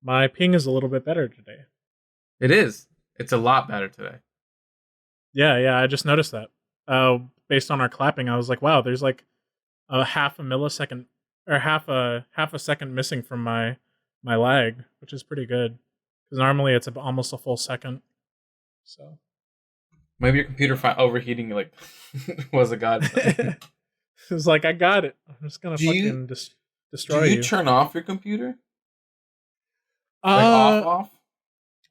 my ping is a little bit better today. It is. It's a lot better today. Yeah, I just noticed that. Based on our clapping, I was like, wow, there's like a half a millisecond or half a second missing from my lag, which is pretty good because normally it's almost a full second. So maybe your computer overheating like was a godsend. It was like, I got it. I'm just gonna fucking destroy you. Do you turn off your computer? Like off?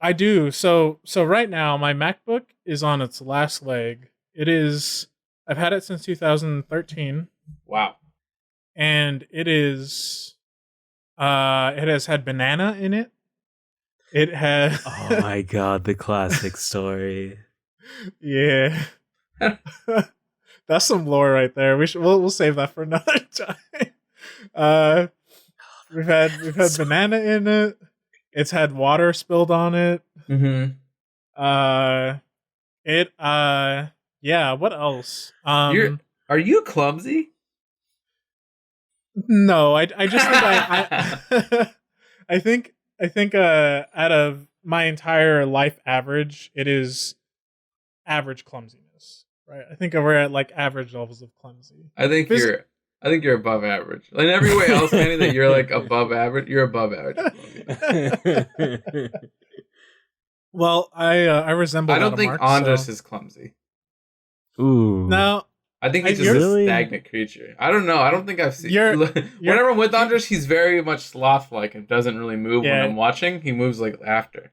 I do. So right now my MacBook is on its last leg. I've had it since 2013. Wow. And it has had banana in it. It has Oh my god, the classic story. Yeah. That's some lore right there. We'll save that for another time. We've had banana in it. It's had water spilled on it. Mm-hmm. Yeah, what else? Are you clumsy? No, I just think I think out of my entire life average, it is average clumsiness, right? I think we're at like average levels of clumsy. I think you're above average. Like every way else, Manny, that you're like above average. You're above average. Well, I resemble. I don't think Andres is clumsy. Ooh. No, I think he's just a stagnant creature. I don't know. I don't think I've seen. Whenever I'm with Andres, he's very much sloth-like and doesn't really move when I'm watching. He moves like after.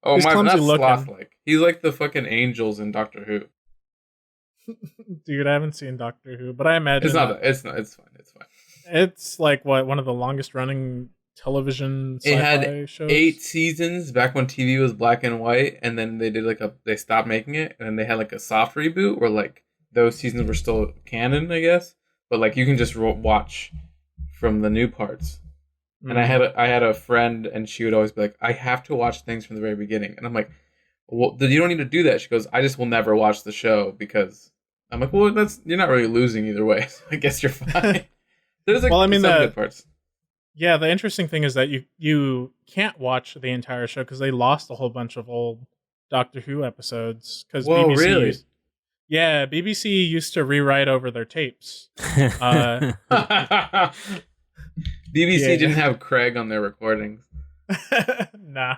Oh my! Not sloth-like. He's like the fucking angels in Doctor Who. Dude, I haven't seen Doctor Who, but I imagine it's not. It's not. It's fine. It's fine. It's like one of the longest running television sci-fi it had shows. 8 seasons back when TV was black and white, and then they did they stopped making it, and then they had like a soft reboot where like those seasons were still canon, I guess, but like you can just watch from the new parts. And I had a friend, and she would always be like, I have to watch things from the very beginning, and I'm like, well, you don't need to do that. She goes, I just will never watch the show because I'm like, well, you're not really losing either way. So I guess you're fine. There's some good parts. Yeah, the interesting thing is that you can't watch the entire show because they lost a whole bunch of old Doctor Who episodes. Whoa, really? BBC used to rewrite over their tapes. BBC didn't have Craig on their recordings. Nah.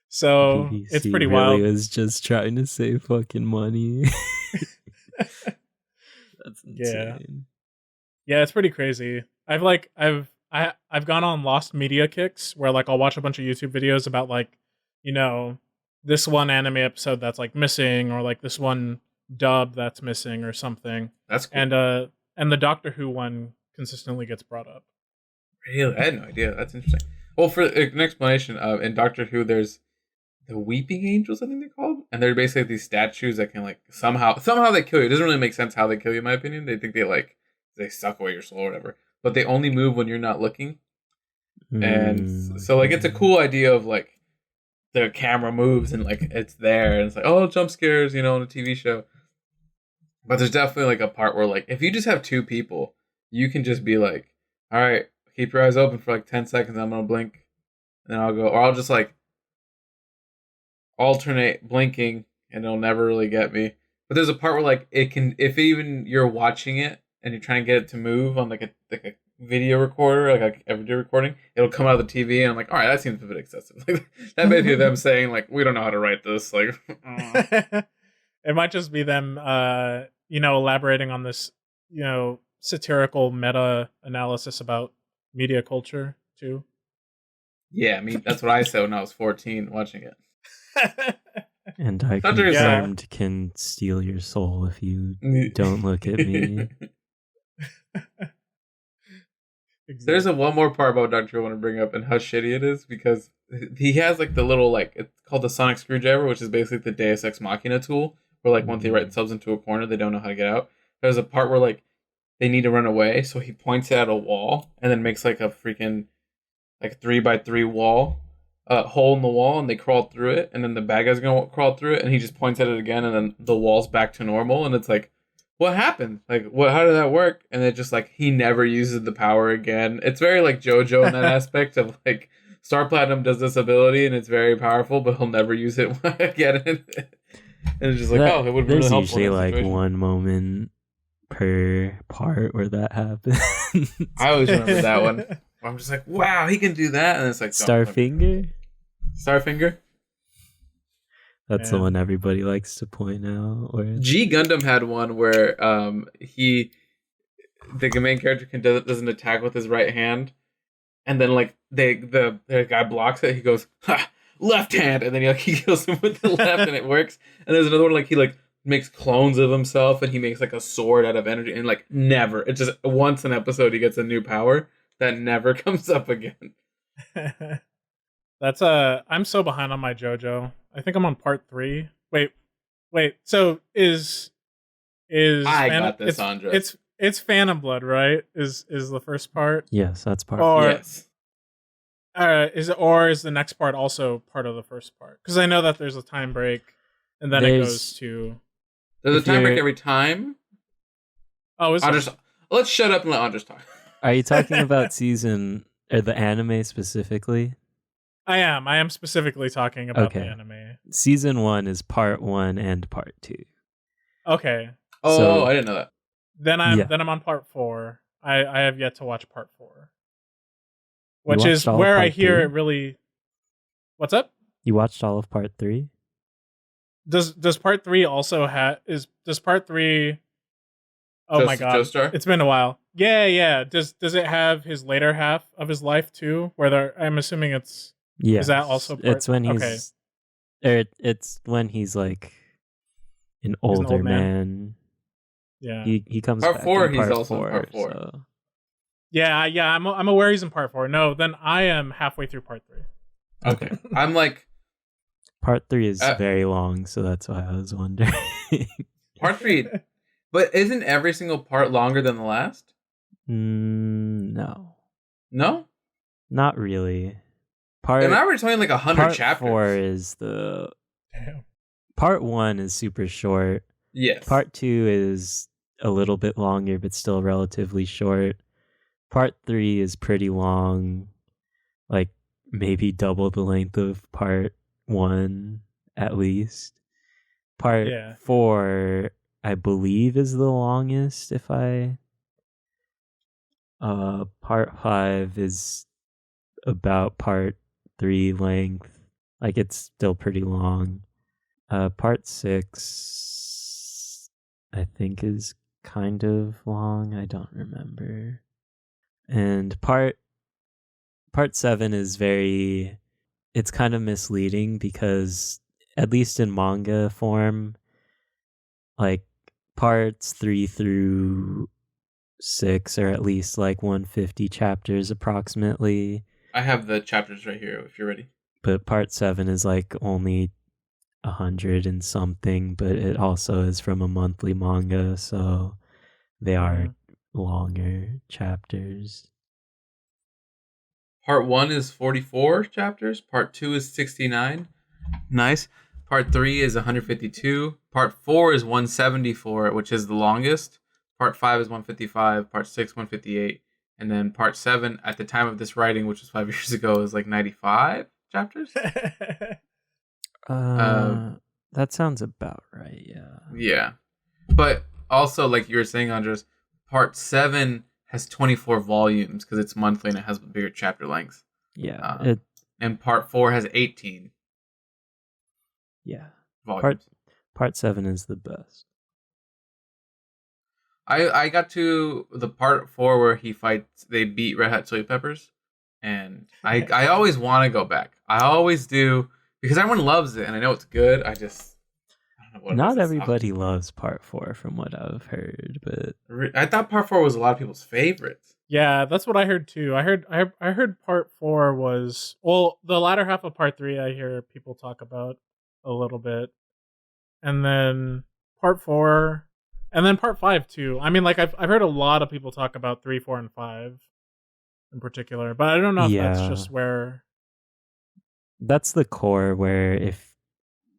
So BBC it's pretty really wild. Was just trying to save fucking money. That's insane. Yeah, it's pretty crazy. I've gone on lost media kicks where like I'll watch a bunch of YouTube videos about like, you know, this one anime episode that's like missing, or like this one dub that's missing or something. That's cool. And the Doctor Who one consistently gets brought up. Really? I had no idea. That's interesting. Well, for an explanation, in Doctor Who, there's the Weeping Angels, I think they're called, and they're basically these statues that can like somehow they kill you. It doesn't really make sense how they kill you, in my opinion. They think they suck away your soul or whatever, but they only move when you're not looking. And so like it's a cool idea of like the camera moves and like it's there, and it's like, oh, jump scares, you know, on a TV show. But there's definitely like a part where like if you just have 2 people, you can just be like, all right, keep your eyes open for like 10 seconds. I'm gonna blink, and then I'll go, or I'll just like alternate blinking, and it'll never really get me. But there's a part where like it can, if even you're watching it and you're trying to get it to move on like a video recorder, like a video recording, it'll come out of the TV, and I'm like, all right, that seems a bit excessive. Like that may be them saying like, we don't know how to write this. Like, it might just be them, elaborating on this, satirical meta analysis about media culture too. Yeah, I mean that's what I said when I was 14 watching it. And I confirmed can steal your soul if you don't look at me. Exactly. There's one more part about Doctor Who I want to bring up and how shitty it is, because he has like the little like, it's called the sonic screwdriver, which is basically the Deus Ex Machina tool, where like once they write themselves into a corner, they don't know how to get out. There's a part where like they need to run away, so he points it at a wall and then makes like a freaking like 3x3 wall. Hole in the wall, and they crawl through it, and then the bad guy's gonna crawl through it, and he just points at it again, and then the wall's back to normal, and it's like, what happened? Like, how did that work? And it just like he never uses the power again. It's very like Jojo in that aspect of like Star Platinum does this ability and it's very powerful, but he'll never use it again. And it's just like, it would be really helpful. There's usually like one moment per part where that happens. I always remember that one. I'm just like, wow, he can do that, and it's like Starfinger. That's the one everybody likes to point out. G Gundam had one where the main character doesn't attack with his right hand, and then like the guy blocks it. He goes, ha, left hand, and then he kills him with the left, and it works. And there's another one like he like makes clones of himself, and he makes like a sword out of energy, and like never. It's just once an episode he gets a new power that never comes up again. That's I'm so behind on my JoJo. I think I'm on part 3. Wait. So is got this, Andres. It's Phantom Blood, right? Is the first part? Yes, that's part. Yes. Is the next part also part of the first part? Because I know that there's a time break, and then it goes to. There's a time break every time. Oh, is Andres, let's shut up and let Andres talk. Are you talking about season or the anime specifically? I am specifically talking about the anime. Season 1 is part 1 and part 2. Okay. Oh, I didn't know that. Then I'm on part 4. I have yet to watch part 4, which is where I hear it really. What's up? You watched all of part 3? Does part 3 also does part 3? Oh my god, Joestar? It's been a while. Yeah. Does it have his later half of his life too? I'm assuming it's. Yeah. Is that also part? It's when he's it's when he's like an older man. Yeah. He comes part back 4, in he's also in part 4. So. Yeah, I'm aware he's in part 4. No, then I am halfway through part 3. Okay. I'm like part 3 is very long, so that's why I was wondering. Part 3, but isn't every single part longer than the last? No. No? Not really. And I was only like 100 chapters. Part 4 is the. Damn. Part 1 is super short. Yes. Part 2 is a little bit longer, but still relatively short. Part 3 is pretty long, like maybe double the length of part 1 at least. Part 4, I believe, is the longest. Part 5 is about part 3 length. Like, it's still pretty long. Part 6, I think, is kind of long. I don't remember. And part 7 is it's kind of misleading because, at least in manga form, like parts 3 through 6 are at least like 150 chapters approximately. I have the chapters right here if you're ready. But part 7 is like only 100 and something, but it also is from a monthly manga, so they are longer chapters. Part 1 is 44 chapters. Part 2 is 69. Nice. Part 3 is 152. Part 4 is 174, which is the longest. Part 5 is 155. Part 6, 158. And then part 7, at the time of this writing, which was 5 years ago, is like 95 chapters. That sounds about right, yeah. Yeah. But also, like you were saying, Andres, part 7 has 24 volumes because it's monthly and it has bigger chapter lengths. Yeah. And part 4 has 18. Yeah. Volumes. Part 7 is the best. I got to the part 4 where they beat Red Hot Chili Peppers, and I always want to go back. I always do, because everyone loves it, and I know it's good. I don't know what. Not everybody loves part 4, from what I've heard, but I thought part 4 was a lot of people's favorites. Yeah, that's what I heard too. I heard part 4 was the latter half of part 3. I hear people talk about a little bit, and then part 4. And then part 5 too. I mean, like I've heard a lot of people talk about 3, 4, and 5 in particular, but I don't know if that's just where. That's the core where if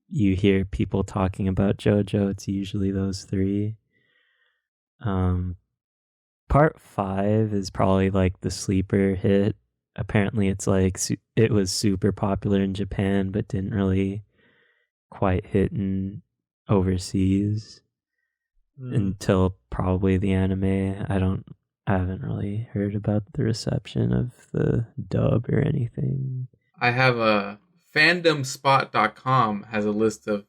you hear people talking about JoJo, it's usually those 3. Part 5 is probably like the sleeper hit apparently it's like it was super popular in Japan, but didn't really quite hit in overseas until probably the anime. I haven't really heard about the reception of the dub or anything. I have a fandomspot.com has a list of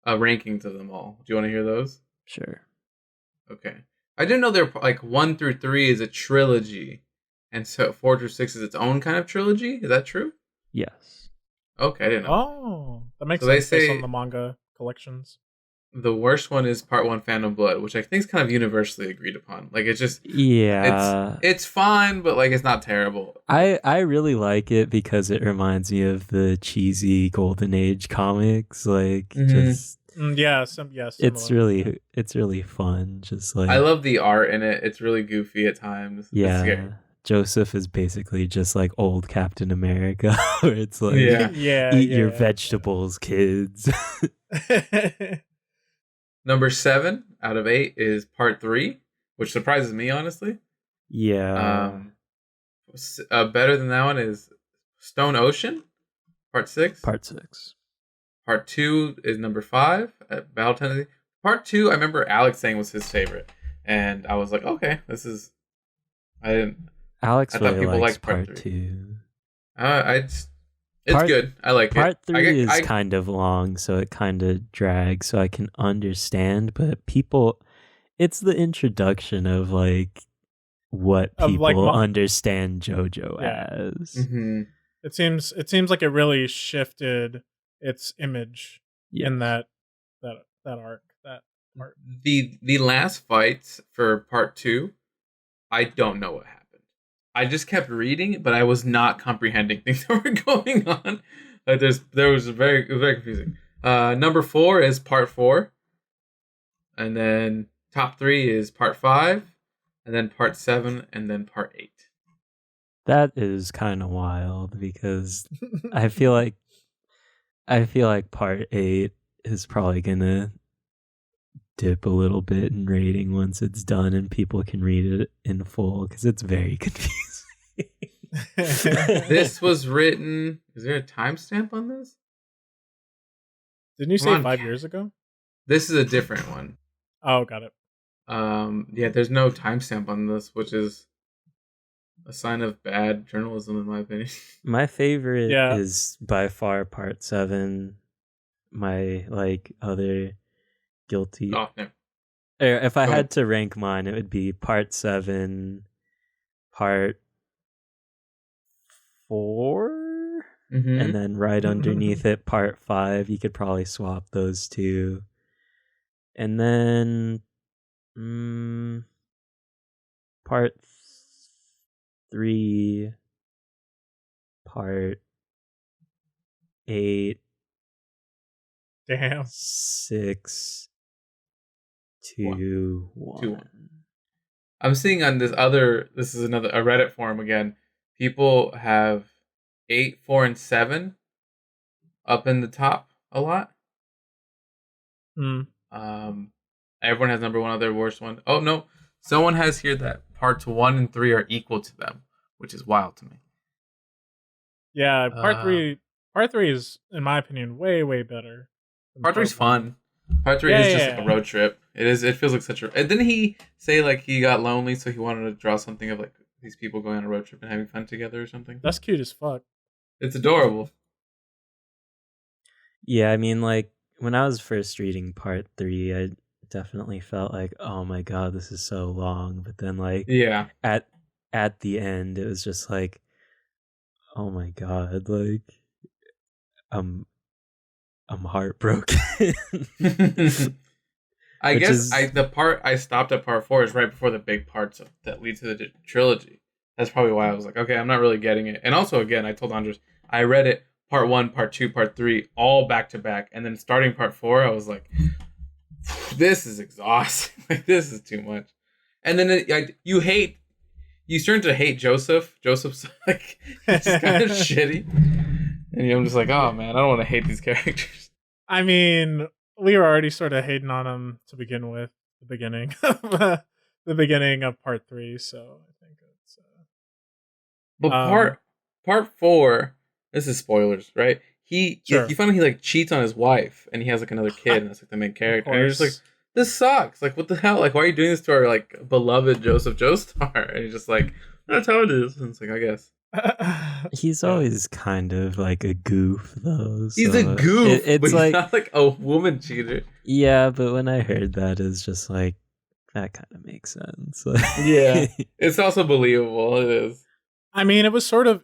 rankings of them all. Do you want to hear those? Sure. Okay. I didn't know they're like 1 through 3 is a trilogy, and so 4 through 6 is its own kind of trilogy. Is that true? Yes. Okay, I didn't know. Oh, that makes So sense they based say- on the manga collections. The worst one is Part 1 Phantom Blood, which I think is kind of universally agreed upon. Like, it's just... Yeah. It's fine, but, like, it's not terrible. I really like it because it reminds me of the cheesy Golden Age comics. Like, just... It's really fun. Just like... I love the art in it. It's really goofy at times. Yeah. It's scary. Joseph is basically just like old Captain America, where it's like, Yeah. eat your vegetables, kids. Number 7 out of 8 is Part 3, which surprises me, honestly. Yeah. Better than that one is Stone Ocean, Part 6. Part 6. Part 2 is number 5 at Battle Tennessee. Part 2, I remember Alex saying was his favorite, and I was like, okay, this is. Alex I thought really people likes liked Part Part 3. 2. It's good. I like Part it. 3 is kind of long, so it kind of drags, so I can understand, but it's the introduction of like what people understand Jojo as. Mm-hmm. It seems like it really shifted its image in that arc. That part. The last fights for Part 2, I don't know what happened. I just kept reading, but I was not comprehending things that were going on. Like it was very confusing. Number 4 is Part 4, and then top 3 is Part 5, and then Part 7, and then Part 8. That is kind of wild because I feel like Part 8 is probably gonna dip a little bit in rating once it's done and people can read it in full because it's very confusing. This was written. Is there a timestamp on this? Didn't you say 5 years ago? This is a different one. Oh, got it. Yeah, there's no timestamp on this, which is a sign of bad journalism, in my opinion. My favorite is by far Part 7. My other guilty. Oh, no. If I had to rank mine, it would be Part 7, Part 4, and then right underneath it, Part 5. You could probably swap those two. And then Part 3, Part 8, Damn. 6, 2, 1. I'm seeing on this is a Reddit forum again. People have 8, 4, and 7 up in the top a lot. Everyone has number 1 of their worst one. Oh no, someone has here that parts 1 and 3 are equal to them, which is wild to me. Yeah, Part 3 is, in my opinion, way better. Part 3 is fun. Part 3 is just like a road trip. It feels like such a. And didn't he say like he got lonely, so he wanted to draw something of like these people going on a road trip and having fun together or something? That's cute as fuck. It's adorable. Yeah, I mean, like when I was first reading Part 3, I definitely felt like, oh my god, this is so long. But then, like, at the end, it was just like, oh my god, like, I'm heartbroken. I guess the part I stopped at Part 4 is right before the big parts that lead to the trilogy. That's probably why I was like, okay, I'm not really getting it. And also, again, I told Andres, I read it Part 1, Part 2, Part 3, all back to back. And then starting Part 4, I was like, this is exhausting. Like, this is too much. And then you start to hate Joseph. Joseph's like, it's kind of shitty. And I'm just like, oh man, I don't want to hate these characters. I mean, we were already sort of hating on him to begin with, the beginning of Part 3. So I think it's. But part 4. This is spoilers, right? Sure. You find out he like cheats on his wife, and he has like another kid, and that's like the main character. And you're just like, this sucks. Like, what the hell? Like, why are you doing this to our like beloved Joseph Joestar? And he's just like, that's how it is. And it's like, I guess. He's always kind of like a goof, though. He's a goof, it's but like, he's not like a woman cheater. Yeah, but when I heard that, it's just like, that kind of makes sense. Yeah, it's also believable. It is. I mean, it was sort of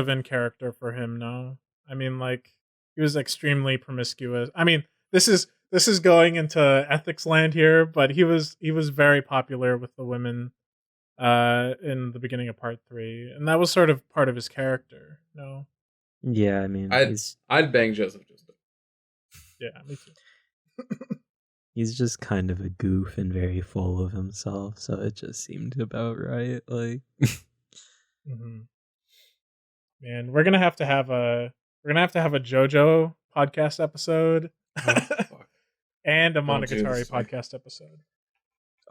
in character for him. No, I mean, like, he was extremely promiscuous. I mean, this is going into ethics land here, but he was very popular with the women in the beginning of part 3, and that was sort of part of his character. No. Yeah, I mean, I'd bang Joseph. Yeah, me too. He's just kind of a goof and very full of himself, so it just seemed about right. Like, mm-hmm. Man, we're gonna have to have a Jojo podcast episode and a Monogatari podcast episode.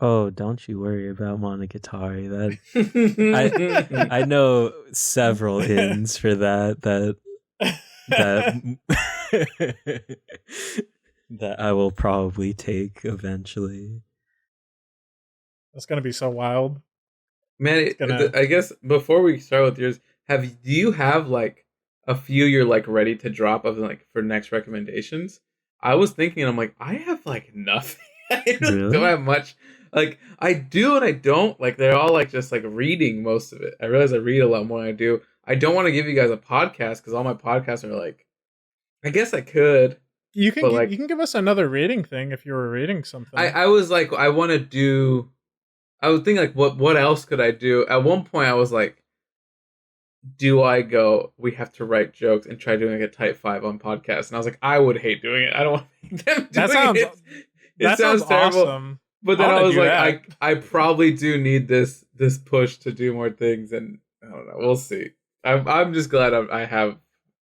Oh, don't you worry about Monogatari. That I know several ins for that that I will probably take eventually. That's gonna be so wild. Man, I guess before we start with yours, do you have like a few you're like ready to drop of like for next recommendations? I was thinking, I'm like, I have like nothing. I really don't have much. Like, I do and I don't. Like, they're all like just like reading most of it. I realize I read a lot more than I do. I don't want to give you guys a podcast because all my podcasts are like, I guess I could. You can give us another reading thing if you were reading something. I was like, I want to do. I was thinking like, what else could I do? At one point, I was like, do I go? We have to write jokes and try doing like a type 5 on podcast, and I was like, I would hate doing it. I don't want to make them doing it. It sounds terrible. Awesome. But then I was like, I probably do need this push to do more things, and I don't know. We'll see. I'm just glad I have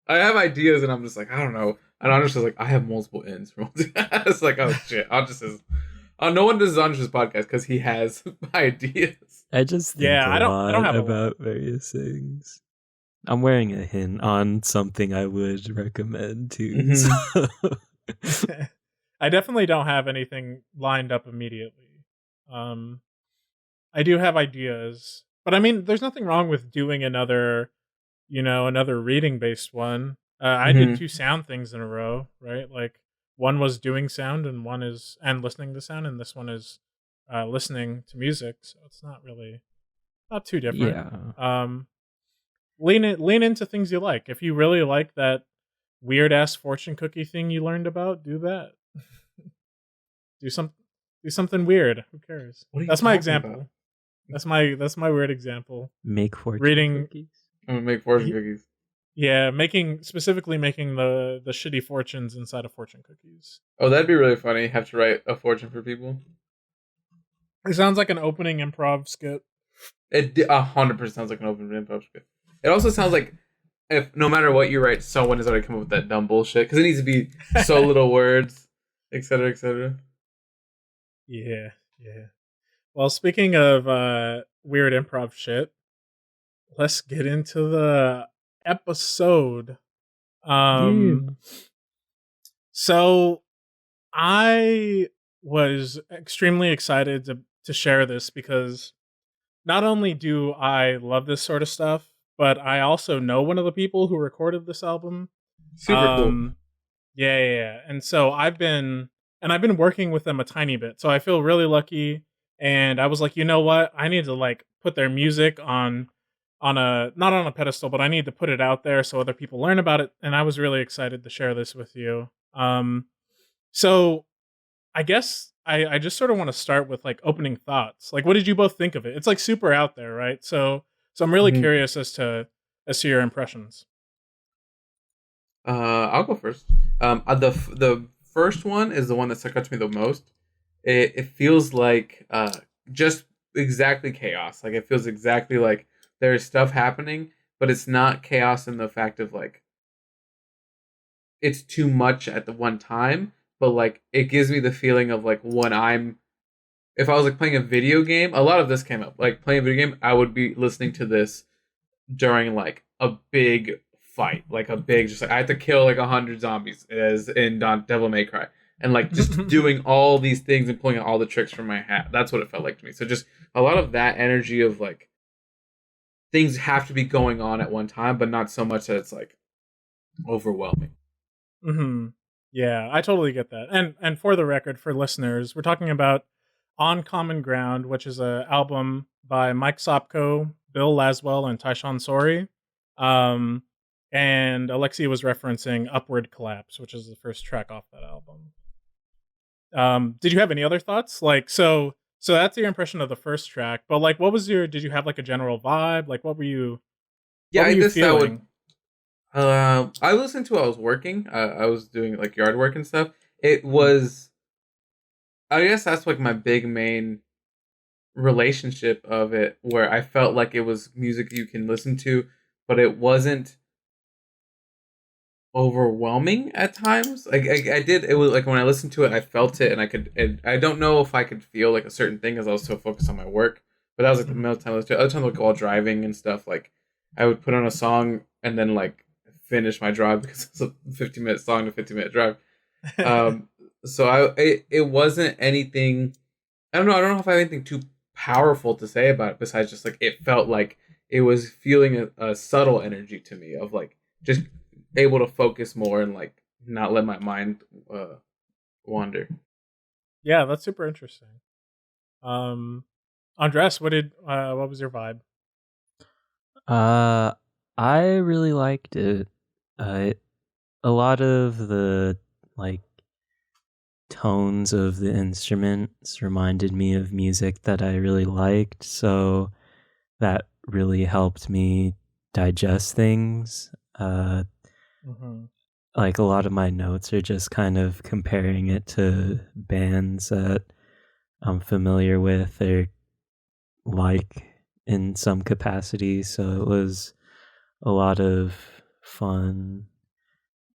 ideas, and I'm just like, I don't know. And I'm just like, I have multiple ends. It's like, oh shit. No one does Andre's podcast because he has ideas. I just think I don't have about various things. I'm wearing a hint on something I would recommend too. Mm-hmm. So. I definitely don't have anything lined up immediately. I do have ideas, but I mean, there's nothing wrong with doing another reading based one. I did 2 sound things in a row, right? Like, one was doing sound and one is listening to sound, and this one is listening to music. So it's not too different. Yeah. Lean into things you like. If you really like that weird ass fortune cookie thing you learned about, do that. do something weird. Who cares? That's my example. About? That's my weird example. Make fortune cookies. I'm gonna make fortune cookies. Yeah, specifically making the shitty fortunes inside of fortune cookies. Oh, that'd be really funny. Have to write a fortune for people. It sounds like an opening improv skit. It 100% sounds like an opening improv skit. It also sounds like if no matter what you write, someone has already come up with that dumb bullshit because it needs to be so little words, etc., etc. Yeah. Well, speaking of weird improv shit, let's get into the episode. So I was extremely excited to share this because not only do I love this sort of stuff, but I also know one of the people who recorded this album. Super cool. Yeah. And so I've been working with them a tiny bit. So I feel really lucky. And I was like, you know what? I need to like put their music on a, not on a pedestal, but I need to put it out there so other people learn about it. And I was really excited to share this with you. So I guess I just sort of want to start with like opening thoughts. Like, what did you both think of it? It's like super out there, right? So I'm really curious as to your impressions. I'll go first. The first one is the one that stuck out to me the most. It feels like just exactly chaos. Like, it feels exactly like there's stuff happening, but it's not chaos in the fact of like it's too much at the one time. But like it gives me the feeling of like if I was like playing a video game, a lot of this came up. Like playing a video game, I would be listening to this during like a big fight, like a big just like I had to kill like 100 zombies as in Devil May Cry, and like just doing all these things and pulling out all the tricks from my hat. That's what it felt like to me. So just a lot of that energy of like things have to be going on at one time, but not so much that it's like overwhelming. Mm-hmm. Yeah, I totally get that. And for the record, for listeners, we're talking about On Common Ground, which is an album by Mike Sopko, Bill Laswell, and Tyshawn Sorey. And Alexi was referencing Upward Collapse, which is the first track off that album. Did you have any other thoughts? Like, so that's your impression of the first track, but like, did you have like a general vibe? Like, what were you feeling? I listened to it while I was working. I was doing like yard work and stuff. It was, I guess that's like my big main relationship of it, where I felt like it was music you can listen to, but it wasn't overwhelming at times. Like I did, it was like when I listened to it, I felt it, and I don't know if I could feel like a certain thing because I was so focused on my work. But that was like the middle time I listened to it. Other times, like while driving and stuff, like I would put on a song and then like finish my drive because it's a 15-minute song to 15-minute drive. So it wasn't anything. I don't know if I have anything too powerful to say about it besides just like it felt like it was feeling a subtle energy to me of like just able to focus more and like not let my mind wander. Yeah, that's super interesting. Andres, what was your vibe? I really liked it. A lot of the like tones of the instruments reminded me of music that I really liked, so that really helped me digest things. Like a lot of my notes are just kind of comparing it to bands that I'm familiar with or like in some capacity, so it was a lot of fun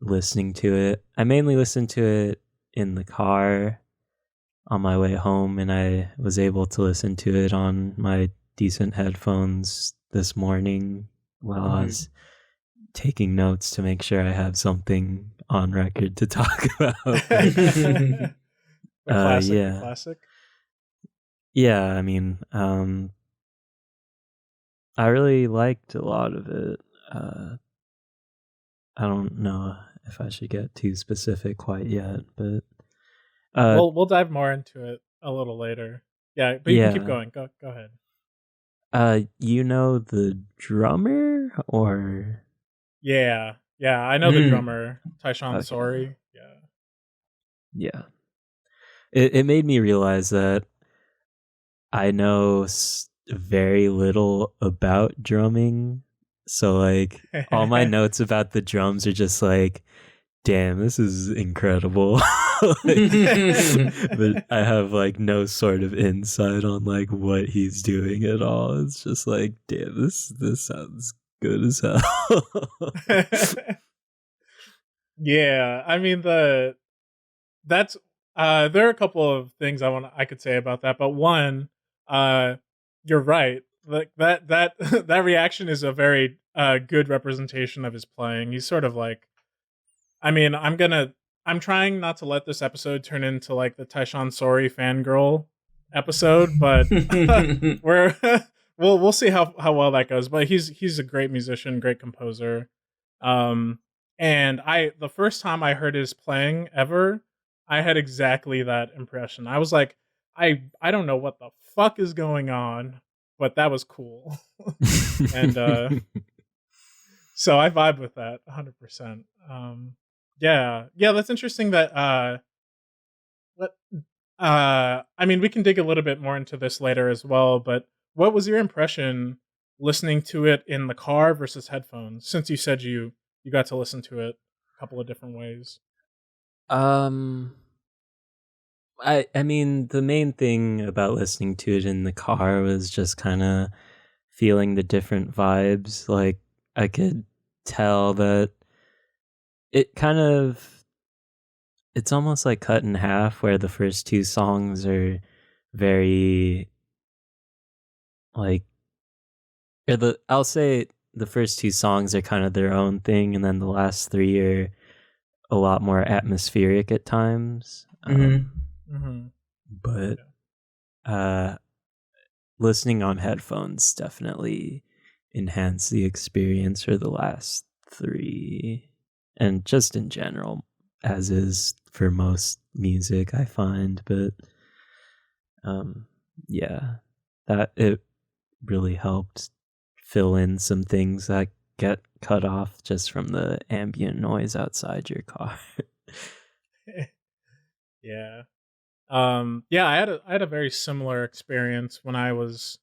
listening to it. I mainly listened to it in the car on my way home, and I was able to listen to it on my decent headphones this morning while I was taking notes to make sure I have something on record to talk about. The classic. Yeah, I mean, I really liked a lot of it. I don't know if I should get too specific quite yet, but we'll dive more into it a little later. Yeah, but you can keep going. Go ahead. You know the drummer or? Yeah, I know the drummer, Tyshawn Sorey. Yeah. It made me realize that I know very little about drumming. So like all my notes about the drums are just like, damn, this is incredible. But I have like no sort of insight on like what he's doing at all. It's just like, damn, this sounds good as hell. Yeah, I mean there are a couple of things I could say about that, but one, you're right. Like that reaction is a very good representation of his playing. He's sort of like, I mean, I'm trying not to let this episode turn into like the Tyshawn Sorey fangirl episode, but we'll see how well that goes. But he's a great musician, great composer. And the first time I heard his playing ever, I had exactly that impression. I was like, I don't know what the fuck is going on, but that was cool. And so I vibe with that 100%. Yeah, that's interesting that I mean, we can dig a little bit more into this later as well, but what was your impression listening to it in the car versus headphones, since you said you got to listen to it a couple of different ways? I mean, the main thing about listening to it in the car was just kind of feeling the different vibes. Like I could tell that it's almost like cut in half, where the first two songs are very like, I'll say the first two songs are kind of their own thing, and then the last three are a lot more atmospheric at times. But listening on headphones definitely enhanced the experience for the last three, and just in general, as is for most music, I find. But yeah, that it really helped fill in some things that get cut off just from the ambient noise outside your car. Yeah. Yeah, I had a very similar experience when I was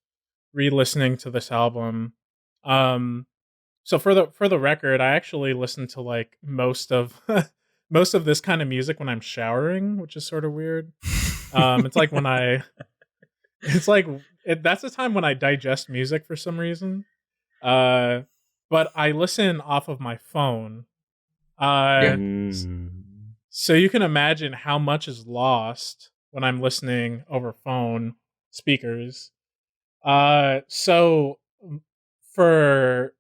re-listening to this album. So for the record, I actually listen to like most of most of this kind of music when I'm showering, which is sort of weird. It's like when that's the time when I digest music for some reason. But I listen off of my phone. So you can imagine how much is lost when I'm listening over phone speakers. So for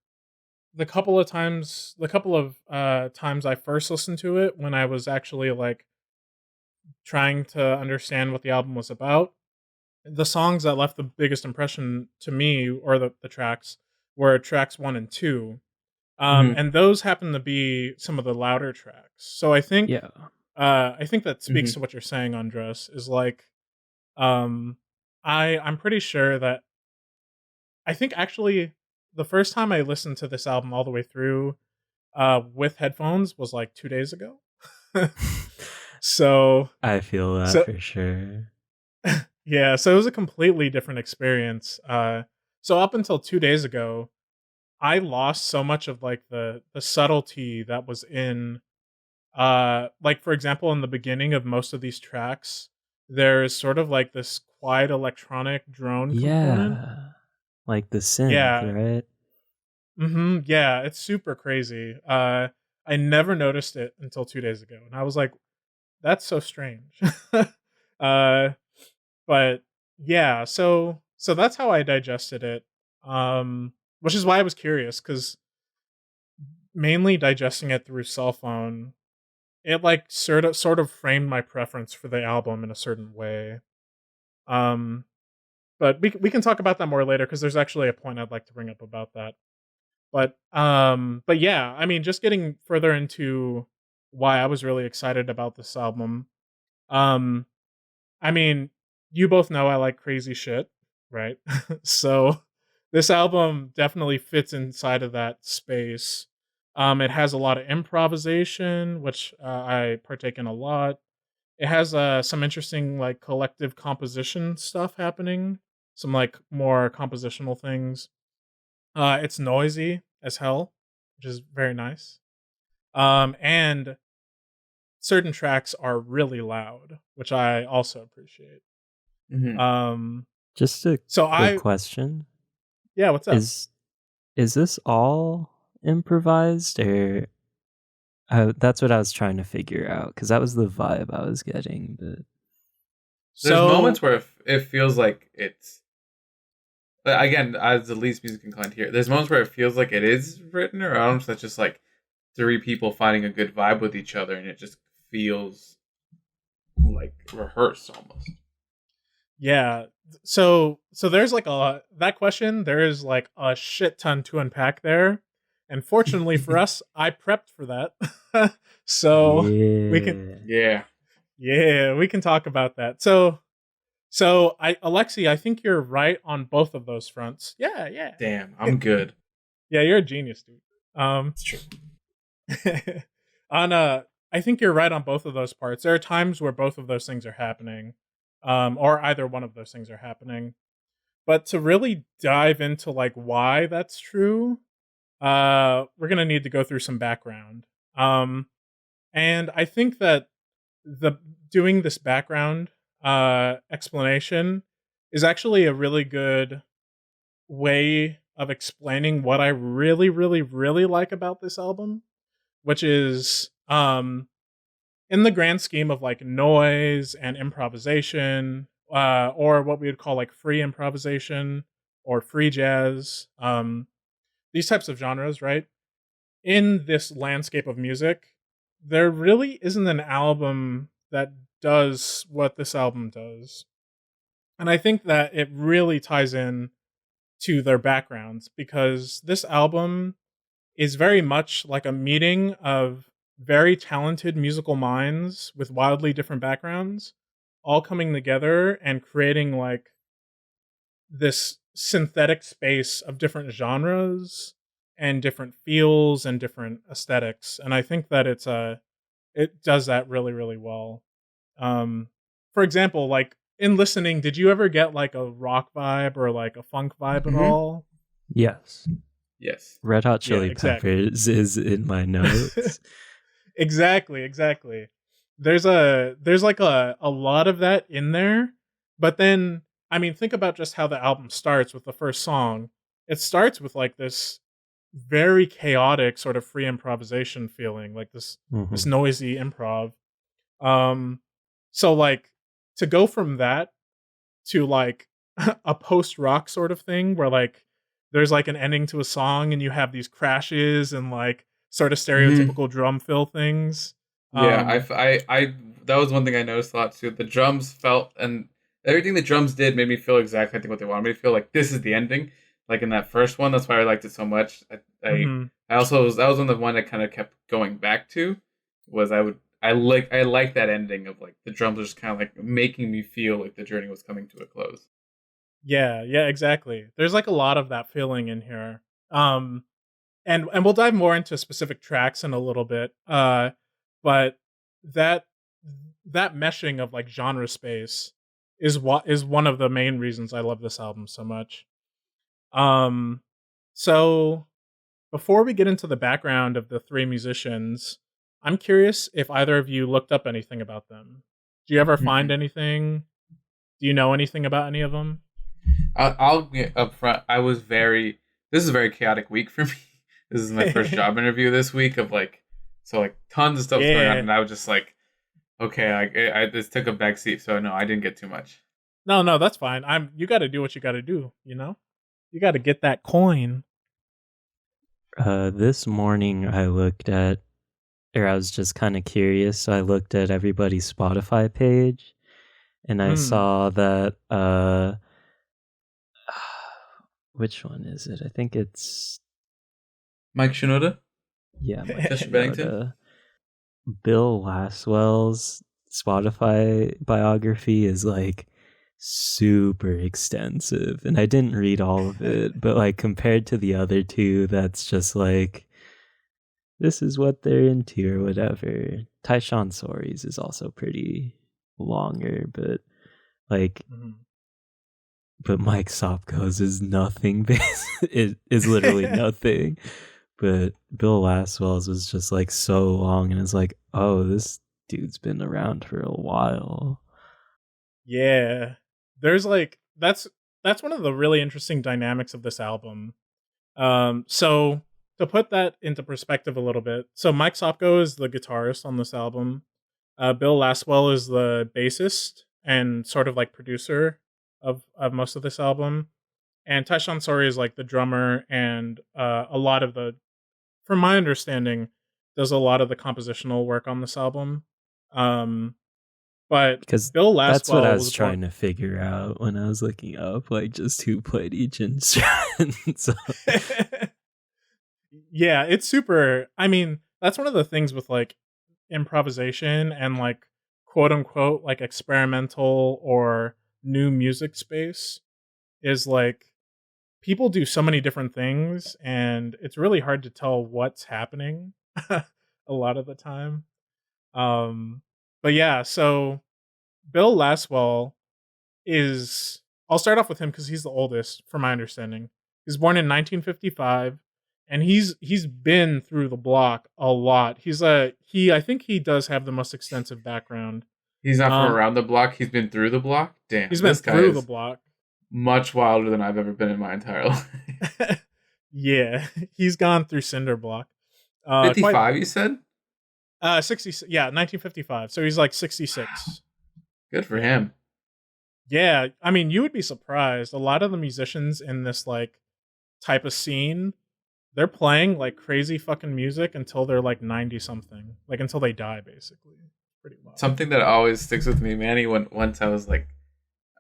the couple of times I first listened to it, when I was actually like trying to understand what the album was about, the songs that left the biggest impression to me, or the tracks, were tracks 1 and 2. And those happen to be some of the louder tracks. So I think that speaks to what you're saying, Andres, is like, I'm pretty sure that, I think actually the first time I listened to this album all the way through with headphones was like 2 days ago. So I feel that for sure. Yeah, so it was a completely different experience. So up until 2 days ago, I lost so much of like the subtlety that was in, like, for example, in the beginning of most of these tracks, there's sort of like this quiet electronic drone component. Like the synth, right? Yeah, it's super crazy. I never noticed it until 2 days ago, and I was like, that's so strange. But yeah, so that's how I digested it. Which is why I was curious, because mainly digesting it through cell phone, it like sort of framed my preference for the album in a certain way. But we can talk about that more later, because there's actually a point I'd like to bring up about that. But yeah, I mean, just getting further into why I was really excited about this album. I mean, you both know I like crazy shit, right? So this album definitely fits inside of that space. It has a lot of improvisation, which I partake in a lot. It has some interesting like collective composition stuff happening, some like more compositional things. It's noisy as hell, which is very nice. And certain tracks are really loud, which I also appreciate. Just a quick question. Yeah, what's up? Is this all improvised, or that's what I was trying to figure out, because that was the vibe I was getting. But there's moments where it feels like it's, again, as the least music inclined here, there's moments where it feels like it is written around. That's just like three people finding a good vibe with each other, and it just feels like rehearsed almost. Yeah. So there's like that question, there is like a shit ton to unpack there. And fortunately for us, I prepped for that. So we can we can talk about that. So Alexi, I think you're right on both of those fronts. Yeah. Damn, I'm good. Yeah, you're a genius, dude. It's true. I think you're right on both of those parts. There are times where both of those things are happening. Or either one of those things are happening. But to really dive into like why that's true, we're gonna need to go through some background. And I think that doing this background explanation is actually a really good way of explaining what I really, really, really like about this album, which is in the grand scheme of like noise and improvisation, or what we would call like free improvisation or free jazz, these types of genres, right? In this landscape of music, there really isn't an album that does what this album does. And I think that it really ties in to their backgrounds because this album is very much like a meeting of very talented musical minds with wildly different backgrounds all coming together and creating like this synthetic space of different genres and different feels and different aesthetics. And I think that it does that really, really well. For example, like in listening, did you ever get like a rock vibe or like a funk vibe at all? Yes. Yes. Red Hot Yeah, Chili exactly. Peppers is in my notes. Exactly. There's like a lot of that in there, but then I mean, think about just how the album starts with the first song. It starts with like this very chaotic sort of free improvisation feeling, like this Mhm. noisy improv. Um, so like to go from that to like a post rock sort of thing where like there's like an ending to a song and you have these crashes and like sort of Hmm. stereotypical drum fill things. Yeah, Um, that was one thing I noticed a lot too. The drums felt, and everything the drums did made me feel exactly I think what they wanted me to feel. Like this is the ending. Like in that first one, that's why I liked it so much. mhm. I also was that was one of the one I kind of kept going back to. Was I like that ending of like the drums are just kind of like making me feel like the journey was coming to a close. Yeah, exactly. There's like a lot of that feeling in here. Um, and we'll dive more into specific tracks in a little bit. But that that meshing of like genre space is what is one of the main reasons I love this album so much. Um, so before we get into the background of the three musicians, I'm curious if either of you looked up anything about them. Do you ever find Mm-mm. anything? Do you know anything about any of them? I'll get up front. This is a very chaotic week for me. This is my first job interview this week of like, so like tons of stuff's going on, Yeah. and I was just like, okay, I this took a back seat, so no, I didn't get too much. No, that's fine. You got to do what you got to do, you know? You got to get that coin. This morning I was just kind of curious, so I looked at everybody's Spotify page, and I Mm. saw that which one is it? I think it's Mike Shinoda, Mike Chester Bennington. Shinoda. Bill Laswell's Spotify biography is like super extensive, and I didn't read all of it, but like compared to the other two, that's just like this is what they're into or whatever. Tyshawn Sorey's is also pretty longer, but like Mhm. but Mike Sopko's is nothing. It is literally nothing. But Bill Laswell's was just like so long, and it's like, oh, this dude's been around for a while. Yeah. There's like that's one of the really interesting dynamics of this album. So to put that into perspective a little bit, so Mike Sopko is the guitarist on this album. Bill Laswell is the bassist and sort of like producer of most of this album. And Tyshawn Sorey is like the drummer and a lot of the, from my understanding, does a lot of the compositional work on this album. Um, but Because Bill that's what I Laswell was was born. trying to figure out when I was looking up, like just who played each instrument. So, Yeah, it's super. I mean, that's one of the things with like improvisation and like quote unquote like experimental or new music space is like people do so many different things and it's really hard to tell what's happening a lot of the time. Um but yeah, so Bill Laswell is I'll start off with him cuz he's the oldest from my understanding. He was born in 1955 and he's been through the block a lot. He I think he does have the most extensive background. He's not from Um around the block. He's been through the block. he's Damn, been this guy through the is block. much wilder than I've ever been in my entire life. Yeah, he's gone through cinder block. Quite 55, you said? 60 yeah, 1955. So he's like 66. Good for Yeah. him. Yeah, I mean, you would be surprised. A lot of the musicians in this like type of scene they're playing like crazy fucking music until they're like 90 something, like until they die, basically. Pretty wild. Something that always sticks with me, Manny. When once I was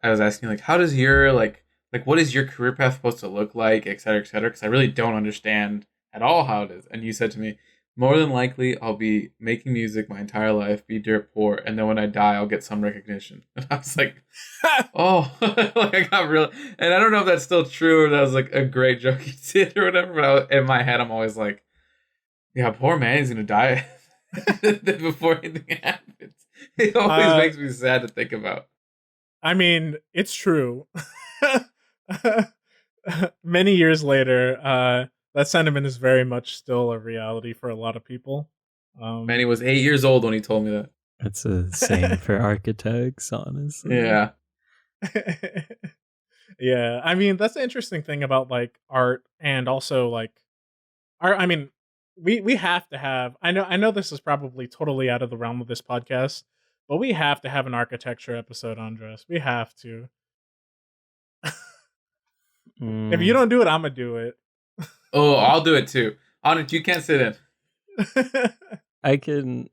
asking like, how does your like what is your career path supposed to look like, et cetera, because I really don't understand at all how it is. And you said to me, more than likely, I'll be making music my entire life, be dirt poor, and then when I die, I'll get some recognition. And I was like, oh, like I got real. And I don't know if that's still true or that was like a great joke you did or whatever. But in my head, I'm always like, yeah, poor man, he's gonna die before anything happens. It always makes me sad to think about. I mean, it's true. Many years later, that sentiment is very much still a reality for a lot of people. Manny was 8 years old when he told me that. That's the same for architects, honestly. Yeah. Yeah, I mean, that's the interesting thing about like art and also like art. I mean, we have to have. I know this is probably totally out of the realm of this podcast, but we have to have an architecture episode, Andres. We have to. If you don't do it, I'm gonna do it. Oh, I'll do it too. Anand, you can't sit in. I can.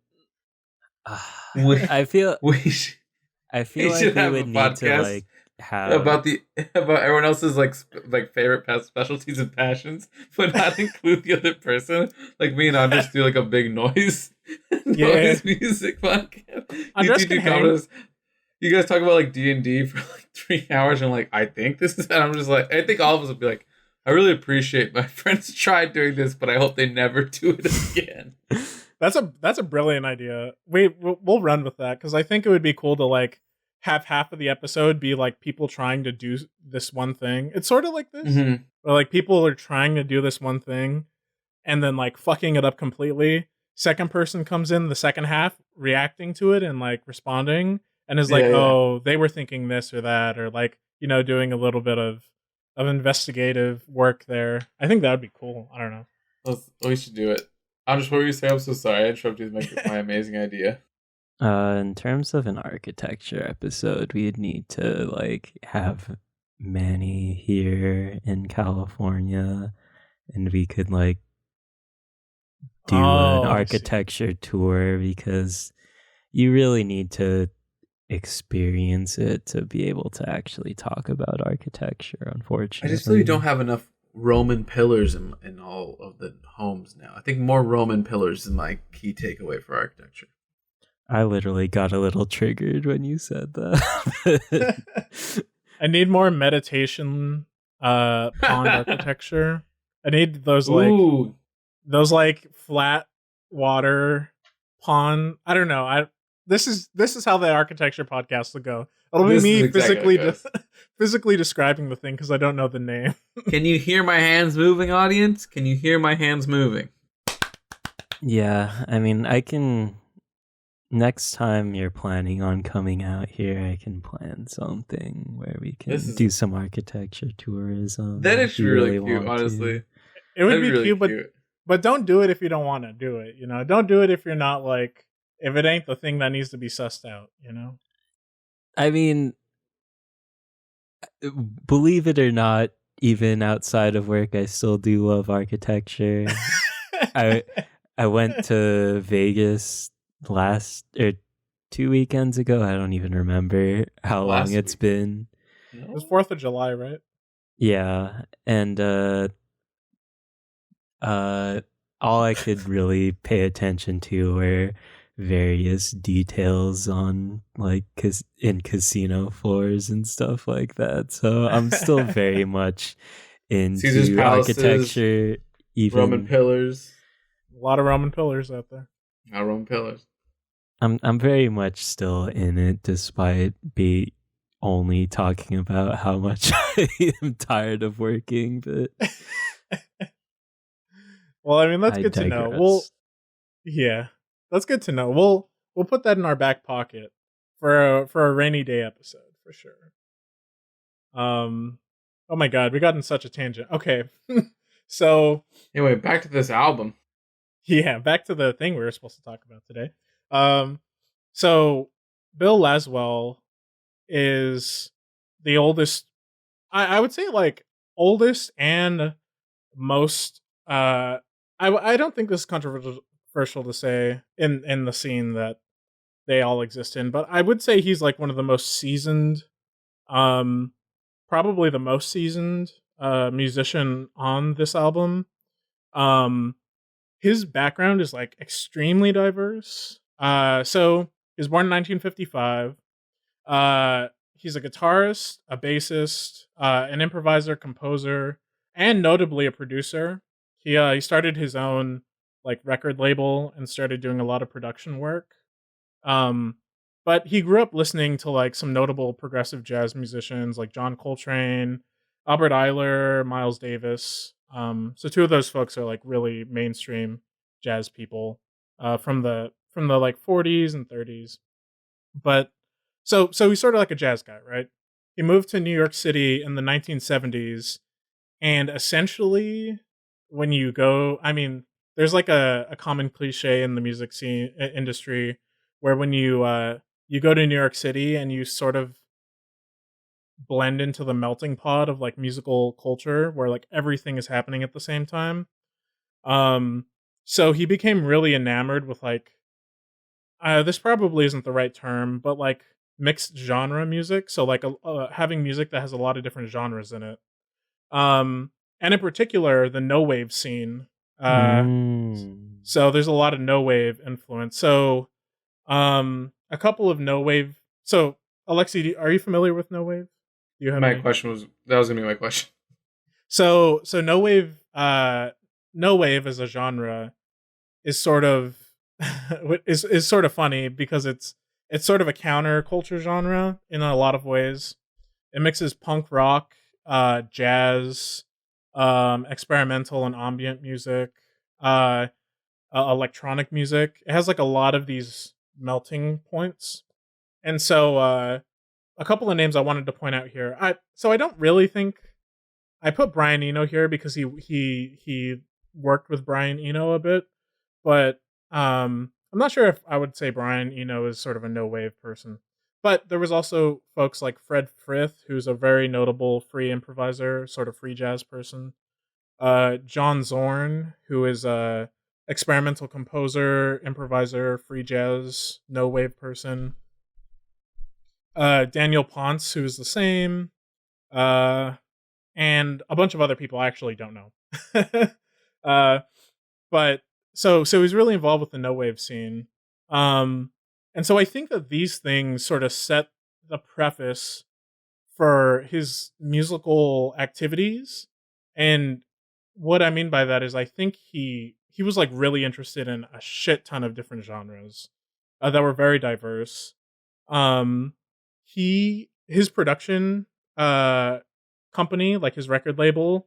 We- I feel we like should we have would a need to podcast like have about everyone else's like favorite specialties and passions, but not include the other person. Like me and Andres do like a big noise music podcast. Andres can hang. You guys talk about like D&D for like 3 hours, and like I think this is. And I'm just like, I think all of us would be like, I really appreciate my friends tried doing this, but I hope they never do it again. That's a brilliant idea. We'll run with that because I think it would be cool to like have half of the episode be like people trying to do this one thing. It's sort of like this, where like people are trying to do this one thing and then like fucking it up completely. Second person comes in the second half reacting to it and like responding and is like, oh, they were thinking this or that, or like, you know, doing a little bit of investigative work there. I think that would be cool. I don't know. We should do it. I'm just what were you saying? I'm so sorry. I interrupted my amazing idea. In terms of an architecture episode, we'd need to like have Manny here in California, and we could like do an architecture tour because you really need to experience it to be able to actually talk about architecture. Unfortunately, I just feel you don't have enough Roman pillars in all of the homes now. I think more Roman pillars is my key takeaway for architecture. I literally got a little triggered when you said that. I need more meditation pond architecture. I need those like flat water pond. I don't know. This is how the architecture podcast will go. It'll be me physically describing the thing because I don't know the name. Can you hear my hands moving, audience? Can you hear my hands moving? Yeah, I mean, I can. Next time you're planning on coming out here, I can plan something where we can do some architecture tourism. That is really cute, honestly. It would be really cute, but don't do it if you don't want to do it. You know, don't do it if you're not like. If it ain't the thing that needs to be sussed out, you know? I mean, believe it or not, even outside of work, I still do love architecture. I went to Vegas 2 weekends ago. I don't even remember how long it's been. It was 4th of July, right? Yeah, and all I could really pay attention to were various details on like in casino floors and stuff like that. So I'm still very much into architecture. Even Roman pillars. A lot of Roman pillars out there. Roman pillars. I'm very much still in it, despite only talking about how much I am tired of working. But well, I mean that's good to know. Well, yeah. That's good to know. We'll put that in our back pocket for a rainy day episode for sure. Oh my god, we got in such a tangent. Okay, so anyway, back to this album. Yeah, back to the thing we were supposed to talk about today. So Bill Laswell is the oldest. I would say like oldest and most I don't think this is controversial to say in the scene that they all exist in, but I would say he's like one of the most seasoned, um, probably the most seasoned musician on this album. Um, his background is like extremely diverse. So he was born in 1955. He's a guitarist, a bassist, an improviser, composer, and notably a producer. He started his own like record label and started doing a lot of production work. Um, but he grew up listening to like some notable progressive jazz musicians like John Coltrane, Albert Ayler, Miles Davis. So two of those folks are like really mainstream jazz people from the like 40s and 30s. But so he's sort of like a jazz guy, right? He moved to New York City in the 1970s, and essentially, when you go, I mean, there's like a common cliche in the music scene industry where when you go to New York City and you sort of blend into the melting pot of like musical culture where like everything is happening at the same time. Um, so he became really enamored with like this probably isn't the right term, but like mixed genre music. So like having music that has a lot of different genres in it. And in particular, the no wave scene. Uh, so there's a lot of no wave influence. So a couple of no wave. So Alexi, are you familiar with no wave? Do you have My any? question was that was gonna be my question. So no wave as a genre is sort of is sort of funny because it's sort of a counterculture genre in a lot of ways. It mixes punk rock, jazz, experimental and ambient music, electronic music. It has like a lot of these melting points, and so a couple of names I wanted to point out here. I don't really think I put Brian Eno here because he worked with Brian Eno a bit, but I'm not sure if I would say Brian Eno is sort of a no wave person. But there was also folks like Fred Frith, who's a very notable free improviser, sort of free jazz person. John Zorn, who is a experimental composer, improviser, free jazz, no wave person. Daniel Ponce, who's the same. Uh, and a bunch of other people I actually don't know. uh, but so he's really involved with the no wave scene. And so I think that these things sort of set the preface for his musical activities. And what I mean by that is I think he was like really interested in a shit ton of different genres that were very diverse. Um, his production company, like his record label,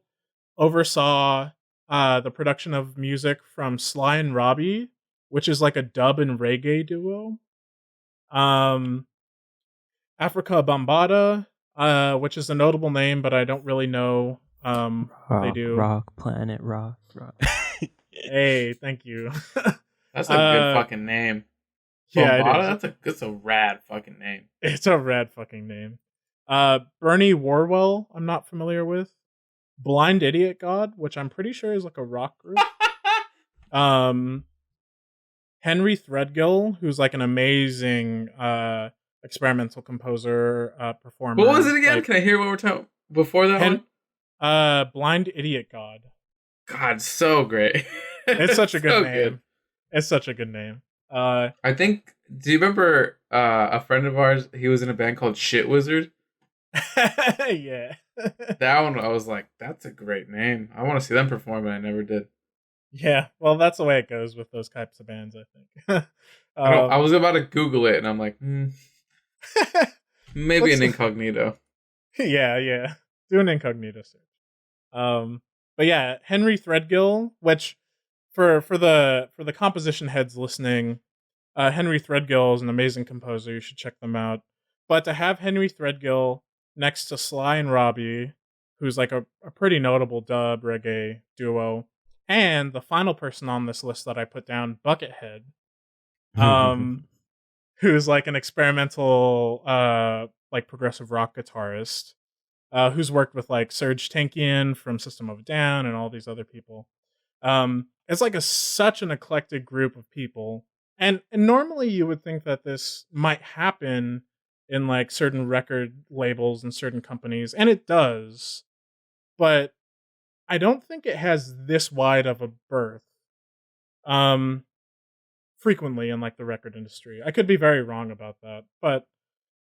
oversaw the production of music from Sly and Robbie, which is like a dub and reggae duo. Um, Africa Bambaataa, which is a notable name, but I don't really know what they do. Rock, Planet Rock. Hey, thank you. That's a good fucking name. Yeah, Bambaataa? it is. That's a rad fucking name. It's a rad fucking name. Bernie Worrell, I'm not familiar with. Blind Idiot God, which I'm pretty sure is like a rock group. Henry Threadgill, who's like an amazing experimental composer, performer. What was it again? Like, Can I hear what we're talking before that one? Blind Idiot God. God, so great. It's such a good so name. Good. It's such a good name. I think. Do you remember a friend of ours? He was in a band called Shit Wizard. Yeah. That one, I was like, that's a great name. I want to see them perform, and I never did. Yeah, well, that's the way it goes with those types of bands, I think. I was about to Google it, and I'm like, maybe an incognito. Yeah. Do an incognito search. But yeah, Henry Threadgill, which for the composition heads listening, Henry Threadgill is an amazing composer. You should check them out. But to have Henry Threadgill next to Sly and Robbie, who's like a pretty notable dub reggae duo, and the final person on this list that I put down, Buckethead, who's like an experimental like progressive rock guitarist, who's worked with like Serge Tankian from System of a Down and all these other people. It's like such an eclectic group of people, and normally you would think that this might happen in like certain record labels and certain companies, and it does, but I don't think it has this wide of a berth. Frequently in like the record industry. I could be very wrong about that, but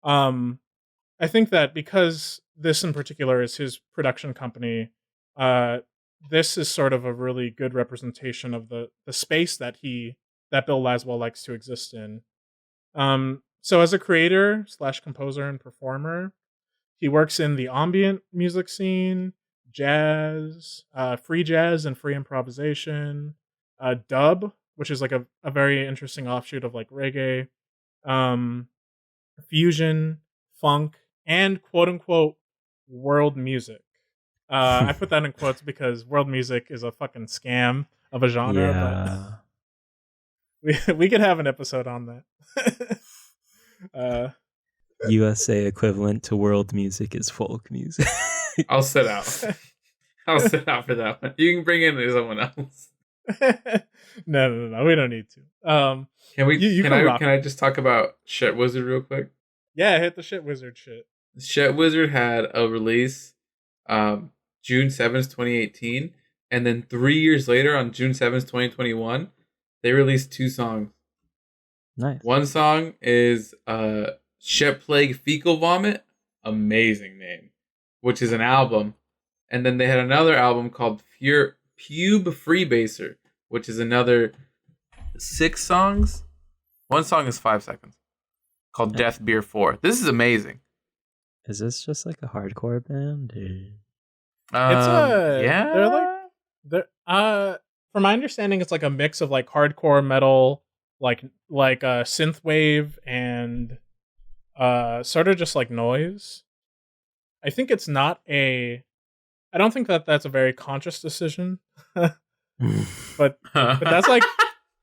um I think that because this in particular is his production company, uh this is sort of a really good representation of the space that Bill Laswell likes to exist in. So as a creator slash composer and performer, he works in the ambient music scene, jazz, free jazz and free improvisation, dub, which is like a very interesting offshoot of like reggae, um, fusion, funk, and quote unquote world music. I put that in quotes because world music is a fucking scam of a genre, but we could have an episode on that. USA equivalent to world music is folk music. I'll sit out. I'll sit out for that one. You can bring in someone else. No. We don't need to. Can we? You can I just talk about Shit Wizard real quick? Yeah, hit the Shit Wizard shit. Shit Wizard had a release, June 7th, 2018, and then 3 years later, on June 7th, 2021, they released 2 songs. Nice. One song is Shit Plague Fecal Vomit, amazing name, which is an album, and then they had another album called Pube Freebaser, which is another 6 songs. One song is 5 seconds, called Death Beer 4. This is amazing. Is this just like a hardcore band? It's from my understanding, it's like a mix of like hardcore metal, like synthwave and sort of just like noise. I think it's not I don't think that that's a very conscious decision. but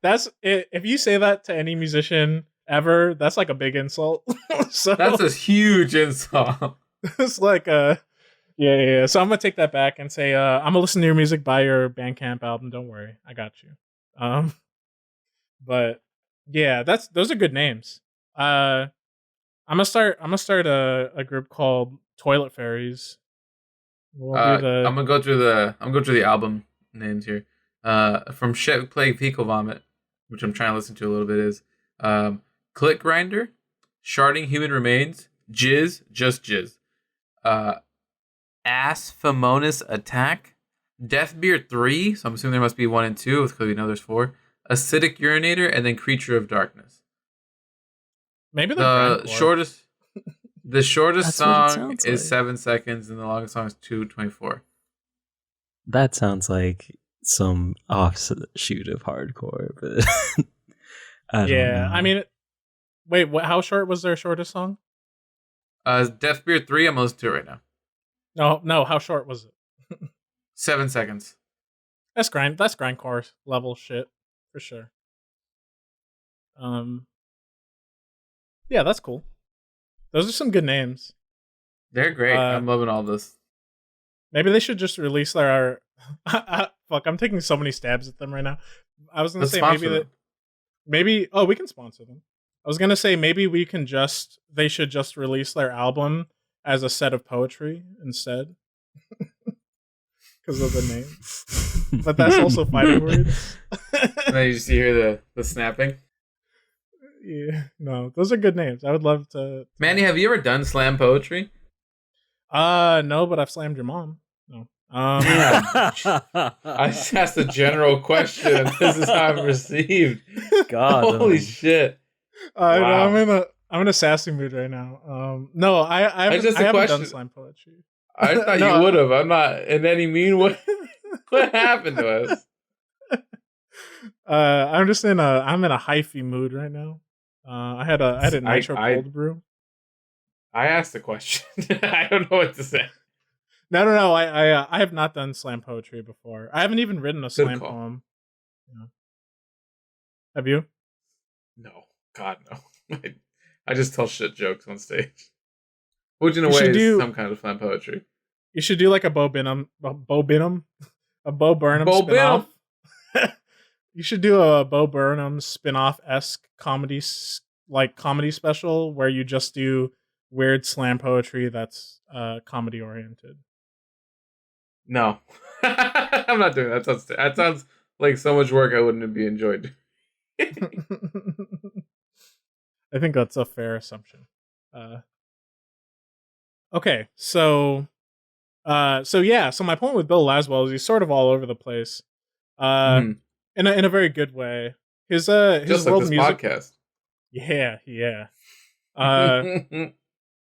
that's it. If you say that to any musician ever, that's like a big insult. So that's a huge insult. It's like yeah. So I'm gonna take that back and say I'm gonna listen to your music, buy your Bandcamp album. Don't worry, I got you. But yeah, those are good names. I'm gonna start a group called Toilet Fairies. I'm gonna go through the album names here. From Shit Plague Fecal Vomit, which I'm trying to listen to a little bit, is Click Grinder, Sharding Human Remains, Jizz, Just Jizz, Asphomonas Attack, Death Beer 3, so I'm assuming there must be 1 and 2, because we know there's 4, Acidic Urinator, and then Creature of Darkness. Maybe the shortest song is like. 7 seconds, and the longest song is 2:24. That sounds like some offshoot of hardcore, but I don't know. I mean, wait, how short was their shortest song? Death Beer 3, I'm listening to it right now. No, how short was it? 7 seconds. That's grindcore level shit for sure. Yeah, that's cool. Those are some good names. They're great. I'm loving all this. Maybe they should just release their. Fuck, I'm taking so many stabs at them right now. I was gonna say maybe. Oh, we can sponsor them. I was gonna say maybe they should just release their album as a set of poetry instead, because of the name. But that's also fighting words. And then you just hear the snapping. Yeah, no, those are good names. I would love to. Manny, have you ever done slam poetry? No, but I've slammed your mom. No. I just asked a general question. This is how I'm received. God, holy shit! Wow. I'm in a sassy mood right now. No, I haven't done slam poetry. I thought you would have. I'm not in any mean way. What happened to us? I'm just in a hyphy mood right now. I had a nitro cold brew. I asked the question. I don't know what to say. No. I have not done slam poetry before. I haven't even written a slam poem. Yeah. Have you? No. God, no. I just tell shit jokes on stage. Which in a way is some kind of slam poetry. You should do like a Bo Burnham spinoff. You should do a Bo Burnham spin-off esque comedy special where you just do weird slam poetry that's comedy oriented. No, I'm not doing that. That sounds like so much work I wouldn't be enjoyed. I think that's a fair assumption. Okay, so my point with Bill Laswell is he's sort of all over the place, Mhm. in a very good way. His Just like world this music, podcast. yeah.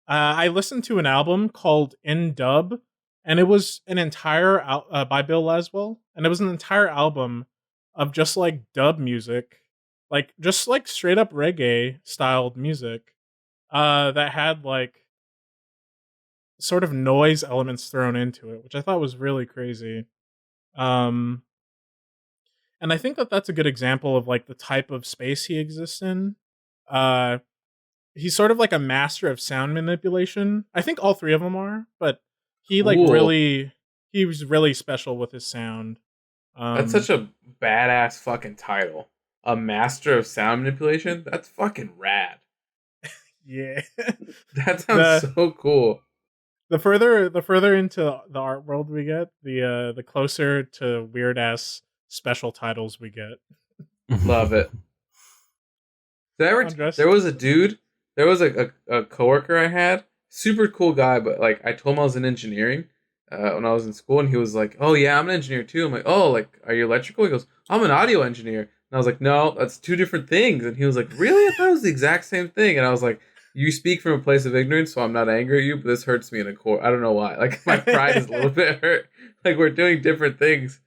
I listened to an album called In Dub, and it was an entire by Bill Laswell, and it was an entire album of just like dub music, like just like straight up reggae styled music, that had like sort of noise elements thrown into it, which I thought was really crazy. Um, and I think that that's a good example of like the type of space he exists in. Uh, he's sort of like a master of sound manipulation. I think all three of them are, but he Cool. he was really special with his sound. That's such a badass fucking title. A master of sound manipulation? That's fucking rad. Yeah. That sounds so cool. The further into the art world we get, the closer to weird ass special titles we get. Love it. There was a dude, there was a coworker I had, super cool guy, but like I told him I was in engineering when I was in school, and he was like, "Oh yeah, I'm an engineer too." I'm like, "Oh, like are you electrical?" He goes, "I'm an audio engineer." And I was like, "No, that's two different things." And he was like, "Really? I thought it was the exact same thing." And I was like, "You speak from a place of ignorance, so I'm not angry at you, but this hurts me in a core. I don't know why. Like my pride is a little bit hurt. Like we're doing different things."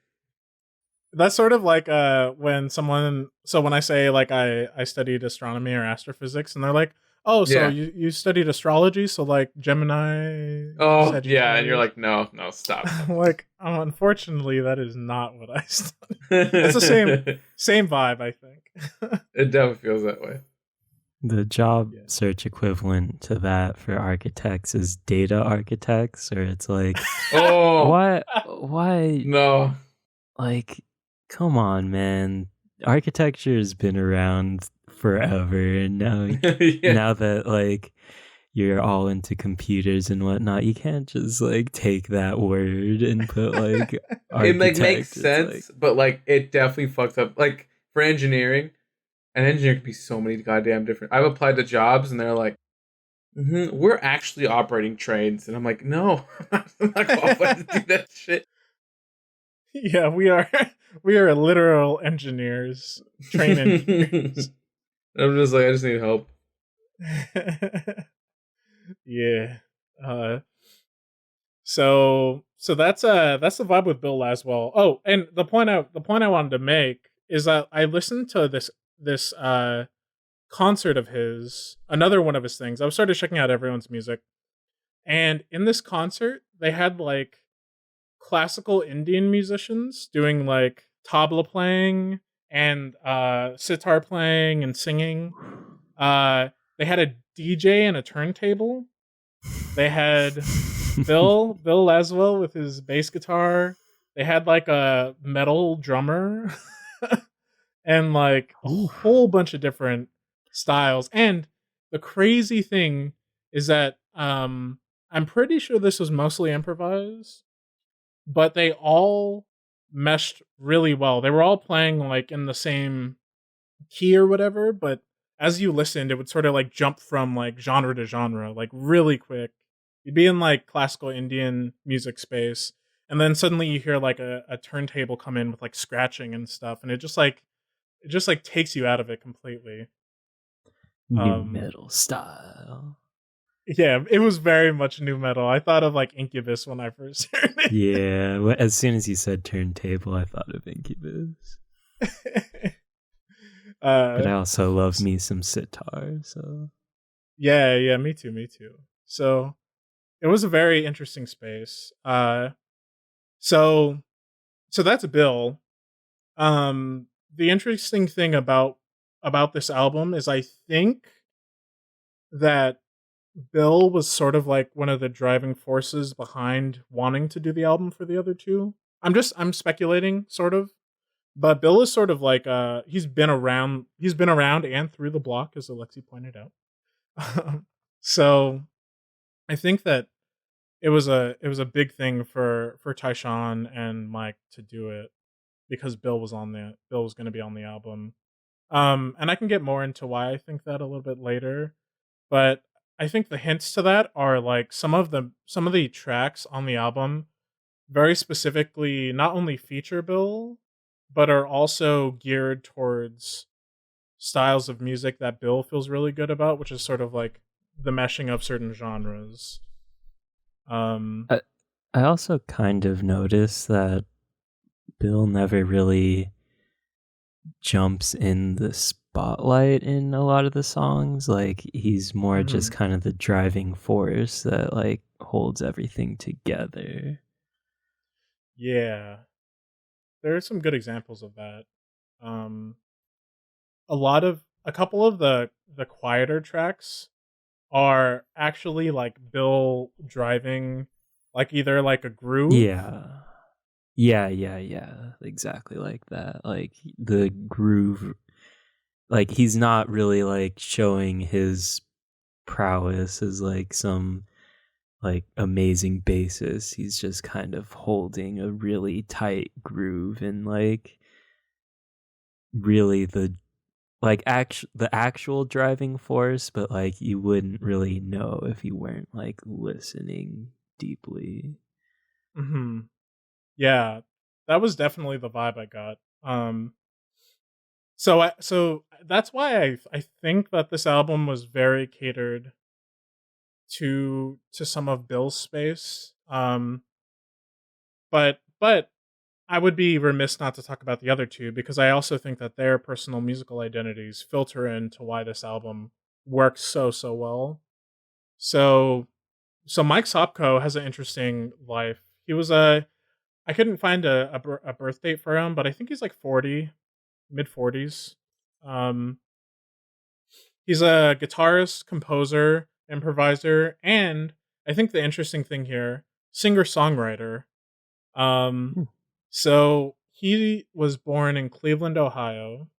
That's sort of like when when I say like I studied astronomy or astrophysics, and they're like, "Oh, so Yeah. you studied astrology, so like Gemini, Oh yeah, and you're Sagittarius." like, no, stop. Like, unfortunately, that is not what I studied. It's the same vibe, I think. It definitely feels that way. The job Yeah. search equivalent to that for architects is data architects, or it's like, Oh, why? no. Like, come on, man. Architecture has been around forever, and now, Yeah. now that like you're all into computers and whatnot, you can't just like take that word and put like It like makes architect. It's sense, but like it definitely fucks up. Like for engineering, an engineer can be so many goddamn different. I've applied to jobs and they're like, "We're actually operating trains," and I'm like, "No, I'm not qualified to do that shit." Yeah, we are literal engineers, train engineers. I'm just like, I just need help. Yeah. So that's the vibe with Bill Laswell. Oh, and the point I wanted to make is that I listened to this concert of his, another one of his things. I started checking out everyone's music, and in this concert they had like classical Indian musicians doing like tabla playing and sitar playing and singing. They had a DJ and a turntable. They had Bill Laswell with his bass guitar. They had like a metal drummer and like a whole bunch of different styles. And the crazy thing is that I'm pretty sure this was mostly improvised, but they all meshed really well. They were all playing like in the same key or whatever, but as you listened, it would sort of like jump from like genre to genre, like really quick. You'd be in like classical Indian music space, and then suddenly you hear like a turntable come in with like scratching and stuff, and it just like takes you out of it completely. new metal style. Yeah, it was very much new metal. I thought of like Incubus when I first heard it. Yeah, as soon as you said turntable, I thought of Incubus. But I also love me some sitar, so yeah, me too. So it was a very interesting space. So that's Bill. The interesting thing about this album is I think that Bill was sort of like one of the driving forces behind wanting to do the album for the other two. I'm speculating, sort of. But Bill is sort of like he's been around and through the block, as Alexi pointed out. So I think that it was a big thing for Tyshawn and Mike to do it because Bill was going to be on the album. And I can get more into why I think that a little bit later, but I think the hints to that are like some of the tracks on the album very specifically not only feature Bill, but are also geared towards styles of music that Bill feels really good about, which is sort of like the meshing of certain genres. Um, I also kind of noticed that Bill never really jumps in the spotlight in a lot of the songs. Like he's more just mhm. kind of the driving force that like holds everything together. Yeah, there are some good examples of that. Um, a couple of the quieter tracks are actually like Bill driving, like either like a groove. Yeah. Yeah. Exactly like that. Like the groove, like he's not really like showing his prowess as like some like amazing bassist. He's just kind of holding a really tight groove and like really the actual driving force, but like you wouldn't really know if you weren't like listening deeply. Hmm. Yeah, that was definitely the vibe I got. So that's why I think that this album was very catered to some of Bill's space. But I would be remiss not to talk about the other two because I also think that their personal musical identities filter into why this album works so well. So so Mike Sopko has an interesting life. He was a I couldn't find a birth date for him, but I think he's like 40, mid 40s. Um, he's a guitarist, composer, improviser, and I think the interesting thing here, singer songwriter. Um, Hmm. so he was born in Cleveland, Ohio,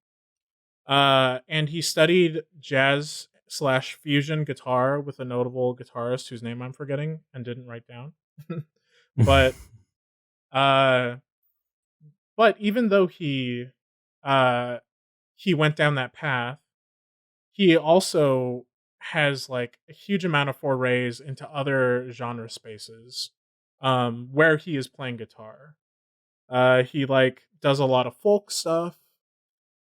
and he studied jazz slash fusion guitar with a notable guitarist whose name I'm forgetting and didn't write down. but uh, but even though uh, he went down that path, he also has like a huge amount of forays into other genre spaces where he is playing guitar. He like does a lot of folk stuff.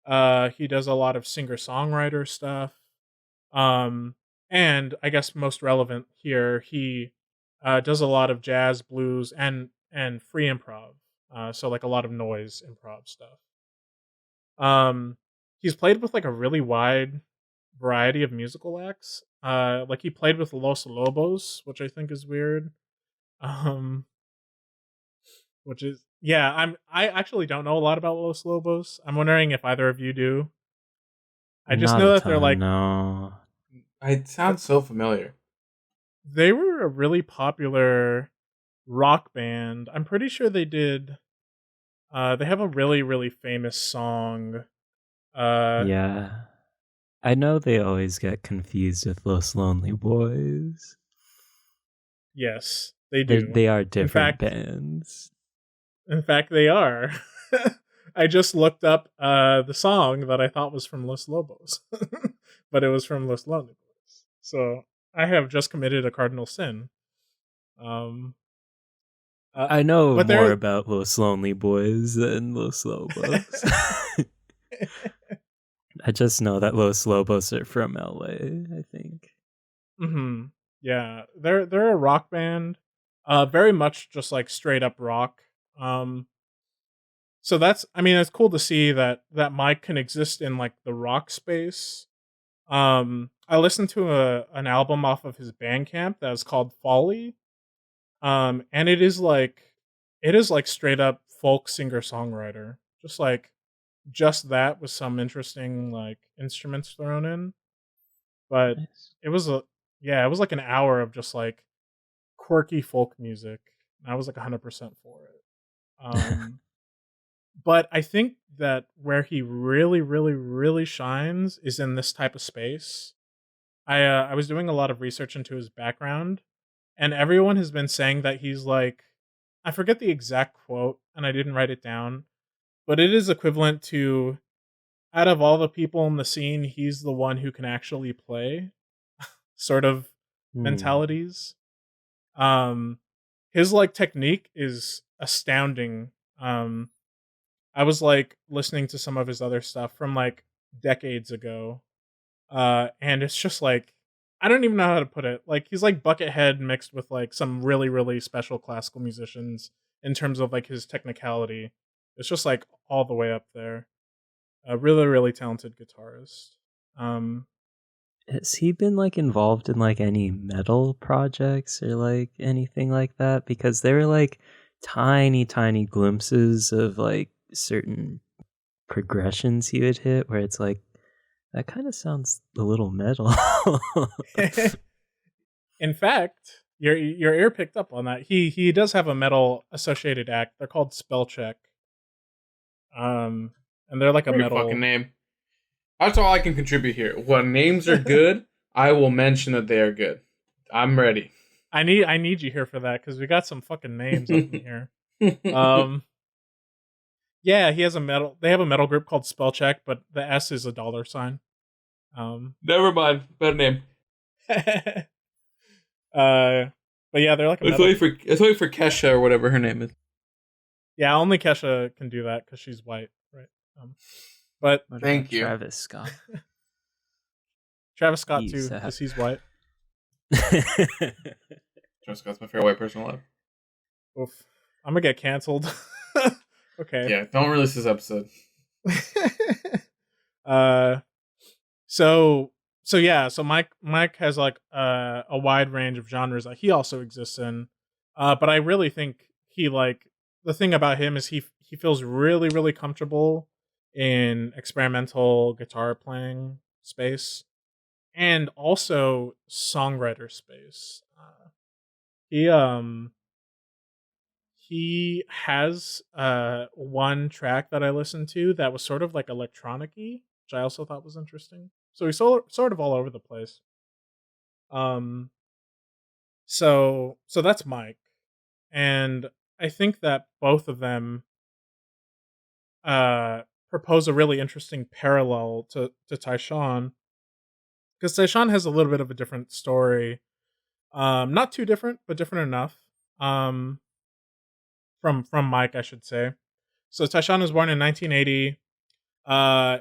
He does a lot of singer songwriter stuff. Um, and I guess most relevant here, he does a lot of jazz, blues, and free improv. So like a lot of noise improv stuff. He's played with like a really wide variety of musical acts. Like he played with Los Lobos, which I think is weird. Um, which is yeah, I actually don't know a lot about Los Lobos. I'm wondering if either of you do. I just Not know a that they're ton, like no. It sounds so familiar. they were a really popular rock band. I'm pretty sure they did. They have a really famous song. Uh, Yeah. I know they always get confused with Los Lonely Boys. yes, they They do. they are In different fact, bands. In fact, they are. I just looked up the song that I thought was from Los Lobos, but it was from Los Lonely Boys. So I have just committed a cardinal sin. Um, uh, I know but more there, about Los Lonely Boys than Los Lobos. I just know that Los Lobos are from LA, I think. hmm yeah, they're a rock band, very much just like straight up rock. Um, so that's, I mean, it's cool to see that Mike can exist in like the rock space. I listened to an album off of his Bandcamp that was called Folly. And it is like straight up folk singer songwriter. Just that with some interesting like instruments thrown in. But Nice. it was a yeah, it was like an hour of just like quirky folk music. I was like 100% for it. Um but I think that where he really, really, really shines is in this type of space. I was doing a lot of research into his background, and everyone has been saying that he's like, I forget the exact quote, and I didn't write it down, but it is equivalent to, out of all the people in the scene, he's the one who can actually play, sort of mentalities. His like technique is astounding. I was like listening to some of his other stuff from like decades ago. And it's just like, I don't even know how to put it. Like he's like Buckethead mixed with like some really, really special classical musicians in terms of like his technicality. It's just like all the way up there. A really, really talented guitarist. Has he been like involved in like any metal projects or like anything like that? Because there were like tiny, tiny glimpses of like certain progressions he would hit where it's like, that kind of sounds a little metal. In fact, your ear picked up on that. He does have a metal associated act. They're called Spell Check. And they're like a Great metal fucking name. That's all I can contribute here. When names are good, I will mention that they are good. I'm ready. I need you here for that because we got some fucking names up in here. Yeah, he has a metal. They have a metal group called Spell Check, but the S is a $sign. Never mind. Better name. But yeah, they're like a Let's metal. wait for Kesha or whatever her name is. Yeah, only Kesha can do that because she's white, right? But Thank you, Travis Scott. Travis Scott too, because he's white. Travis Scott's my favorite white person alive. Oof. I'm gonna get canceled. Okay. Yeah, don't release this episode. So Mike has like a wide range of genres that he also exists in. But I really think he like the thing about him is he feels really, really comfortable in experimental guitar playing space and also songwriter space. He has one track that I listened to that was sort of like electronic-y, which I also thought was interesting. So he's sort of all over the place. So that's Mike, and I think that both of them propose a really interesting parallel to Tyshawn, because Tyshawn has a little bit of a different story. Not too different, but different enough. From Mike, I should say. So Tyshawn was born in 1980.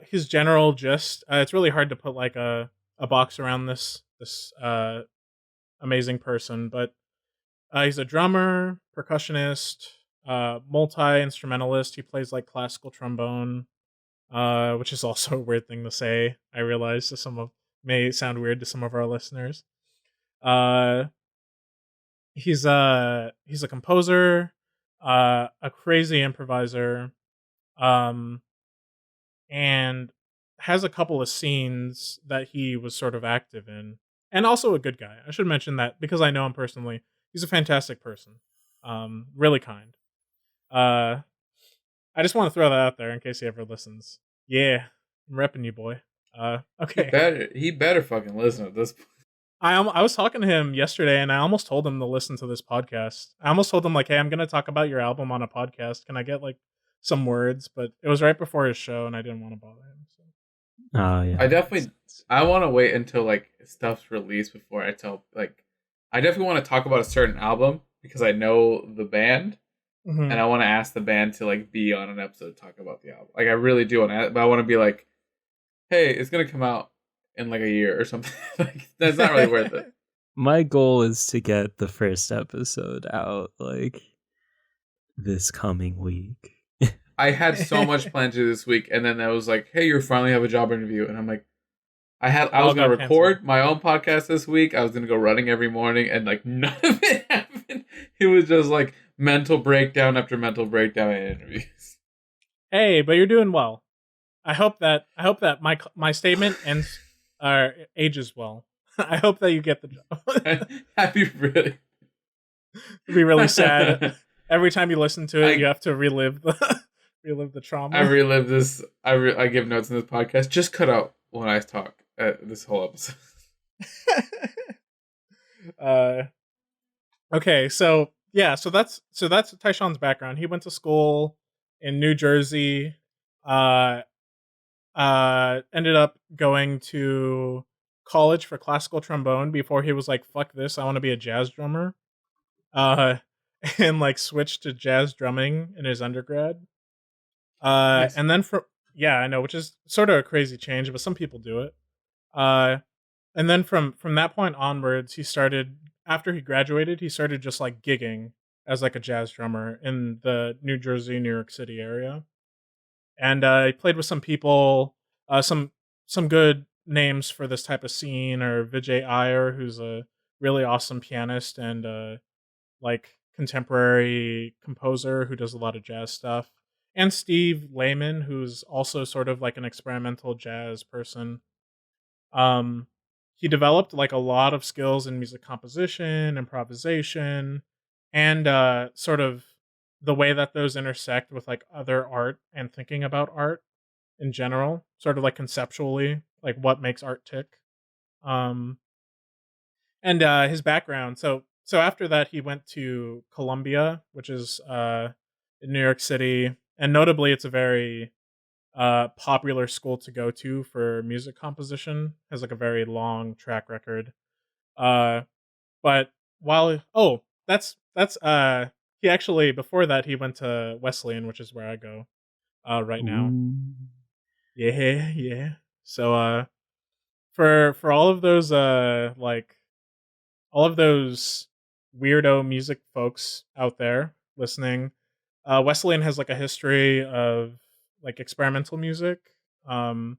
His general gist, it's really hard to put like a box around this amazing person, but he's a drummer, percussionist, multi-instrumentalist. He plays like classical trombone, which is also a weird thing to say. I realize may sound weird to some of our listeners. He's a composer, a crazy improviser, and has a couple of scenes that he was sort of active in, and also a good guy. I should mention that because I know him personally. He's a fantastic person, really kind. I just want to throw that out there in case he ever listens. Yeah, I'm repping you, boy. Okay. He better fucking listen at this point. I was talking to him yesterday, and I almost told him to listen to this podcast. I almost told him like, "Hey, I'm going to talk about your album on a podcast. Can I get like some words?" But it was right before his show, and I didn't want to bother him. So. Oh yeah. I want to wait until like stuff's released before I tell. Like, I definitely want to talk about a certain album because I know the band, and I want to ask the band to like be on an episode to talk about the album. Like, I really do want to, but I want to be like, "Hey, it's gonna come out in like a year or something." Like, that's not really worth it. My goal is to get the first episode out like this coming week. I had so much planned to do this week, and then I was like, "Hey, you finally have a job interview," and I'm like, I was gonna record my own podcast this week. I was gonna go running every morning, and like none of it happened. It was just like mental breakdown after mental breakdown in interviews. Hey, but you're doing well. I hope that my statement ends ages well. I hope that you get the job. It'd be really sad. Every time you listen to it, you have to relive relive the I trauma. relive this. I give notes in this podcast. Just cut out when I talk this whole episode. uh, okay, so yeah, so that's Tyshawn's background. He went to school in New Jersey. Uh, Ended up going to college for classical trombone before he was like, "Fuck this, I want to be a jazz drummer." Uh, and like switched to jazz drumming in his undergrad. Nice. And then from yeah, I know, which is sort of a crazy change, but some people do it. Uh, and then from that point onwards, he started after he graduated, he started just like gigging as like a jazz drummer in the New Jersey, New York City area, and he played with some people, some good names for this type of scene, or Vijay Iyer, who's a really awesome pianist and like contemporary composer who does a lot of jazz stuff, and Steve Lehman, who's also sort of like an experimental jazz person. Um, he developed like a lot of skills in music composition, improvisation, and sort of the way that those intersect with like other art and thinking about art in general, sort of like conceptually, like what makes art tick. Um, and his background. So after that, he went to Columbia, which is in New York City, and notably, it's a very popular school to go to for music composition. Has like a very long track record. Uh, but while that's he actually before that he went to Wesleyan, which is where I go right now. Ooh. Yeah, yeah. So for all of those like all of those weirdo music folks out there listening, Wesleyan has like a history of like experimental music. Um,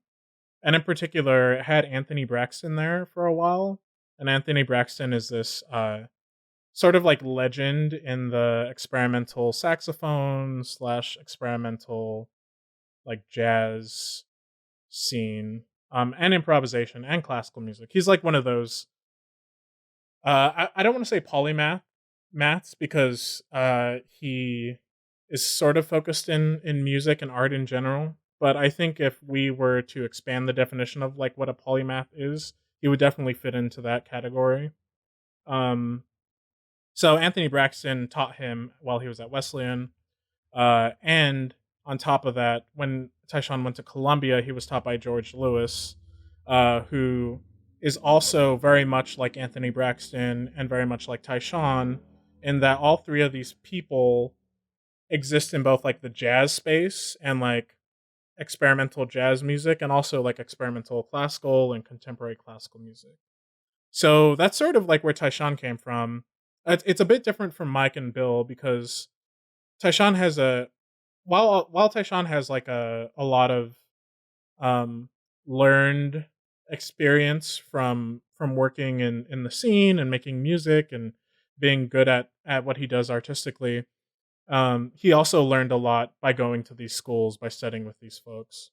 and in particular, it had Anthony Braxton there for a while. And Anthony Braxton is this sort of like legend in the experimental saxophone slash experimental like jazz scene, and improvisation and classical music. He's like one of those. I don't want to say maths because he is sort of focused in music and art in general. But I think if we were to expand the definition of like what a polymath is, he would definitely fit into that category. Um, so Anthony Braxton taught him while he was at Wesleyan, and on top of that, when Tyshawn went to Columbia, he was taught by George Lewis, who is also very much like Anthony Braxton and very much like Tyshawn, in that all three of these people exist in both like the jazz space and like experimental jazz music, and also like experimental classical and contemporary classical music. So that's sort of like where Tyshawn came from. It's a bit different from Mike and Bill because Tyshawn has a while Tyshawn has like a lot of um learned experience from working in the scene and making music and being good at what he does artistically. He also learned a lot by going to these schools, by studying with these folks.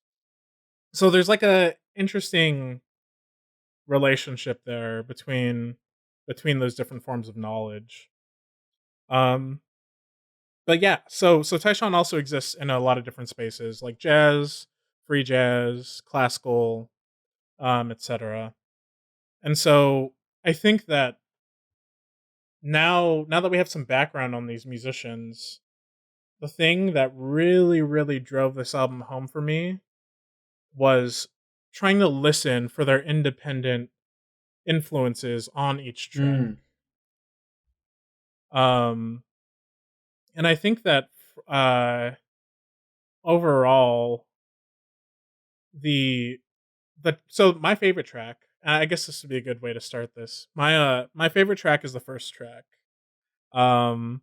So there's like a interesting relationship there between those different forms of knowledge. Um, but yeah, so Tyshawn also exists in a lot of different spaces, like jazz, free jazz, classical, etc. And so I think that now that we have some background on these musicians, the thing that really drove this album home for me was trying to listen for their independent influences on each track. Mm. Um, and I think that uh, overall, the so my favorite track, and I guess this would be a good way to start this. My favorite track is the first track. Um,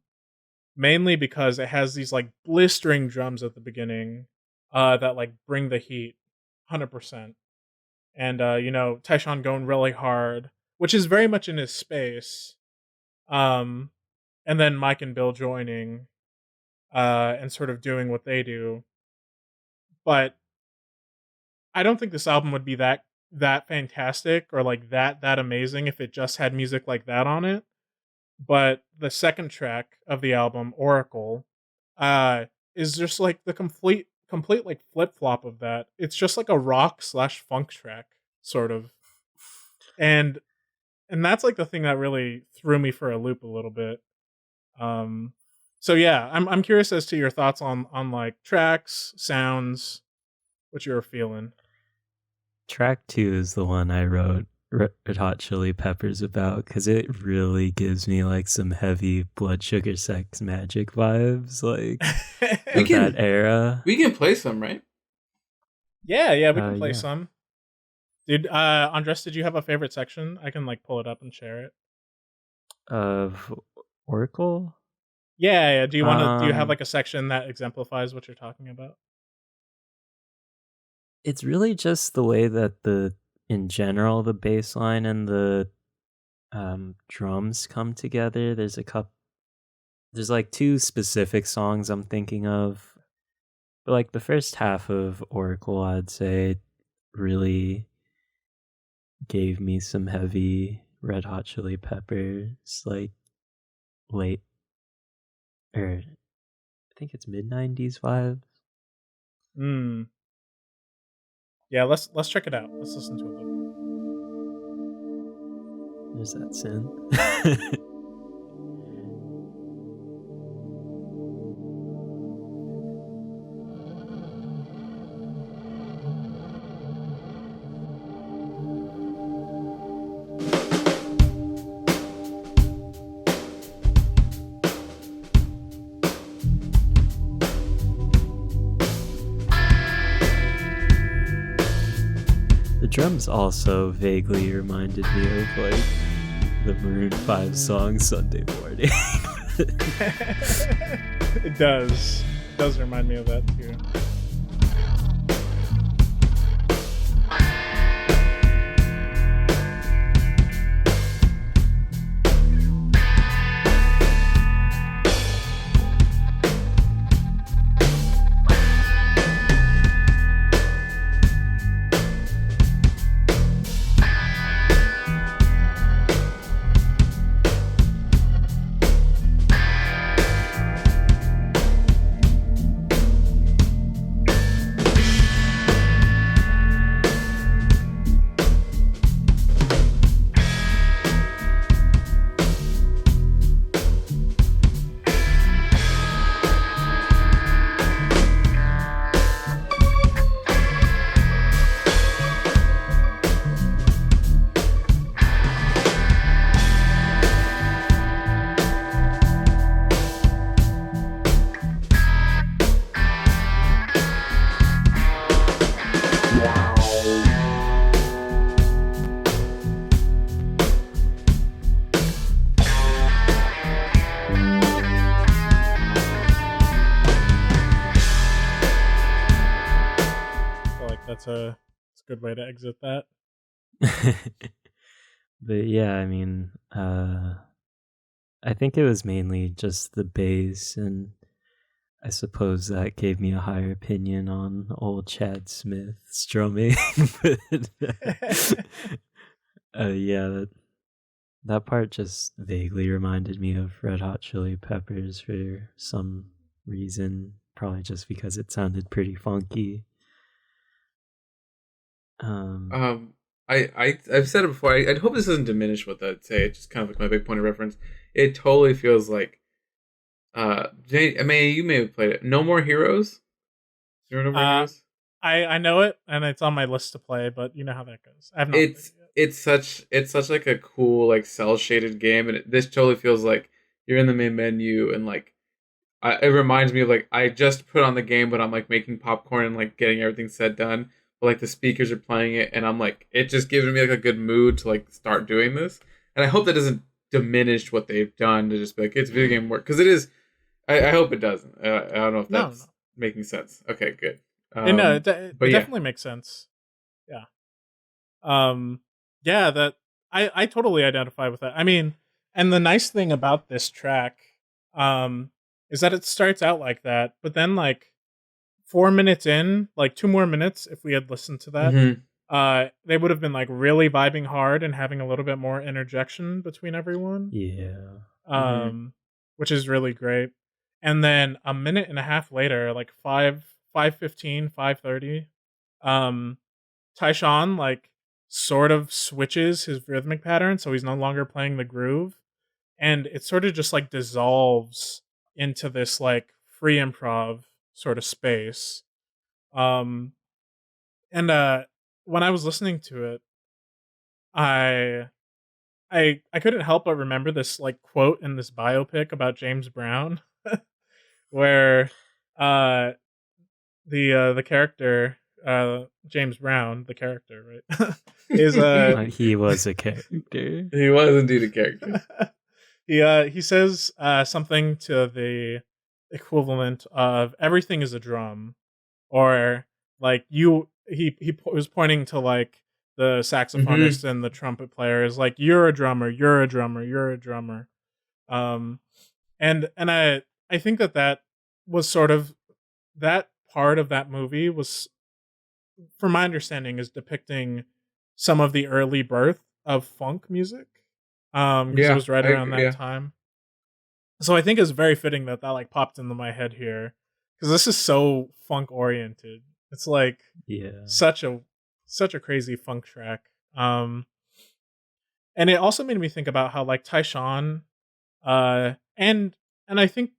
Mainly because it has these like blistering drums at the beginning, that like bring the heat, 100%. And Tyshawn going really hard, which is very much in his space. Um, and then Mike and Bill joining, and sort of doing what they do. But I don't think this album would be that fantastic or like that amazing if it just had music like that on it. But the second track of the album, Oracle, uh, is just like the complete like flip flop of that. It's just like a rock / funk track sort of, and that's like the thing that really threw me for a loop a little bit. So yeah, I'm curious as to your thoughts on like tracks, sounds, what you were feeling. Track 2 is the one I wrote Red Hot Chili Peppers about because it really gives me like some heavy Blood Sugar Sex Magic vibes, like of that era. We can play some, right? Yeah, we can play some. Dude, Andres, did you have a favorite section? I can like pull it up and share it. Of Oracle? Yeah. Do you want to? Do you have like a section that exemplifies what you're talking about? It's really just the way that in general, the bass line and the drums come together. There's like 2 specific songs I'm thinking of. But like the first half of Oracle, I'd say really gave me some heavy Red Hot Chili Peppers, like I think it's mid-90s vibes. Yeah, let's check it out. Let's listen to it a little bit. There's that synth. Drums also vaguely reminded me of like the Maroon 5 song Sunday Morning. It does remind me of that too. It's a good way to exit that. But yeah, I mean, I think it was mainly just the bass, and I suppose that gave me a higher opinion on old Chad Smith's drumming. But yeah, that part just vaguely reminded me of Red Hot Chili Peppers for some reason, probably just because it sounded pretty funky. I've said it before. I hope this doesn't diminish what I'd say. It's just kind of like my big point of reference. It totally feels like, you may have played it. No More Heroes. Do you remember No More Heroes? I know it, and it's on my list to play, but you know how that goes. I've not played it yet. It's such like a cool like cell shaded game, and this totally feels like you're in the main menu, and like it reminds me of like I just put on the game, but I'm like making popcorn and like getting everything set done. But like the speakers are playing it, and I'm like, it just gives me like a good mood to like start doing this. And I hope that doesn't diminish what they've done to just be like it's video game work, because it is. I hope it doesn't. I don't know if that's making sense. Okay, good. No, it definitely makes sense. Yeah. Yeah, that I totally identify with that. I mean, and the nice thing about this track, is that it starts out like that, but then like 4 minutes in, like 2 more minutes, if we had listened to that, they would have been like really vibing hard and having a little bit more interjection between everyone. Yeah. Which is really great. And then a minute and a half later, like 5:15, 5:30, um, Tyshawn like sort of switches his rhythmic pattern, so he's no longer playing the groove, and it sort of just like dissolves into this like free improv sort of space. Um, and when I was listening to it, I I couldn't help but remember this like quote in this biopic about James Brown where uh the character James Brown, the character, right? is He was a character. He was indeed a character. he says something to the equivalent of everything is a drum, or like was pointing to like the saxophonist and the trumpet player is like you're a drummer, you're a drummer, you're a drummer. Um and I think that was sort of that part of that movie was, from my understanding, is depicting some of the early birth of funk music. Because it was right I around agree, that time. So I think it's very fitting that like popped into my head here, because this is so funk oriented. It's like Yeah. such a crazy funk track. And it also made me think about how like Tyshawn, and I think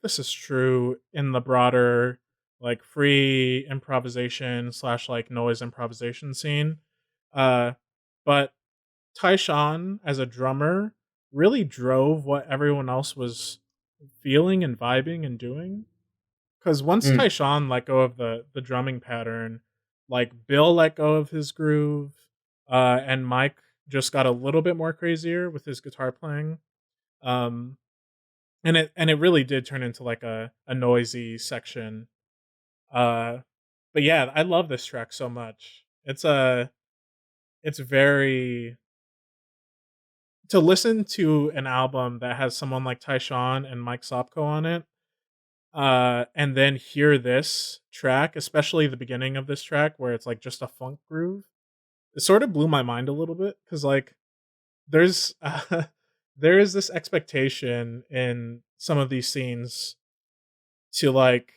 this is true in the broader like free improvisation slash like noise improvisation scene. Uh, but Tyshawn as a drummer really drove what everyone else was feeling and vibing and doing. Because once Mm. Tyshawn let go of the drumming pattern, like Bill let go of his groove, and Mike just got a little bit more crazier with his guitar playing. Um, and it really did turn into like a noisy section. Uh, but yeah, I love this track so much. It's very, to listen to an album that has someone like Tyshawn and Mike Sopko on it, and then hear this track, especially the beginning of this track where it's like just a funk groove. It sort of blew my mind a little bit because like there's there is this expectation in some of these scenes to like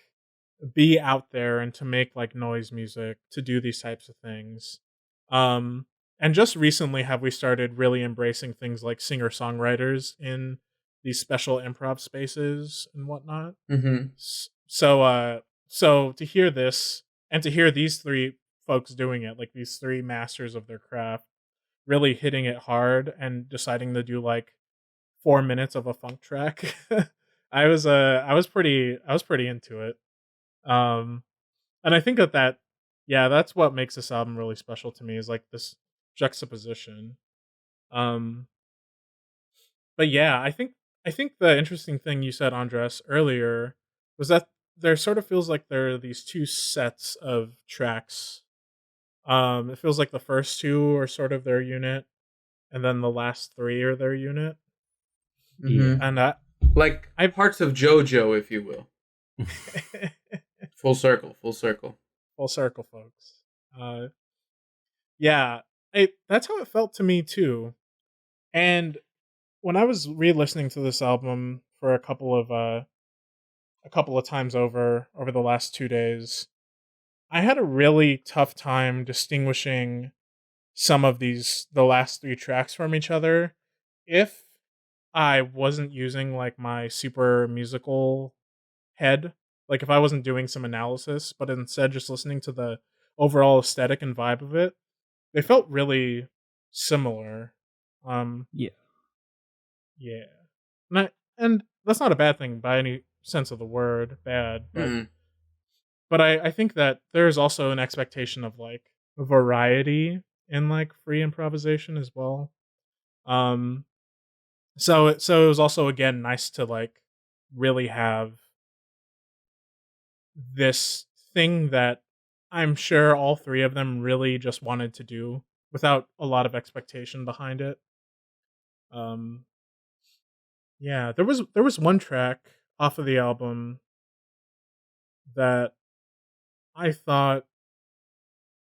be out there and to make like noise music, to do these types of things. Um and just recently have we started really embracing things like singer-songwriters in these special improv spaces and whatnot. Mm-hmm. So to hear this and to hear these three folks doing it, like these three masters of their craft, really hitting it hard and deciding to do like 4 minutes of a funk track, I was pretty into it. Um, and I think yeah, that's what makes this album really special to me, is like this juxtaposition. Um, but yeah, I think the interesting thing you said, Andres, earlier was that there sort of feels like there are these two sets of tracks. It feels like the first two are sort of their unit, and then the last three are their unit. Yeah. And Like parts of Jojo, if you will. Full circle. full circle, folks. Yeah, that's how it felt to me too. And when I was re-listening to this album for a couple of times over the last 2 days, I had a really tough time distinguishing some of the last three tracks from each other if I wasn't using like my super musical head, like if I wasn't doing some analysis, but instead just listening to the overall aesthetic and vibe of it. They felt really similar. Yeah. Yeah. And that's not a bad thing by any sense of the word, bad, but Mm. I think that there's also an expectation of like variety in like free improvisation as well. Um so it was also again nice to like really have this thing that I'm sure all three of them really just wanted to do without a lot of expectation behind it. Um yeah, there was one track off of the album that I thought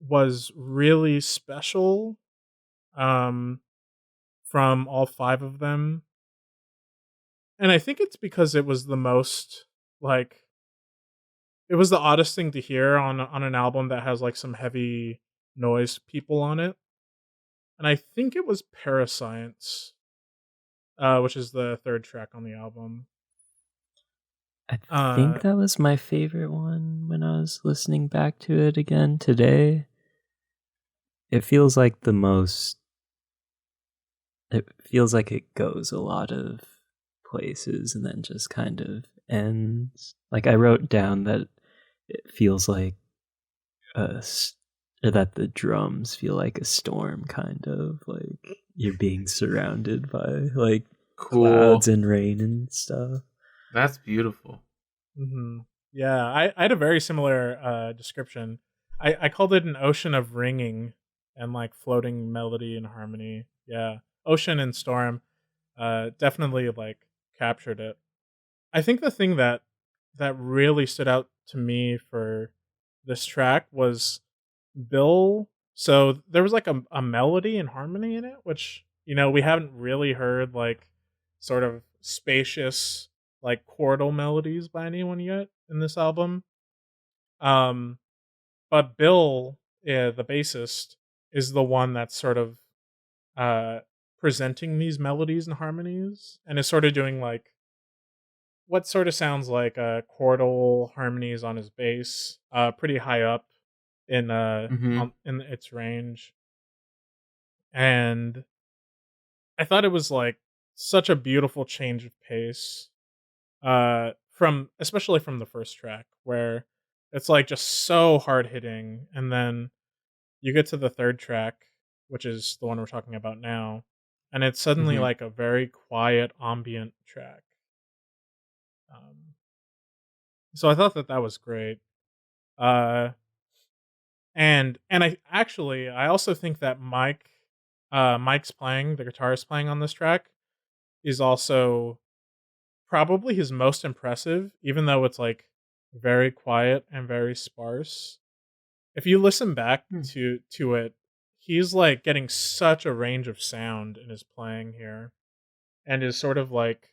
was really special, um from all five of them. And I think it's because it was the most like it was the oddest thing to hear on an album that has like some heavy noise people on it. And I think it was Parascience, which is the third track on the album. I think that was my favorite one when I was listening back to it again today. It feels like the most. It feels like it goes a lot of places and then just kind of ends. Like I wrote down that it feels like that the drums feel like a storm, kind of like you're being surrounded by like clouds and rain and stuff. That's beautiful. Mm-hmm. Yeah, I had a very similar description. I called it an ocean of ringing and like floating melody and harmony. Yeah, ocean and storm definitely like captured it. I think the thing that really stood out to me for this track was Bill. So there was like a melody and harmony in it, which, you know, we haven't really heard like sort of spacious like chordal melodies by anyone yet in this album. But Bill, the bassist, is the one that's sort of presenting these melodies and harmonies, and is sort of doing like what sort of sounds like chordal harmonies on his bass, pretty high up in in its range. And I thought it was like such a beautiful change of pace, from especially from the first track, where it's like just so hard hitting, and then you get to the third track, which is the one we're talking about now, and it's suddenly like a very quiet ambient track. So I thought that was great. And I also think that Mike's playing, the guitarist playing on this track, is also probably his most impressive, even though it's like very quiet and very sparse. If you listen back to it, he's like getting such a range of sound in his playing here, and is sort of like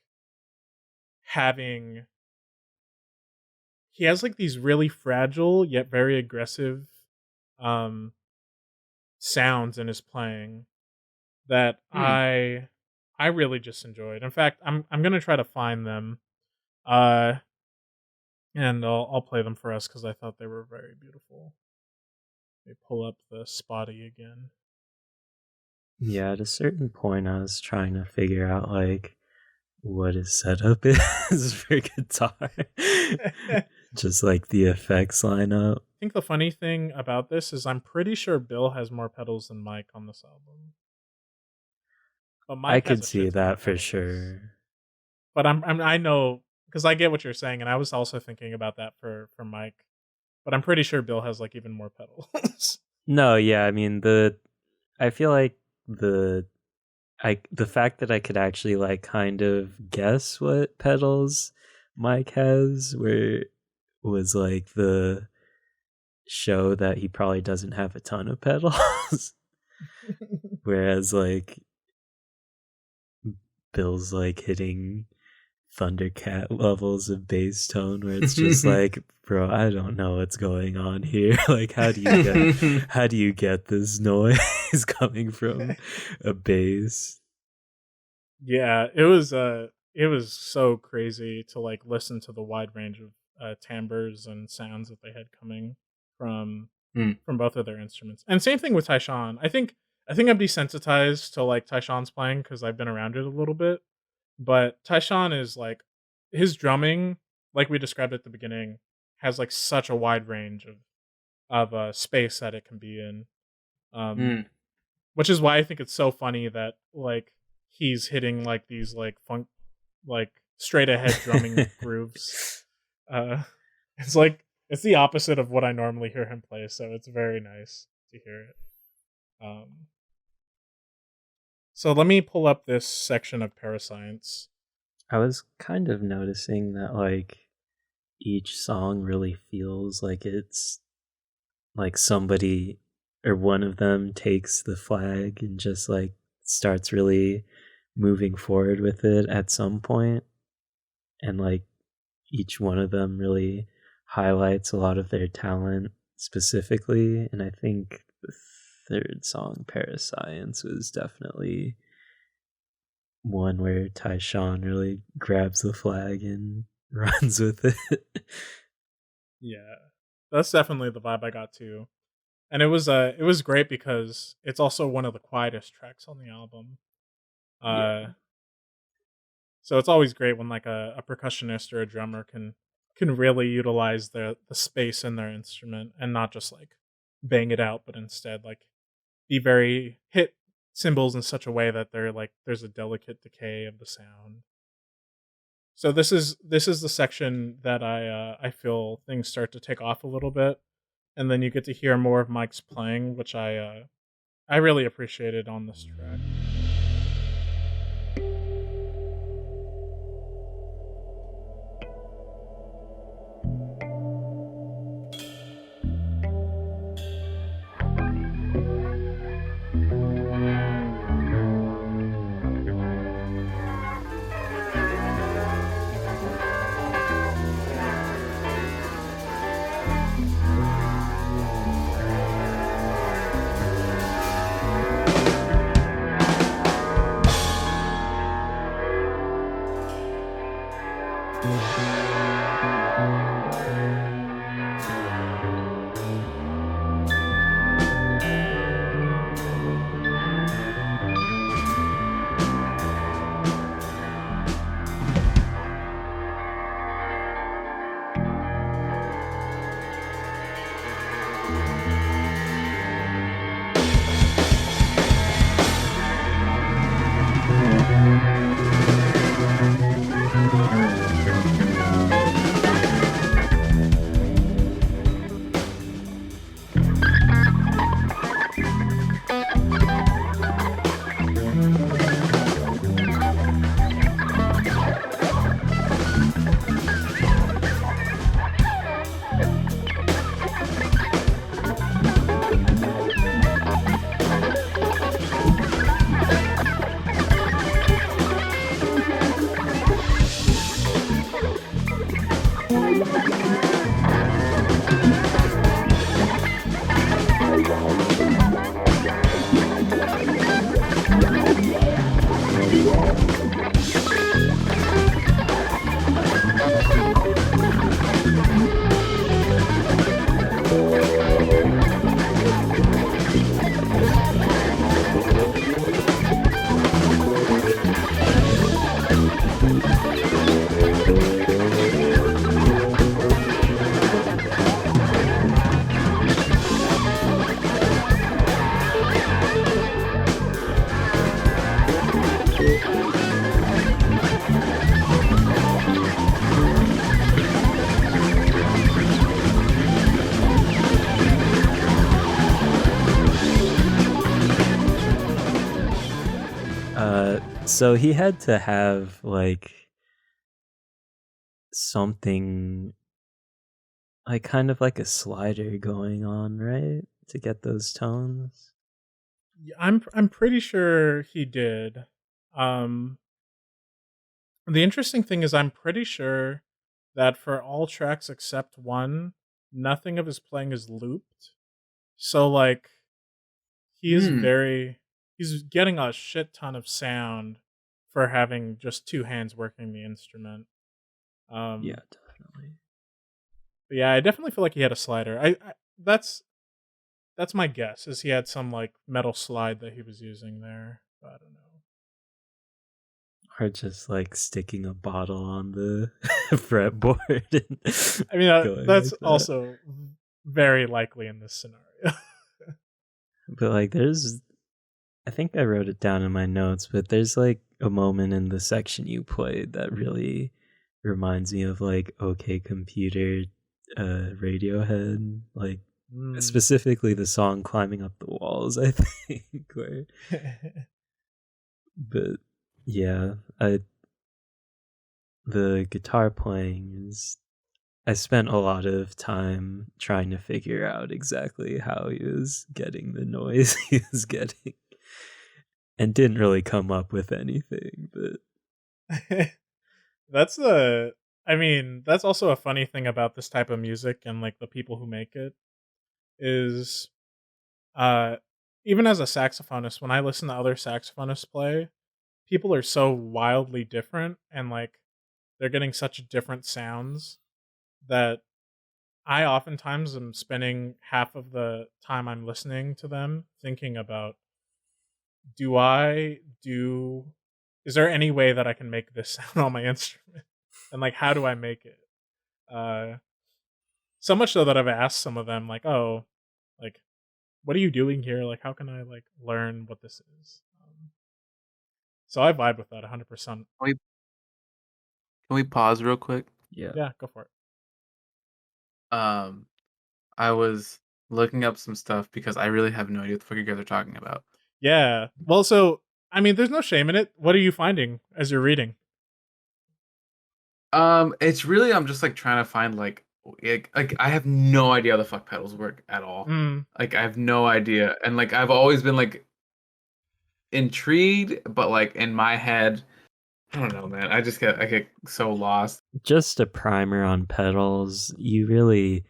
he has like these really fragile yet very aggressive sounds in his playing that I really just enjoyed. In fact, I'm gonna try to find them, and I'll play them for us because I thought they were very beautiful. Let me pull up the spotty again. Yeah, at a certain point, I was trying to figure out like what his setup is for guitar, just like the effects line up. I think the funny thing about this is I'm pretty sure Bill has more pedals than Mike on this album. But Mike I could see that for sure. But I know, because I get what you're saying, and I was also thinking about that for Mike. But I'm pretty sure Bill has like even more pedals. No, yeah, I mean I feel like the fact that I could actually like kind of guess what pedals Mike has was like the show that he probably doesn't have a ton of pedals. Whereas like Bill's like hitting Thundercat levels of bass tone where it's just like, bro, I don't know what's going on here. Like how do you get this noise coming from a bass? Yeah, it was so crazy to like listen to the wide range of timbres and sounds that they had coming from both of their instruments. And same thing with Tyshawn. I think I'm desensitized to like Tyshawn's playing because I've been around it a little bit. But Tyshawn is like, his drumming, like we described at the beginning, has like such a wide range of space that it can be in. Which is why I think it's so funny that like he's hitting like these like funk, like straight ahead drumming grooves. It's like it's the opposite of what I normally hear him play, so it's very nice to hear it. So let me pull up this section of Parascience. I was kind of noticing that like each song really feels like it's like somebody or one of them takes the flag and just like starts really moving forward with it at some point. and like each one of them really highlights a lot of their talent specifically. And I think the third song, Parascience, was definitely one where Tyshawn really grabs the flag and runs with it. Yeah, that's definitely the vibe I got too. And it was great because it's also one of the quietest tracks on the album. Yeah. So it's always great when like a percussionist or a drummer can really utilize the space in their instrument and not just like bang it out, but instead like be very hit cymbals in such a way that they're like there's a delicate decay of the sound. So this is the section that I feel things start to take off a little bit, and then you get to hear more of Mike's playing, which I really appreciated on this track. So he had to have like something like kind of like a slider going on, right? To get those tones. Yeah, I'm pretty sure he did. Um, the interesting thing is I'm pretty sure that for all tracks except one, nothing of his playing is looped. So like he is he's getting a shit ton of sound for having just two hands working the instrument. Yeah, definitely. But yeah, I definitely feel like he had a slider. That's my guess. Is he had some like metal slide that he was using there? I don't know. Or just like sticking a bottle on the fretboard. I mean, that's like that. Also very likely in this scenario. But like, I think I wrote it down in my notes, but there's like a moment in the section you played that really reminds me of like OK Computer, Radiohead, like specifically the song "Climbing Up the Walls." I think, but yeah, the guitar playing is. I spent a lot of time trying to figure out exactly how he was getting the noise he was getting, and didn't really come up with anything. But That's I mean, that's also a funny thing about this type of music and like the people who make it is uh even as a saxophonist, when I listen to other saxophonists play, people are so wildly different and like they're getting such different sounds that I oftentimes am spending half of the time I'm listening to them thinking about do I do is there any way that I can make this sound on my instrument? And like how do I make it? Uh so much so that I've asked some of them like, "Oh, like what are you doing here? Like how can I like learn what this is?" So I vibe with that 100%. Can we pause real quick? Yeah. Yeah, go for it. Um, I was looking up some stuff because I really have no idea what the fuck you guys are talking about. Yeah. Well, so I mean, there's no shame in it. What are you finding as you're reading? It's really I'm just like trying to find like I have no idea how the fuck pedals work at all. Mm. Like I have no idea, and like I've always been like intrigued, but like in my head, I don't know, man. I get so lost. Just a primer on pedals. You really,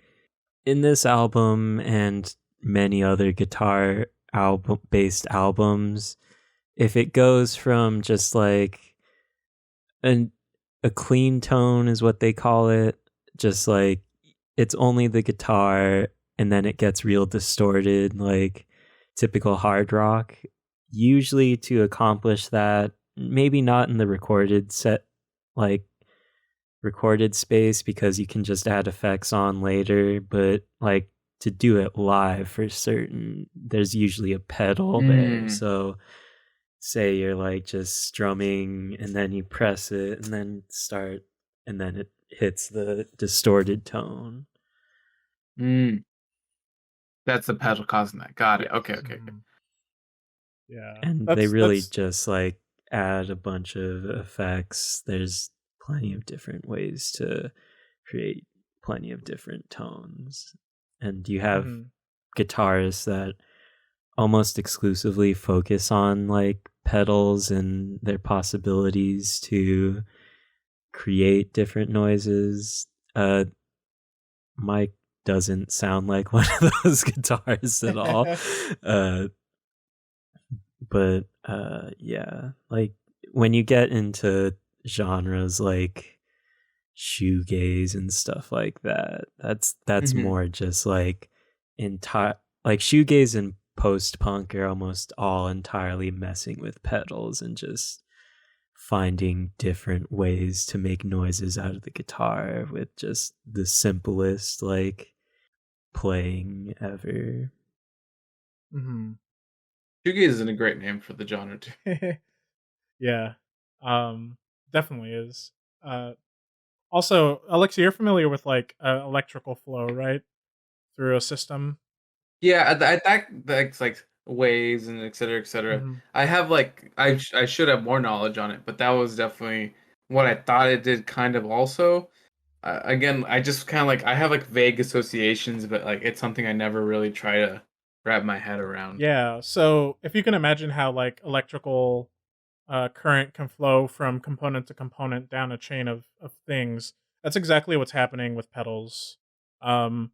in this album and many other guitar album based albums, if it goes from just like an a clean tone is what they call it, just like it's only the guitar and then it gets real distorted like typical hard rock. Usually to accomplish that, maybe not in the recorded set like recorded space because you can just add effects on later, but like to do it live for certain, there's usually a pedal there. So say you're like just strumming and then you press it and then start and then it hits the distorted tone. Mm. That's the pedal causing that. Got it. Okay. Mhm. Yeah. And they really That's just like add a bunch of effects. There's plenty of different ways to create plenty of different tones. And you have mhm. guitarists that almost exclusively focus on like pedals and their possibilities to create different noises. Mike doesn't sound like one of those guitarists at all. Yeah, like when you get into genres like shoegaze and stuff like that, that's more just like entire like shoegaze and post punk are almost all entirely messing with pedals and just finding different ways to make noises out of the guitar with just the simplest like playing ever. Mhm. Shoegaze isn't a great name for the genre too. Yeah. Definitely is. Also, Alexi, you're familiar with like electrical flow, right? Through a system. Yeah, that's like waves and et cetera, et cetera. Mhm. I have like I should have more knowledge on it, but that was definitely what I thought it did kind of also. Again, I just kind of like I have like vague associations, but like it's something I never really try to wrap my head around. Yeah. So if you can imagine how like electrical current can flow from component to component down a chain of things, that's exactly what's happening with pedals. Um,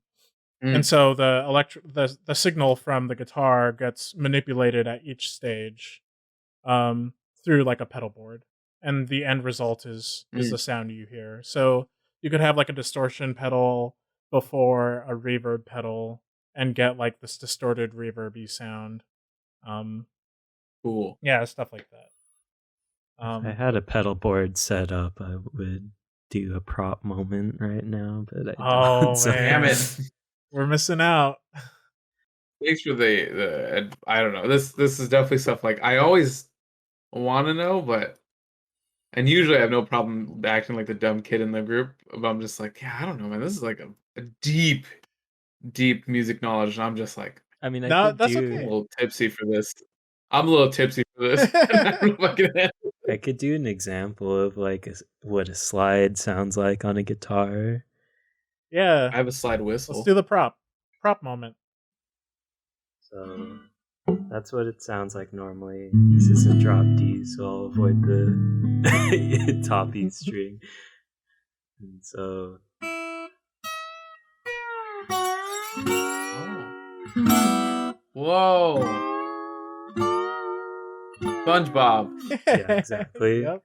and Mm, so the signal from the guitar gets manipulated at each stage through like a pedal board, and the end result is mm, the sound you hear. So you could have like a distortion pedal before a reverb pedal and get like this distorted reverby sound. Um, cool. yeah, stuff like that. If I Um, had a pedal board set up, I would do a prop moment right now, but I don't. oh So Damn man, it. we're missing out. Thanks for I don't know. This is definitely stuff like I always want to know, but and usually I have no problem acting like the dumb kid in the group. But I'm just like, yeah, I don't know, man. This is like a deep, deep music knowledge, and I'm just like I mean, I No, could that's a do okay. little tipsy for this. I'm a little tipsy for this. I don't know if I can handle I could do an example of like what a slide sounds like on a guitar. Yeah, I have a slide let's whistle. do the prop moment. So That's what it sounds like normally. This isn't drop D, so I'll avoid the top E string. And so. Whoa. SpongeBob. Yeah, exactly. Yep.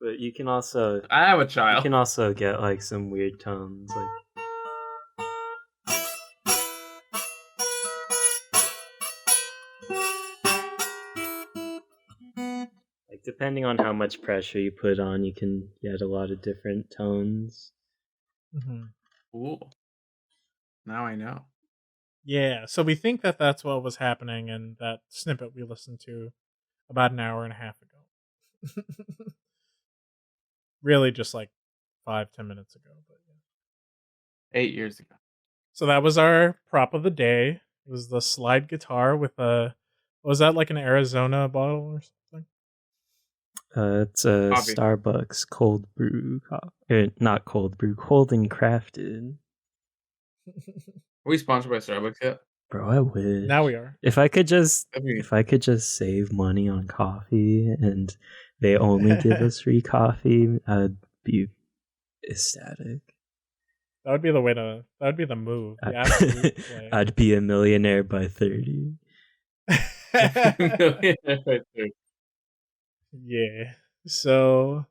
But you can also I have a you child. can also get like some weird tones, like depending on how much pressure you put on, you can get a lot of different tones. Mm-hmm. Cool. Now I know. Yeah, so we think that that's what was happening in that snippet we listened to about an hour and a half ago. Really, just like 5-10 minutes ago. But yeah. 8 years ago. So that was our prop of the day. It was the slide guitar with a, was that like an Arizona bottle or something? It's a Coffee. Starbucks cold brew coffee. Not cold brew, cold and crafted. Are we sponsored by Starbucks yet? Bro, I wish. Now we are. If I could just save money on coffee and they only give us free coffee, I'd be ecstatic. That would be the way to. That would be the move. The absolute play. I'd be a millionaire by 30. Yeah. So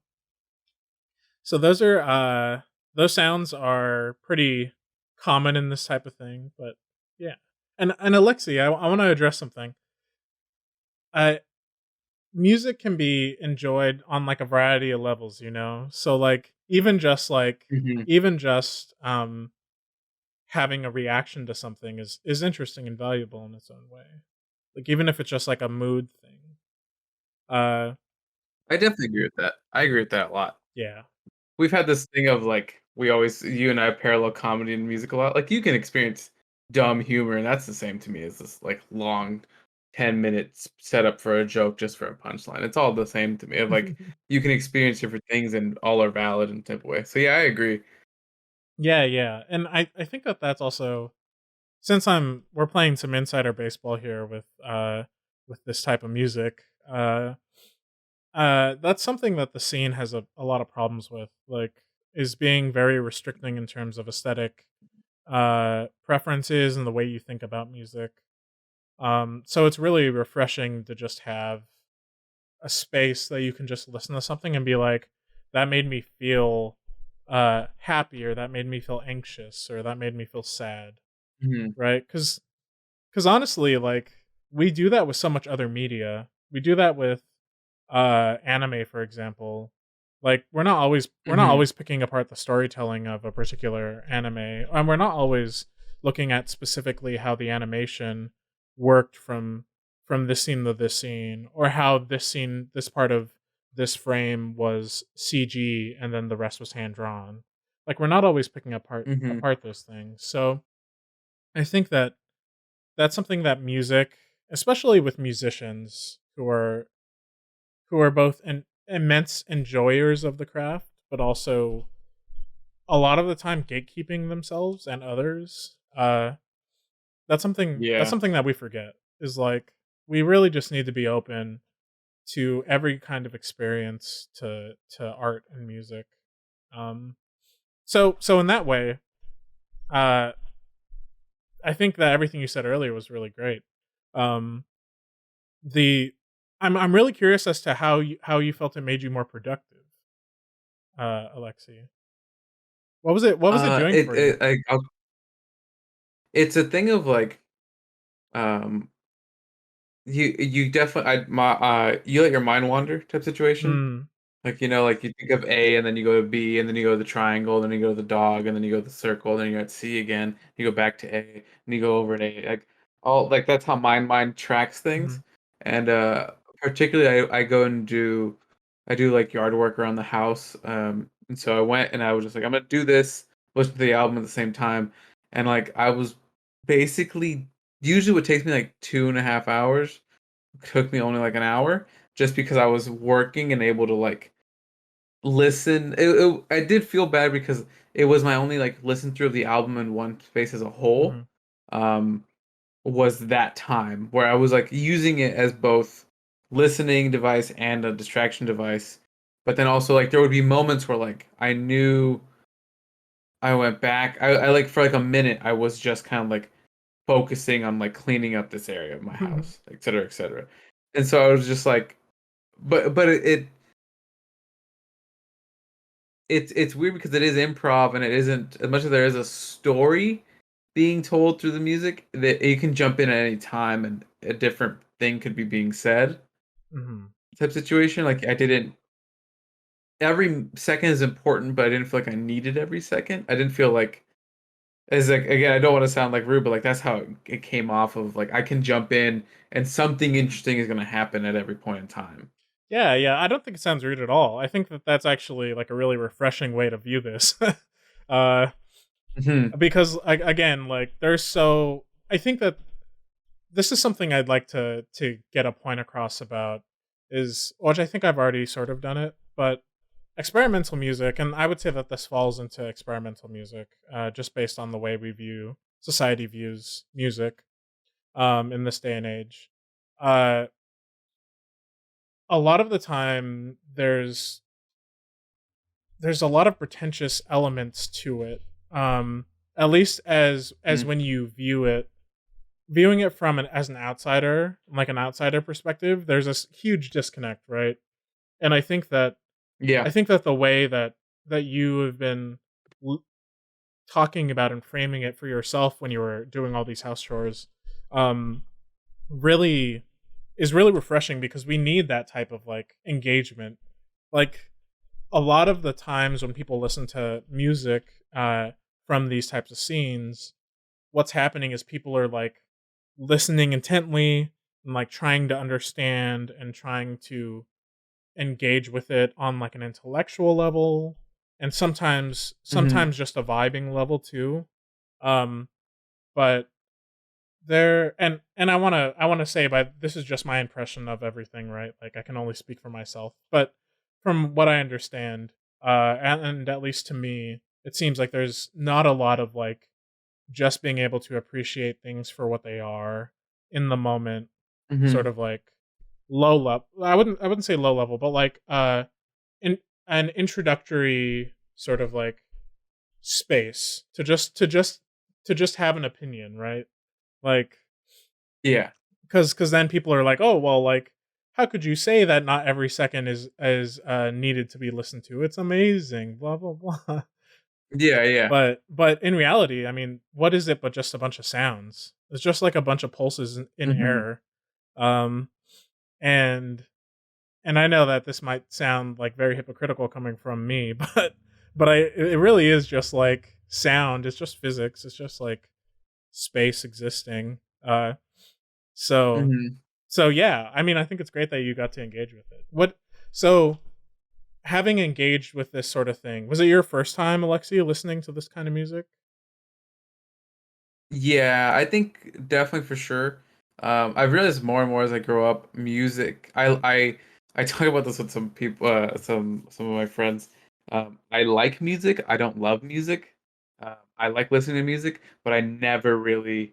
those are those sounds are pretty common in this type of thing, but yeah. And Alexi, I want to address something. Music can be enjoyed on like a variety of levels, you know? So like even just having a reaction to something is interesting and valuable in its own way. Like even if it's just like a mood thing. I definitely agree with that. I agree with that a lot. Yeah. We've had this thing of like you and I parallel comedy and music a lot. Like you can experience dumb humor, and that's the same to me as this like long 10 minutes setup for a joke just for a punchline. It's all the same to me. Like you can experience different things and all are valid in a type of way. So yeah, I agree. Yeah. And I think that that's also, since we're playing some insider baseball here with this type of music, that's something that the scene has a lot of problems with, like is being very restricting in terms of aesthetic preferences and the way you think about music. So it's really refreshing to just have a space that you can just listen to something and be like, that made me feel happy, or that made me feel anxious, or that made me feel sad. Right? Because honestly, like we do that with so much other media. We do that with anime, for example. Like we're not always picking apart the storytelling of a particular anime, and we're not always looking at specifically how the animation worked from this scene to this scene, or how this part of this frame was CG and then the rest was hand drawn. Like we're not always picking apart those things. So I think that that's something that music, especially with musicians who are both immense enjoyers of the craft, but also a lot of the time gatekeeping themselves and others. That's something that we forget, is like we really just need to be open to every kind of experience to art and music. So in that way, I think that everything you said earlier was really great. I'm really curious as to how you felt it made you more productive, Alexi. What was it doing for you? It's a thing of like, you definitely you let your mind wander type situation. Like, like you think of A and then you go to B and then you go to the triangle, then you go to the dog and then you go to the circle, then you're at C again, you go back to A and you go over to A. Like all like that's how my mind tracks things. And particularly I go and I do like yard work around the house. And so I went and I was just like, I'm gonna do this, listen to the album at the same time. And like I was basically usually would take me like 2.5 hours. Took me only like an hour just because I was working and able to like listen. I did feel bad because it was my only like listen through of the album in one space as a whole. was that time where I was like using it as both listening device and a distraction device. But then also like there would be moments where like I knew I went back. I like for like a minute I was just kind of like focusing on like cleaning up this area of my house, et cetera, et cetera. And so I was just like, but it's weird because it is improv and it isn't as much as there is a story being told through the music that you can jump in at any time and a different thing could be being said type situation. Like I didn't every second is important, but I didn't feel like I needed every second. I didn't feel like as like again, I don't want to sound like rude, but like that's how it came off of like I can jump in and something interesting is going to happen at every point in time. Yeah, yeah. I don't think it sounds rude at all. I think that that's actually like a really refreshing way to view this. uh, Mm-hmm. because again, like there's so I think that this is something I'd like to get a point across about is which I think I've already sort of done it, but experimental music, and I would say that this falls into experimental music, just based on the way we view society views music, in this day and age. Uh, a lot of the time, there's a lot of pretentious elements to it. At least as when you viewing it from as an outsider, like an outsider perspective, there's this huge disconnect, right? And Yeah. I think that the way that you have been l- talking about and framing it for yourself when you were doing all these house chores, um, really is really refreshing because we need that type of like engagement. Like a lot of the times when people listen to music from these types of scenes, what's happening is people are like listening intently and like trying to understand and trying to engage with it on like an intellectual level and Mm-hmm. sometimes just a vibing level too. um but there and I want to say, but this is just my impression of everything, right? Like I can only speak for myself, but from what I understand, and at least to me, it seems like there's not a lot of like just being able to appreciate things for what they are in the moment, sort Mm-hmm. of like low level. I wouldn't say low level, but like in an introductory sort of like space to just have an opinion, right? Like Yeah. because then people are like, oh well, like how could you say that not every second is needed to be listened to? It's amazing, blah blah blah. Yeah. Yeah. But in reality, I mean, what is it but just a bunch of sounds? It's just like a bunch of pulses in Mm-hmm. air. Um, and and I know that this might sound like very hypocritical coming from me, but it really is just like sound. It's just physics. It's just like space existing. So Mm-hmm. so yeah, I mean, I think it's great that you got to engage with it. So having engaged with this sort of thing, was it your first time, Alexi, listening to this kind of music? Yeah, I think definitely for sure. I've realized more and more as I grow up, music. I talk about this with some people, some of my friends. I like music. I don't love music. I like listening to music, but I never really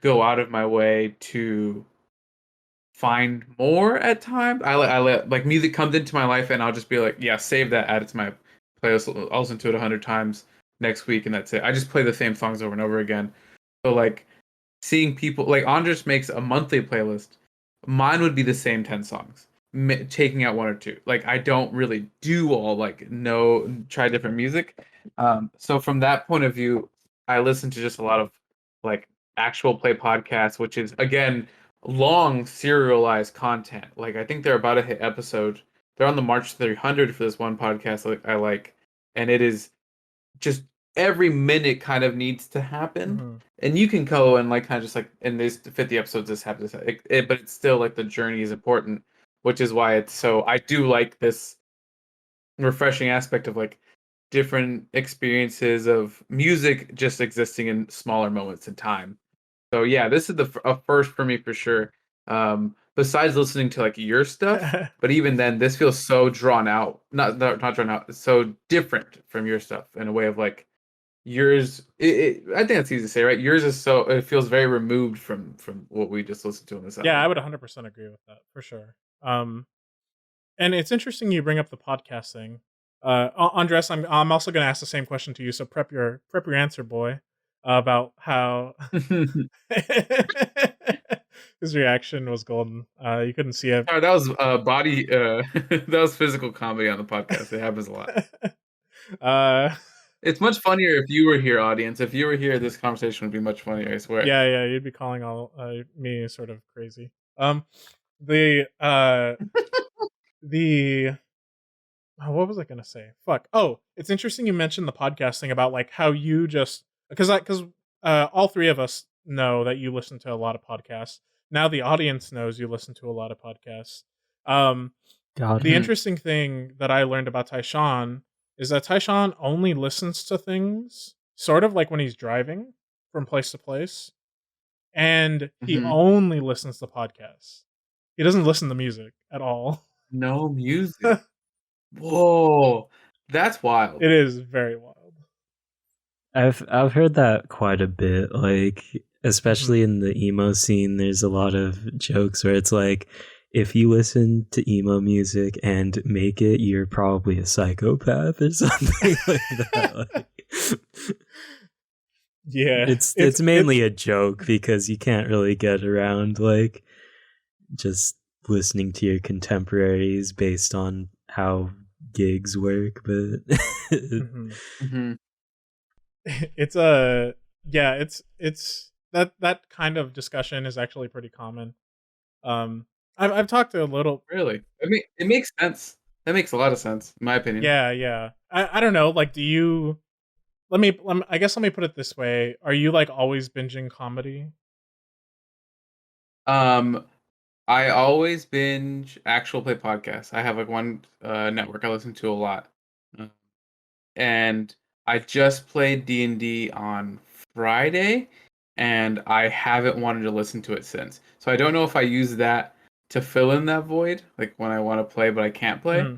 go out of my way to find more at times. I let like music comes into my life, and I'll just be like, yeah, save that, add it to my playlist. I'll listen to it 100 times next week, and that's it. I just play the same songs over and over again. So like seeing people like Andres makes a monthly playlist. Mine would be the same 10 songs, taking out one or two. Like I don't really do all like no try different music. So from that point of view, I listen to just a lot of like actual play podcasts, which is again long serialized content. Like I think they're about to hit episode. They're on the March 300 for this one podcast I like, and it is just every minute kind of needs to happen. Mm-hmm. And you can go and like kind of just like in these 50 episodes this happens, but it's still like the journey is important, which is why it's so I do like this refreshing aspect of like different experiences of music just existing in smaller moments in time. So yeah, this is a first for me for sure. Besides listening to like your stuff, but even then, this feels so drawn out. Not drawn out. It's so different from your stuff in a way of like yours, I think that's easy to say, right? Yours is so it feels very removed from what we just listened to on this album. Yeah, I would 100% agree with that for sure. And it's interesting you bring up the podcast thing. Andres, I'm also going to ask the same question to you. So prep your answer, boy, about how his reaction was golden. You couldn't see it. That was body. That was physical comedy on the podcast. It happens a lot. It's much funnier if you were here, audience. If you were here, this conversation would be much funnier. I swear. Yeah, you'd be calling all me sort of crazy. The what was I gonna say? Fuck. Oh, it's interesting you mentioned the podcast thing about like how you just because all three of us know that you listen to a lot of podcasts. Now the audience knows you listen to a lot of podcasts. The interesting thing that I learned about Tyshawn is that Tyshawn only listens to things sort of like when he's driving from place to place, and he only listens to podcasts. He doesn't listen to music at all. No music. Whoa, that's wild. It is very wild. I've heard that quite a bit, like especially in the emo scene. There's a lot of jokes where it's like, if you listen to emo music and make it, you're probably a psychopath or something like that. Yeah, it's mainly a joke because you can't really get around like just listening to your contemporaries based on how gigs work, but it's that kind of discussion is actually pretty common. I've talked to a little. Really, I mean, it makes sense. That makes a lot of sense, in my opinion. Yeah. I don't know. Like, do you? I guess let me put it this way: are you like always binging comedy? I always binge actual play podcasts. I have like one network I listen to a lot, and I just played D&D on Friday, and I haven't wanted to listen to it since. So I don't know if I use that to fill in that void, like when I want to play but I can't play. Mm-hmm.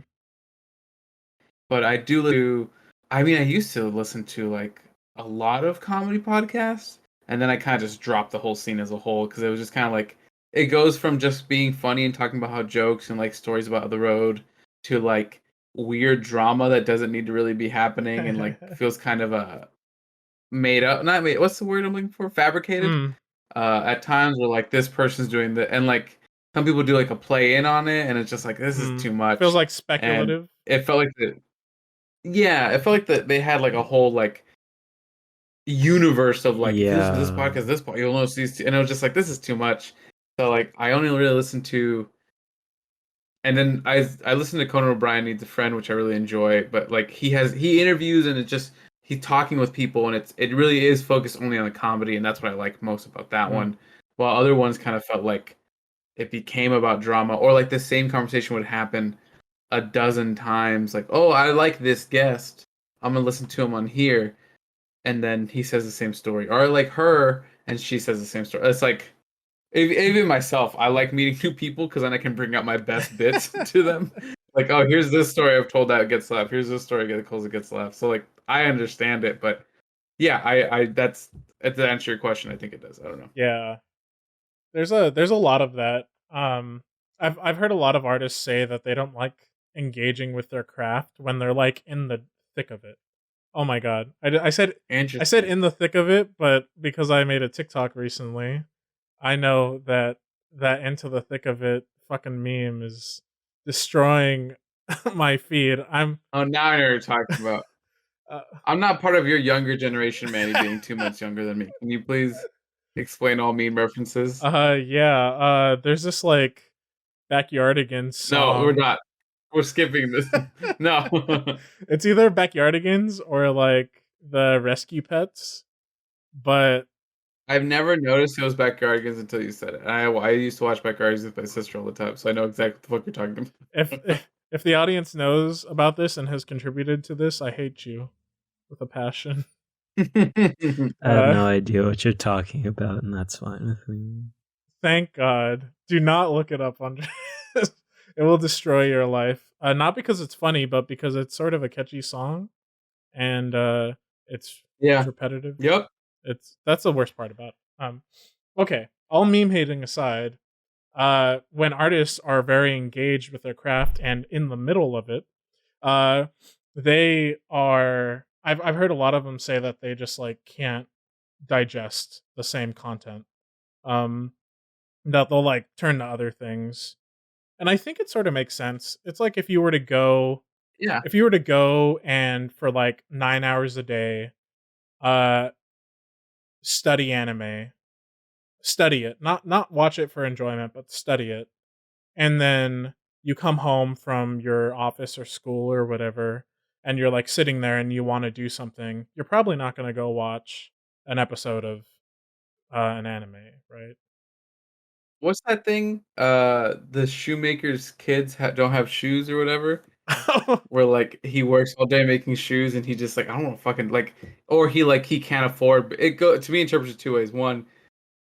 But I do. I mean, I used to listen to like a lot of comedy podcasts, and then I kind of just dropped the whole scene as a whole because it was just kind of like it goes from just being funny and talking about how jokes and like stories about the road to like weird drama that doesn't need to really be happening and like feels kind of a made up. Not made. What's the word I'm looking for? Fabricated. At times, where like this person's doing the and like some people do like a play in on it, and it's just like this is too much. Feels like speculative. And it felt like it felt like that they had like a whole like universe of like this podcast, this point you'll notice these two, and it was just like this is too much. So like I only really listen to, and then I listen to Conan O'Brien Needs a Friend, which I really enjoy. But like he interviews and it's just he's talking with people, and it really is focused only on the comedy, and that's what I like most about that one. While other ones kind of felt like it became about drama, or like the same conversation would happen a dozen times. Like, oh, I like this guest, I'm gonna listen to him on here, and then he says the same story, or I like her and she says the same story. It's like even myself, I like meeting new people because then I can bring out my best bits to them. Like, oh, here's this story I've told that gets laughed. Here's this story that gets laughed. So like, I understand it, but yeah, I that's to answer your question, I think it does. I don't know. Yeah, there's a lot of that. I've heard a lot of artists say that they don't like engaging with their craft when they're like in the thick of it. Oh my god, I said in the thick of it, but because I made a TikTok recently, I know that into the thick of it fucking meme is destroying my feed. Now I know what you're talking about. I'm not part of your younger generation, Manny, being 2 months younger than me. Can you please explain all meme references? There's this like Backyardigans song. No, we're not. We're skipping this. No. It's either Backyardigans or like the Rescue Pets, but I've never noticed it was Backyardigans until you said it. I used to watch Backyardigans with my sister all the time, so I know exactly what the fuck you're talking about. If the audience knows about this and has contributed to this, I hate you with a passion. I have no idea what you're talking about, and that's fine with me. Thank God. Do not look it up, Andres. It will destroy your life. Not because it's funny, but because it's sort of a catchy song, and it's Yeah. It's repetitive. Yep. That's the worst part about it. Okay, all meme hating aside, when artists are very engaged with their craft and in the middle of it, they are. I've heard a lot of them say that they just like can't digest the same content. Um, that they'll like turn to other things, and I think it sort of makes sense. It's like Yeah. if you were to go and for like 9 hours a day, uh, study anime, study it, not watch it for enjoyment, but study it, and then you come home from your office or school or whatever, and you're like sitting there and you want to do something, you're probably not going to go watch an episode of an anime, right? What's that thing? The shoemaker's kids don't have shoes or whatever. Where like he works all day making shoes, and he just like I don't want to fucking like, or he can't afford. It go to me interprets it two ways. One,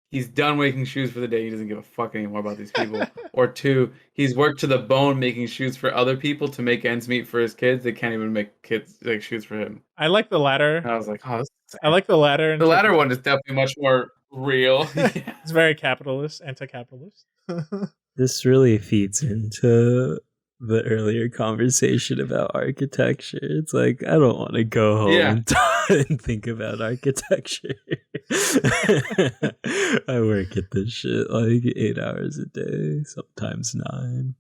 he's done making shoes for the day. He doesn't give a fuck anymore about these people. Or two, he's worked to the bone making shoes for other people to make ends meet for his kids. They can't even make kids like shoes for him. I like the latter. And I was like, oh, this is I like the latter. the latter one is definitely much more real. Yeah. It's very capitalist, anti-capitalist. This really feeds into the earlier conversation about architecture. It's like I don't want to go home and think about architecture. I work at this shit like 8 hours a day, sometimes 9.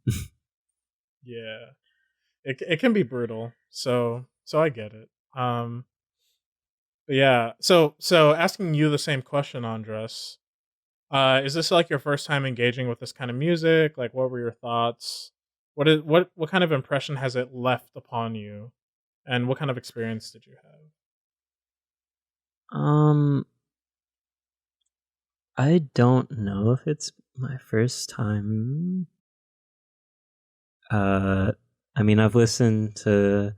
Yeah, it can be brutal. So I get it. But yeah. So asking you the same question, Andres. Is this like your first time engaging with this kind of music? Like, what were your thoughts? What kind of impression has it left upon you, and what kind of experience did you have? I don't know if it's my first time. I mean, I've listened to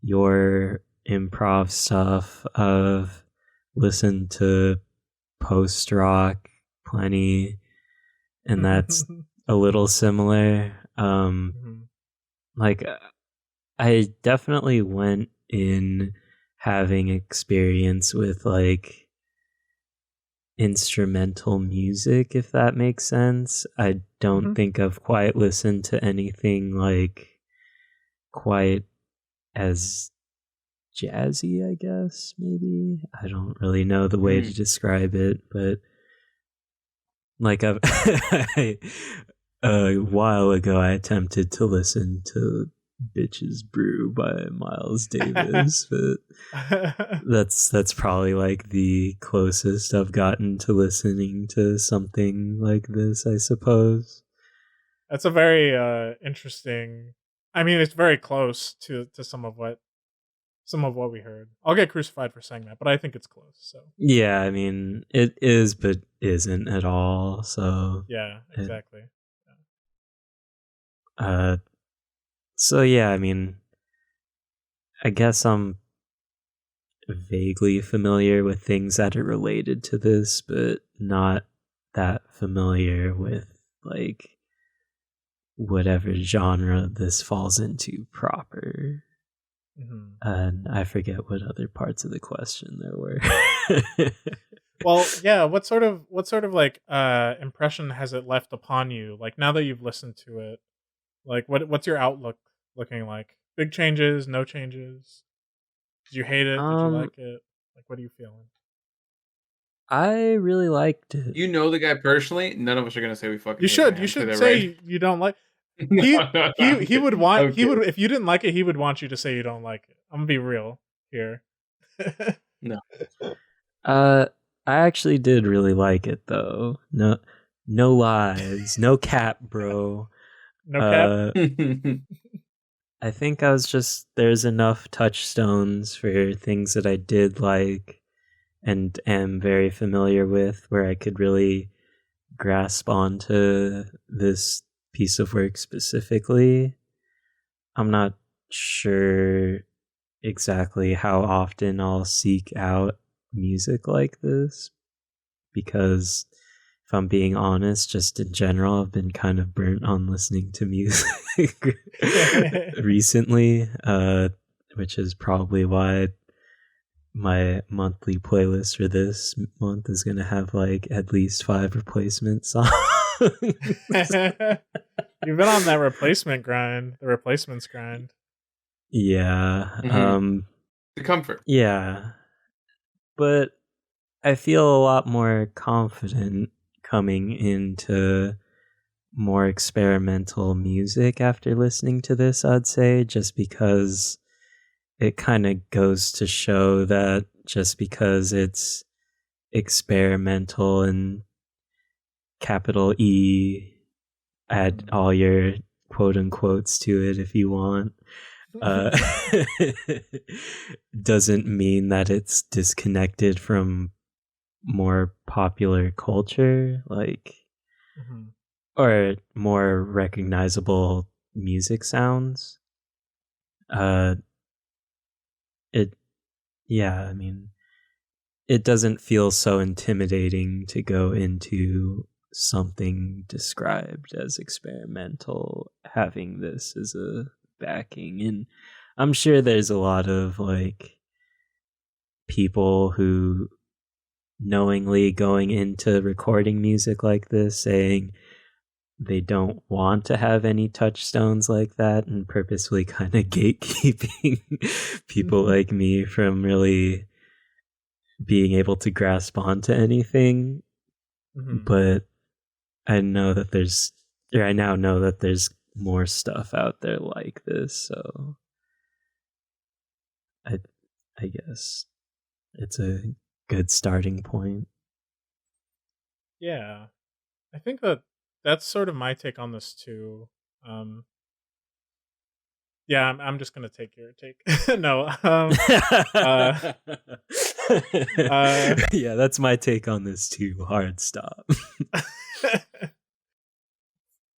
your improv stuff. I've listened to post rock plenty, and that's a little similar. Like I definitely went in having experience with like instrumental music, if that makes sense. I don't think I've quite listened to anything like quite as jazzy, I guess, maybe. I don't really know the way to describe it, but like a while ago I attempted to listen to Bitches Brew by Miles Davis, but that's probably like the closest I've gotten to listening to something like this, I suppose. That's a very interesting. I mean, it's very close to some of what we heard. I'll get crucified for saying that, but I think it's close. So yeah, I mean, it is, but isn't at all. So yeah, exactly. So yeah, I mean, I guess I'm vaguely familiar with things that are related to this, but not that familiar with like whatever genre this falls into proper. And I forget what other parts of the question there were. Well, yeah, what sort of like impression has it left upon you? Like now that you've listened to it, like what's your outlook looking like? Big changes, no changes? Did you hate it? Did you like it? Like what are you feeling? I really liked it. You know the guy personally. None of us are gonna say we fucking. You should say right? You don't like. He would want okay. He would if you didn't like it, he would want you to say you don't like it. I'm gonna be real here. No. I actually did really like it though. No lies, no cap, bro. No cap. I think I was just there's enough touchstones for things that I did like and am very familiar with where I could really grasp onto this piece of work specifically. I'm not sure exactly how often I'll seek out music like this because if I'm being honest, just in general, I've been kind of burnt on listening to music recently, which is probably why my monthly playlist for this month is gonna have like at least 5 replacement songs. You've been on that replacement grind, the replacements grind. Yeah. The comfort. Yeah. But I feel a lot more confident coming into more experimental music after listening to this, I'd say, just because it kind of goes to show that just because it's experimental and capital E, add all your quote unquotes to it if you want, doesn't mean that it's disconnected from more popular culture, like, or more recognizable music sounds. I mean, it doesn't feel so intimidating to go into something described as experimental, having this as a backing. And I'm sure there's a lot of like people who knowingly going into recording music like this saying they don't want to have any touchstones like that and purposely kind of gatekeeping people like me from really being able to grasp onto anything. But I know that I now know that there's more stuff out there like this, so I guess it's a good starting point. Yeah. I think that's sort of my take on this too. Yeah, I'm just gonna take your take. No. Yeah, that's my take on this too. Hard stop.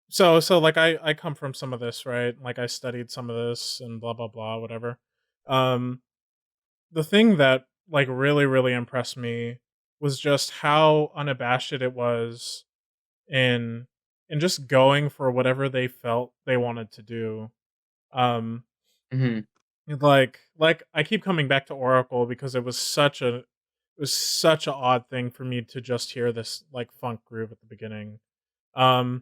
So like I come from some of this, right? Like I studied some of this and blah blah blah, whatever. The thing that like really impressed me was just how unabashed it was in just going for whatever they felt they wanted to do. Like I keep coming back to Oracle because it was such a odd thing for me to just hear this like funk groove at the beginning. And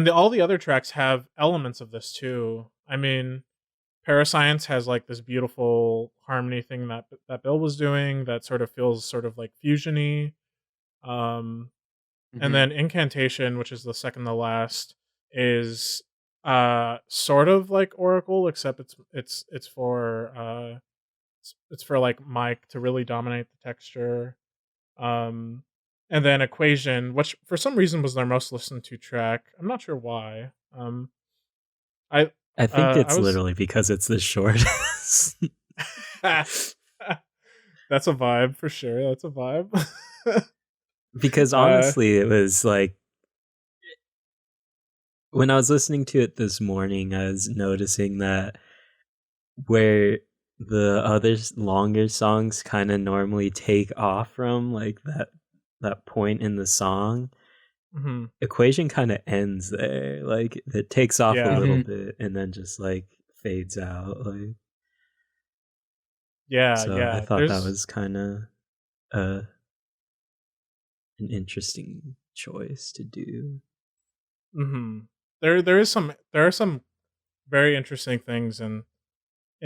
all the other tracks have elements of this too. I mean, Parascience has like this beautiful harmony thing that Bill was doing that sort of feels sort of like fusiony. And then Incantation, which is the second to last, is sort of like Oracle, except it's for like Mike to really dominate the texture. And then Equation, which for some reason was their most listened to track. I'm not sure why. I think it's literally because it's the shortest. That's a vibe for sure. That's a vibe. Because honestly, it was like when I was listening to it this morning, I was noticing that where the other longer songs kind of normally take off from, like that point in the song, Equation kind of ends there. Like it takes off a little bit and then just like fades out. Like I thought that was kind of an interesting choice to do. There are some very interesting things in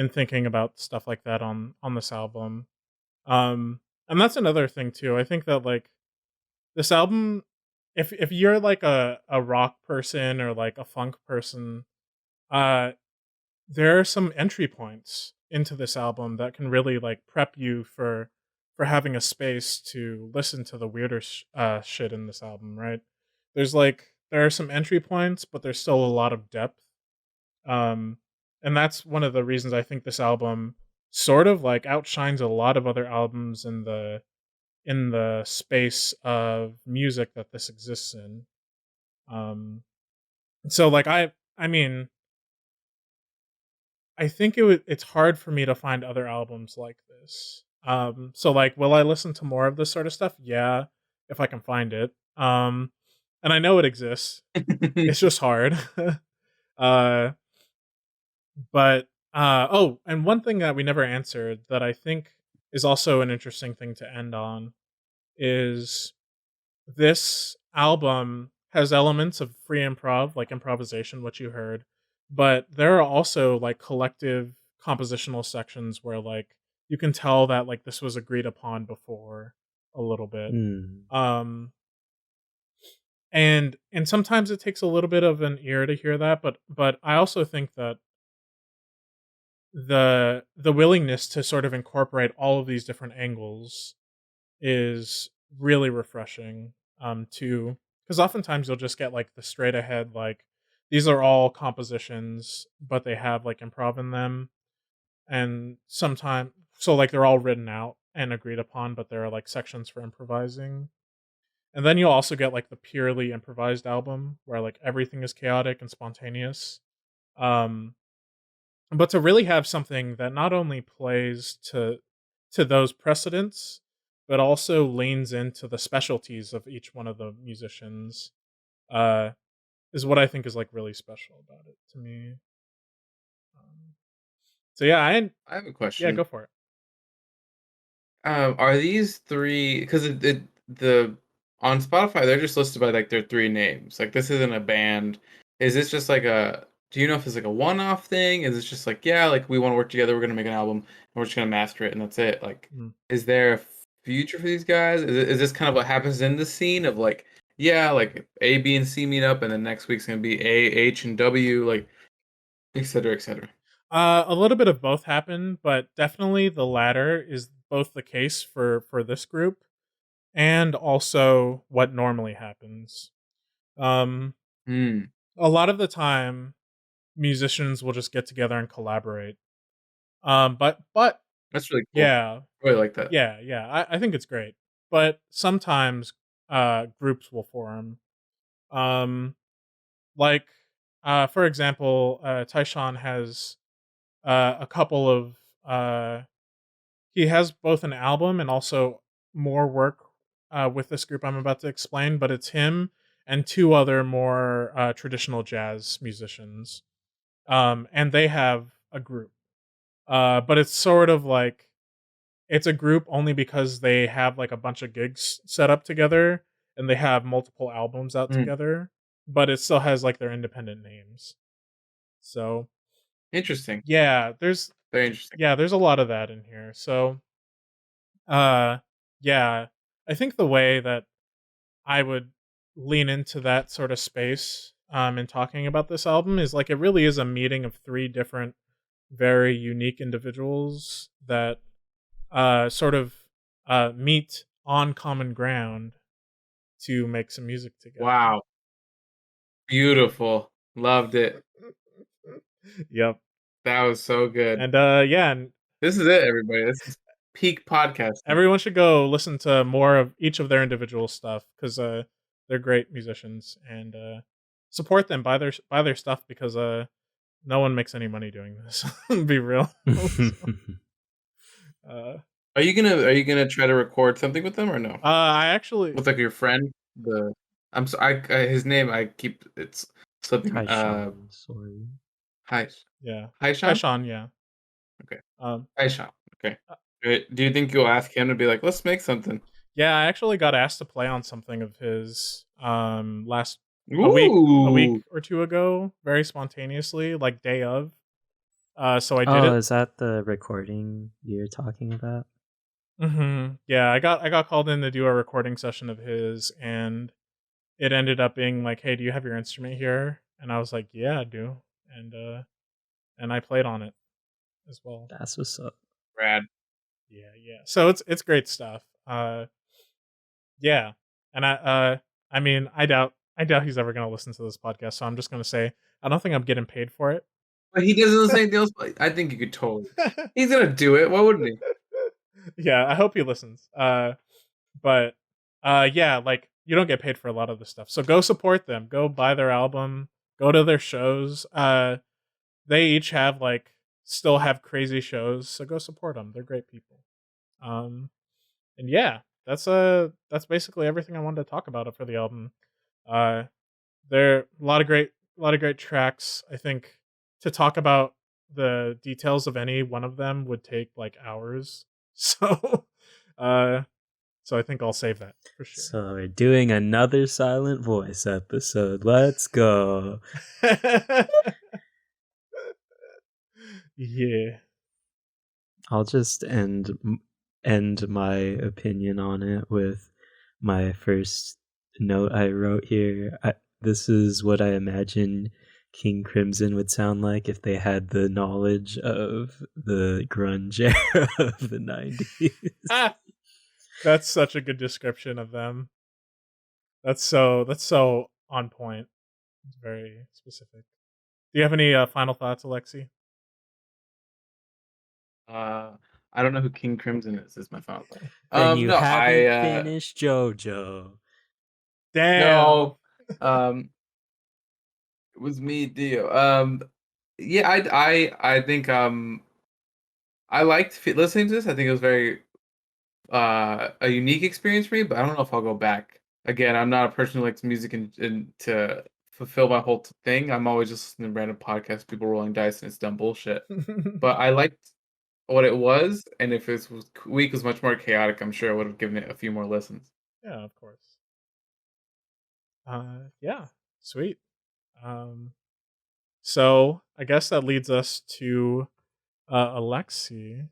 thinking about stuff like that on this album. And that's another thing too. I think that like this album, if you're like a rock person or like a funk person, there are some entry points into this album that can really like prep you for having a space to listen to the weirder shit in this album, right? There are some entry points, but there's still a lot of depth. And that's one of the reasons I think this album sort of like outshines a lot of other albums in the space of music that this exists in. So like I mean, I think it's hard for me to find other albums like this. So like, will I listen to more of this sort of stuff? Yeah, if I can find it. And I know it exists. It's just hard. But and one thing that we never answered that I think is also an interesting thing to end on. Is this album has elements of free improv, like improvisation, what you heard, but there are also like collective compositional sections where like you can tell that like this was agreed upon before a little bit. Mm. Um and sometimes it takes a little bit of an ear to hear that, but I also think that the willingness to sort of incorporate all of these different angles is really refreshing too, because oftentimes you'll just get like the straight ahead, like these are all compositions but they have like improv in them, and sometimes so like they're all written out and agreed upon but there are like sections for improvising. And then you'll also get like the purely improvised album where like everything is chaotic and spontaneous. um but to really have something that not only plays to those precedents, but also leans into the specialties of each one of the musicians, uh, is what I think is like really special about it to me. Um, so yeah, I have a yeah, question. go for it. Are these three? Because the on Spotify they're just listed by like their three names. Like this isn't a band. Is this just like a? Do you know if it's like a one-off thing? Is it just like yeah, like we want to work together, we're gonna make an album, and we're just gonna master it, and that's it? Like, Mm. is there a future for these guys? Is this kind of what happens in the scene of like yeah, like A, B, and C meet up, and then next week's gonna be A, H, and W, like et cetera, et cetera. A little bit of both happen, but definitely the latter is both the case for this group and also what normally happens. Um, Hmm, a lot of the time, musicians will just get together and collaborate. But that's really cool. yeah, I really like that. yeah, I think it's great. But sometimes groups will form. Um, like for example, Tyshawn has a couple of he has both an album and also more work with this group I'm about to explain. But it's him and two other more traditional jazz musicians, and they have a group. But it's sort of like it's a group only because they have like a bunch of gigs set up together and they have multiple albums out Mm, together, but it still has like their independent names. So interesting. yeah, Very interesting. there's a lot of that in here. So uh yeah, I think the way that I would lean into that sort of space in talking about this album is like it really is a meeting of three different very unique individuals that sort of meet on common ground to make some music together. Wow. Beautiful. Loved it. Yep. That was so good. And yeah, and This is it, everybody. This is peak podcasting. everyone should go listen to more of each of their individual stuff because they're great musicians, and support them, buy their stuff because no one makes any money doing this. Be real. uh, Are you gonna try to record something with them or no? I actually With like your friend? The I'm so I his name I keep it's slipping. Tyshawn Sorey. Hi yeah, Hi hi Sean? Sean, yeah. Okay. Um, Hi Sean. Okay. uh, Do you think you'll ask him to be like, let's make something? yeah, I actually got asked to play on something of his last a week Ooh. or two ago, very spontaneously, like day of. So I did Oh, it. is that the recording you're talking about? Yeah, I got called in to do a recording session of his, and it ended up being like, "Hey, do you have your instrument here?" And I was like, "Yeah, I do," and I played on it as well. That's what's up. Rad. Yeah. So it's great stuff. Yeah, and I mean, I doubt he's ever gonna listen to this podcast, so I'm just gonna say I don't think I'm getting paid for it. But he doesn't say anything else. But I think you could totally. He's gonna do it. Why wouldn't he? Yeah, I hope he listens. But yeah, like you don't get paid for a lot of this stuff. So go support them. Go buy their album. Go to their shows. They each have like still have crazy shows. So go support them. They're great people. Um and yeah, that's basically everything I wanted to talk about for the album. Uh there are a lot of great tracks. I think to talk about the details of any one of them would take like hours. So, uh, so I think I'll save that for sure. So we're doing another silent voice episode. Let's go. Yeah. I'll just end my opinion on it with my first note I wrote here. This is what I imagine King Crimson would sound like if they had the knowledge of the grunge era of the 90s. That's such a good description of them. That's so on point. It's very specific. Do you have any final thoughts, Alexi? I don't know who King Crimson is my final thought. Then you No, haven't finished JoJo. Damn. No. It was me, Dio. Yeah, I think I liked listening to this. I think it was very a unique experience for me, but I don't know if I'll go back. Again, I'm not a person who likes music and to fulfill my whole thing. I'm always just listening to random podcasts, people rolling dice, and it's dumb bullshit. But I liked what it was, and if this week was much more chaotic, I'm sure I would have given it a few more listens. Yeah, of course. Yeah, sweet. So I guess that leads us to Alexi.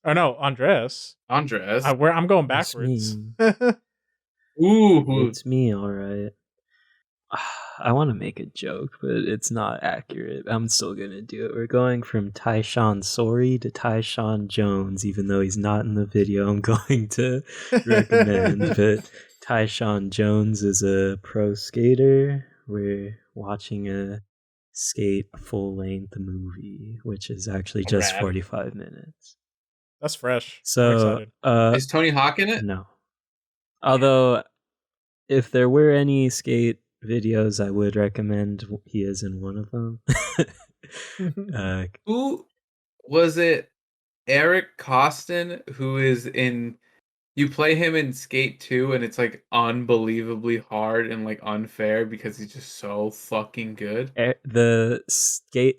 Oh no, Andres. Andres. I'm going backwards. Ooh, it's me, all right. I want to make a joke, but it's not accurate. I'm still gonna do it. We're going from Tyshawn Sorey to Tyshawn Jones, even though he's not in the video. I'm going to recommend, but Tyshawn Jones is a pro skater. We're watching a skate full-length movie, which is actually just 45 minutes. That's fresh. So, is Tony Hawk in it? No. Although, if there were any skate videos, I would recommend he is in one of them. Who was it? Eric Costin, who is in. You play him in Skate 2, and it's like unbelievably hard and like unfair because he's just so fucking good. The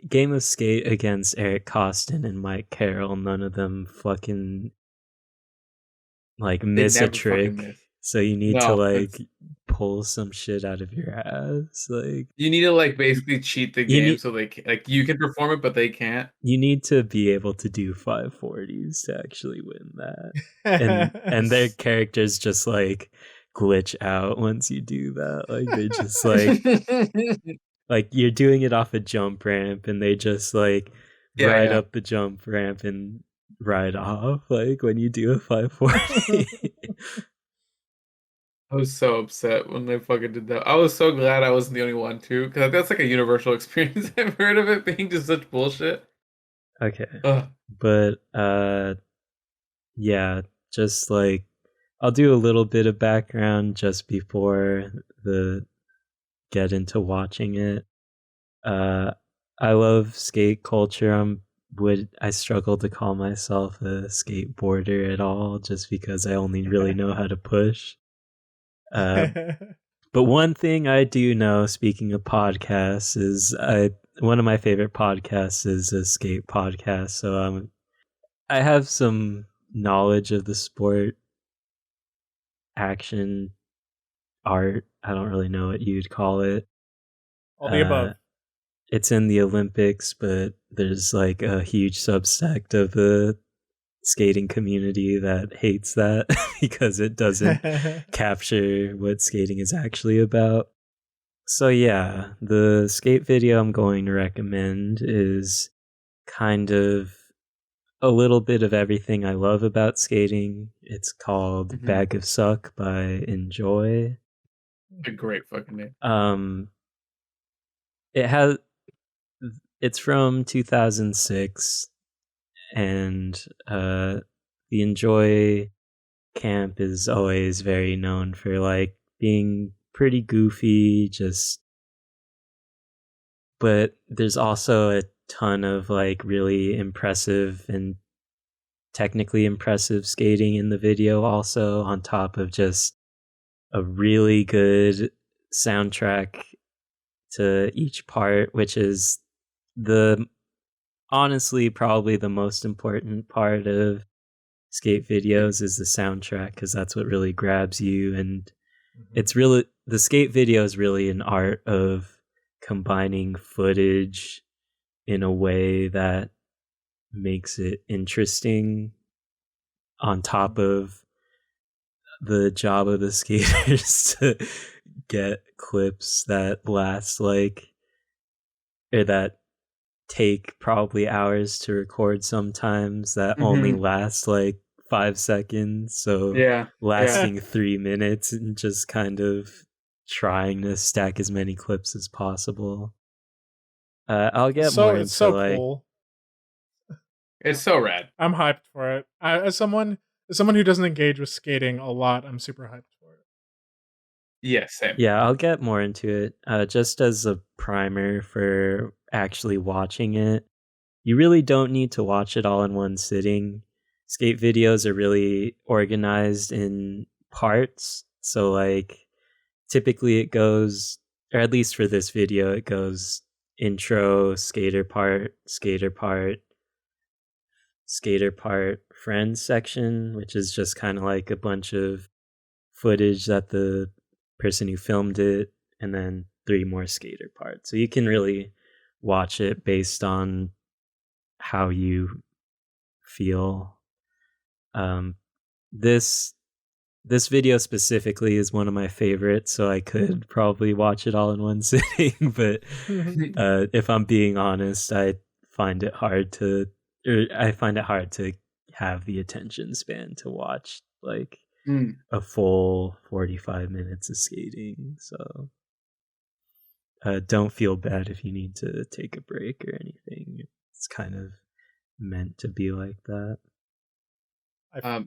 game of Skate against Eric Costin and Mike Carroll, none of them fucking like miss a trick. So you need to like pull some shit out of your ass. Like you need to like basically cheat the game so they like you can perform it, but they can't. You need to be able to do 540s to actually win that, and their characters just like glitch out once you do that. Like they just like you're doing it off a jump ramp, and they just like ride up the jump ramp and ride off. Like when you do a 540. I was so upset when they fucking did that. I was so glad I wasn't the only one too, because that's like a universal experience. I've heard of it being just such bullshit. Okay, but yeah, just like I'll do a little bit of background just before the get into watching it. I love skate culture. I struggle to call myself a skateboarder at all, just because I only really know how to push. But one thing I do know, speaking of podcasts, is one of my favorite podcasts is a skate podcast. So I have some knowledge of the sport, action, art. I don't really know what you'd call it. All the above. It's in the Olympics, but there's like a huge subsect of the skating community that hates that because it doesn't capture what skating is actually about. So yeah, the skate video I'm going to recommend is kind of a little bit of everything I love about skating. It's called Bag of Suck by Enjoy. A great fucking name. It's from 2006. And the Enjoy camp is always very known for like being pretty goofy, but there's also a ton of like really impressive and technically impressive skating in the video also, on top of just a really good soundtrack to each part, which is honestly probably the most important part of skate videos is the soundtrack, because that's what really grabs you. And it's really, the skate video is really an art of combining footage in a way that makes it interesting, on top of the job of the skaters to get clips that last or that take probably hours to record sometimes, that only last 5 seconds. So lasting 3 minutes, and just kind of trying to stack as many clips as possible. I'll get more into it's so cool. It's so rad. I'm hyped for it. As someone who doesn't engage with skating a lot, I'm super hyped for it. Yeah, same. Yeah, I'll get more into it. Just as a primer for actually watching it, you really don't need to watch it all in one sitting. Skate videos are really organized in parts. So typically it goes, or at least for this video, it goes intro, skater part, friends section, which is just kind of like a bunch of footage that the person who filmed it, and then 3 more skater parts. So you can really watch it based on how you feel. This video specifically is one of my favorites, so I could probably watch it all in one sitting. But if I'm being honest, I find it hard to have the attention span to watch a full 45 minutes of skating. So don't feel bad if you need to take a break or anything. It's kind of meant to be like that.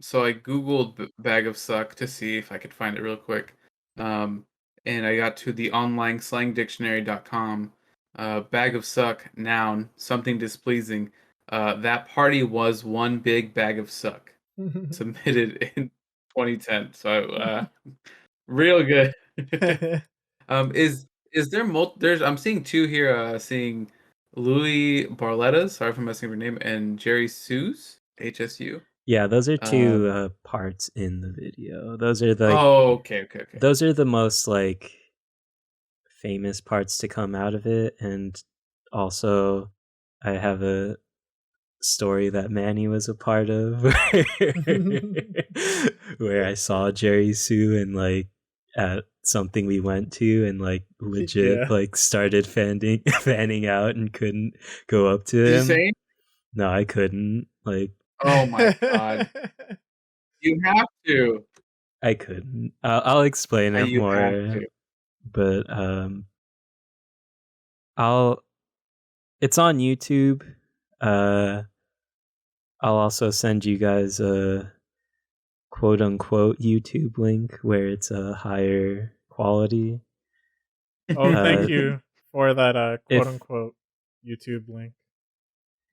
So I googled bag of suck to see if I could find it real quick, and I got to the onlineslangdictionary.com. Bag of suck, noun, something displeasing. That party was one big bag of suck. Submitted in 2010. So real good. Is there there's I'm seeing 2 here. Seeing Louis Barletta, sorry if I'm messing up your name, and Jerry Sue's HSU. Yeah, those are 2 parts in the video. Those are okay. Those are the most famous parts to come out of it. And also I have a story that Manny was a part of where I saw Jerry Sue and at something we went to, and legit started fanning out and couldn't go up to him. Did you say? No, I couldn't. Oh my god. You have to. I couldn't. I'll explain it more. But it's on YouTube. I'll also send you guys a quote unquote YouTube link where it's a higher quality. Oh, thank you for that quote unquote YouTube link.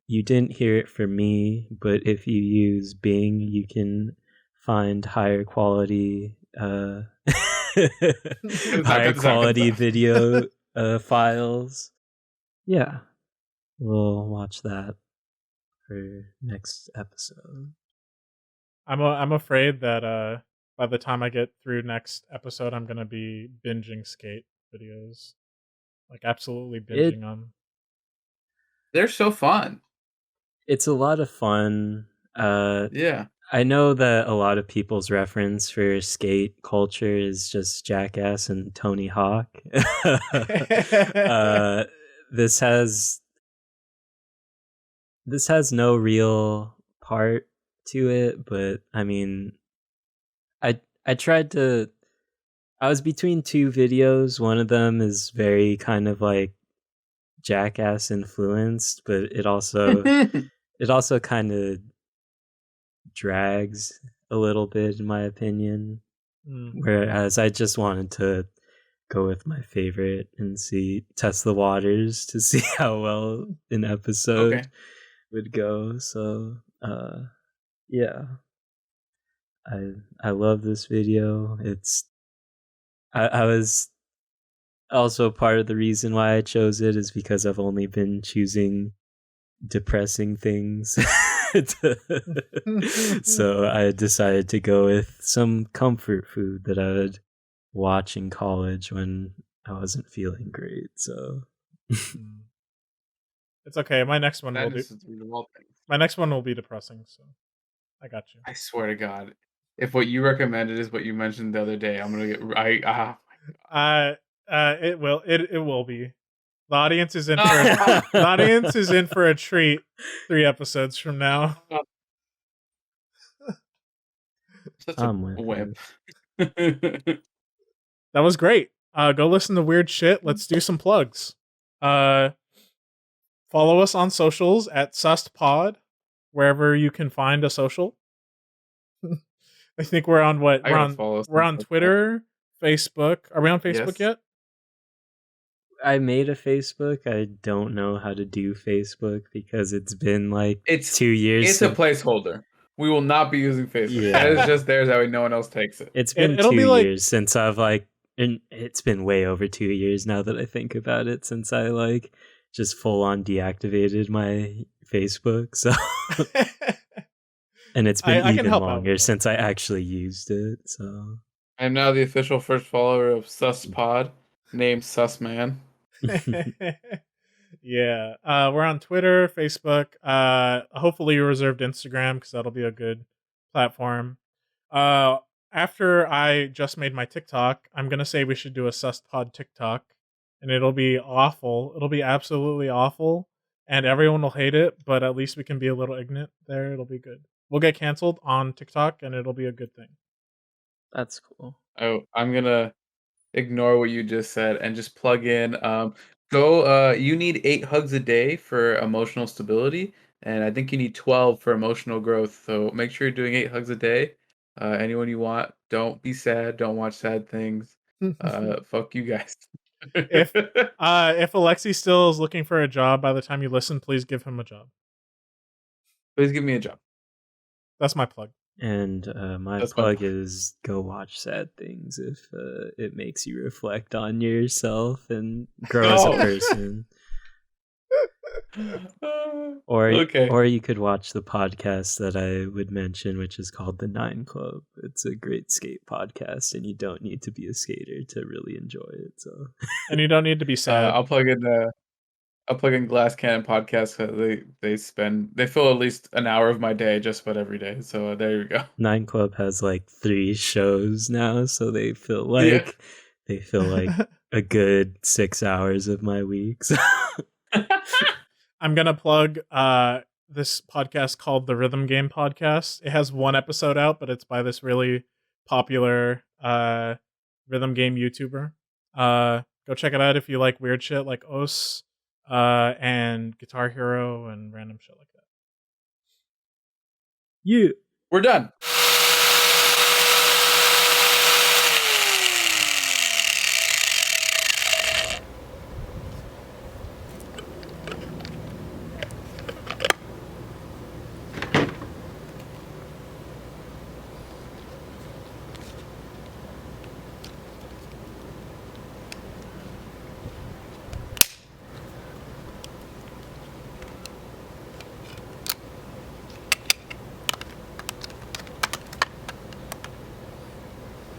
You didn't hear it from me, but if you use Bing, you can find higher quality video files. Yeah, we'll watch that for next episode. I'm afraid that by the time I get through next episode, I'm gonna be binging skate videos, absolutely binging them. They're so fun. It's a lot of fun. Yeah. I know that a lot of people's reference for skate culture is just Jackass and Tony Hawk. This has no real part to it, but I mean, I was between 2 videos. One of them is very kind of Jackass influenced, but it also kind of drags a little bit in my opinion. Whereas I just wanted to go with my favorite and test the waters to see how well an episode would go. So yeah, I love this video. I was also, part of the reason why I chose it is because I've only been choosing depressing things So I decided to go with some comfort food that I would watch in college when I wasn't feeling great. So it's okay. My next one will Madness is the root of all things. My next one will be depressing. So I got you. I swear to God, if what you recommended is what you mentioned the other day, I'm gonna get It will be. The audience is in for a treat 3 episodes from now. Such a wimp. That was great. Go listen to weird shit. Let's do some plugs. Follow us on socials at SustPod, wherever you can find a social. I think we're on what? We're on Twitter, Facebook. Are we on Facebook yet? I made a Facebook. I don't know how to do Facebook because it's been like 2 years. It's a placeholder. We will not be using Facebook. Yeah. That is just there so that way no one else takes it. It's been 2 years since I've and it's been way over 2 years now that I think about it since I just full on deactivated my Facebook. So and it's been even longer since I actually used it. So I am now the official first follower of SusPod, named Susman. Yeah, we're on Twitter, Facebook. Hopefully you reserved Instagram because that'll be a good platform. After I just made my TikTok, I'm gonna say we should do a SustPod TikTok, and it'll be awful. It'll be absolutely awful, and everyone will hate it. But at least we can be a little ignorant there. It'll be good. We'll get canceled on TikTok, and it'll be a good thing. That's cool. Oh, I'm gonna ignore what you just said and just plug in. You need 8 hugs a day for emotional stability, and I think you need 12 for emotional growth. So make sure you're doing 8 hugs a day. Anyone you want, don't be sad. Don't watch sad things. Fuck you guys. If Alexi still is looking for a job by the time you listen, please give him a job. Please give me a job. That's my plug. And my plug is go watch sad things if it makes you reflect on yourself and grow as a person. Or you could watch the podcast that I would mention, which is called The 9 Club. It's a great skate podcast, and you don't need to be a skater to really enjoy it. So, and you don't need to be sad. I'll plug in Glass Cannon podcast. They fill at least an hour of my day just about every day. So there you go. 9 Club has 3 shows now, so they feel like a good 6 hours of my weeks. I'm gonna plug this podcast called the Rhythm Game Podcast. It has 1 episode out, but it's by this really popular rhythm game YouTuber. Go check it out if you like weird shit like Os. And Guitar Hero and random shit like that. Yeah. We're done.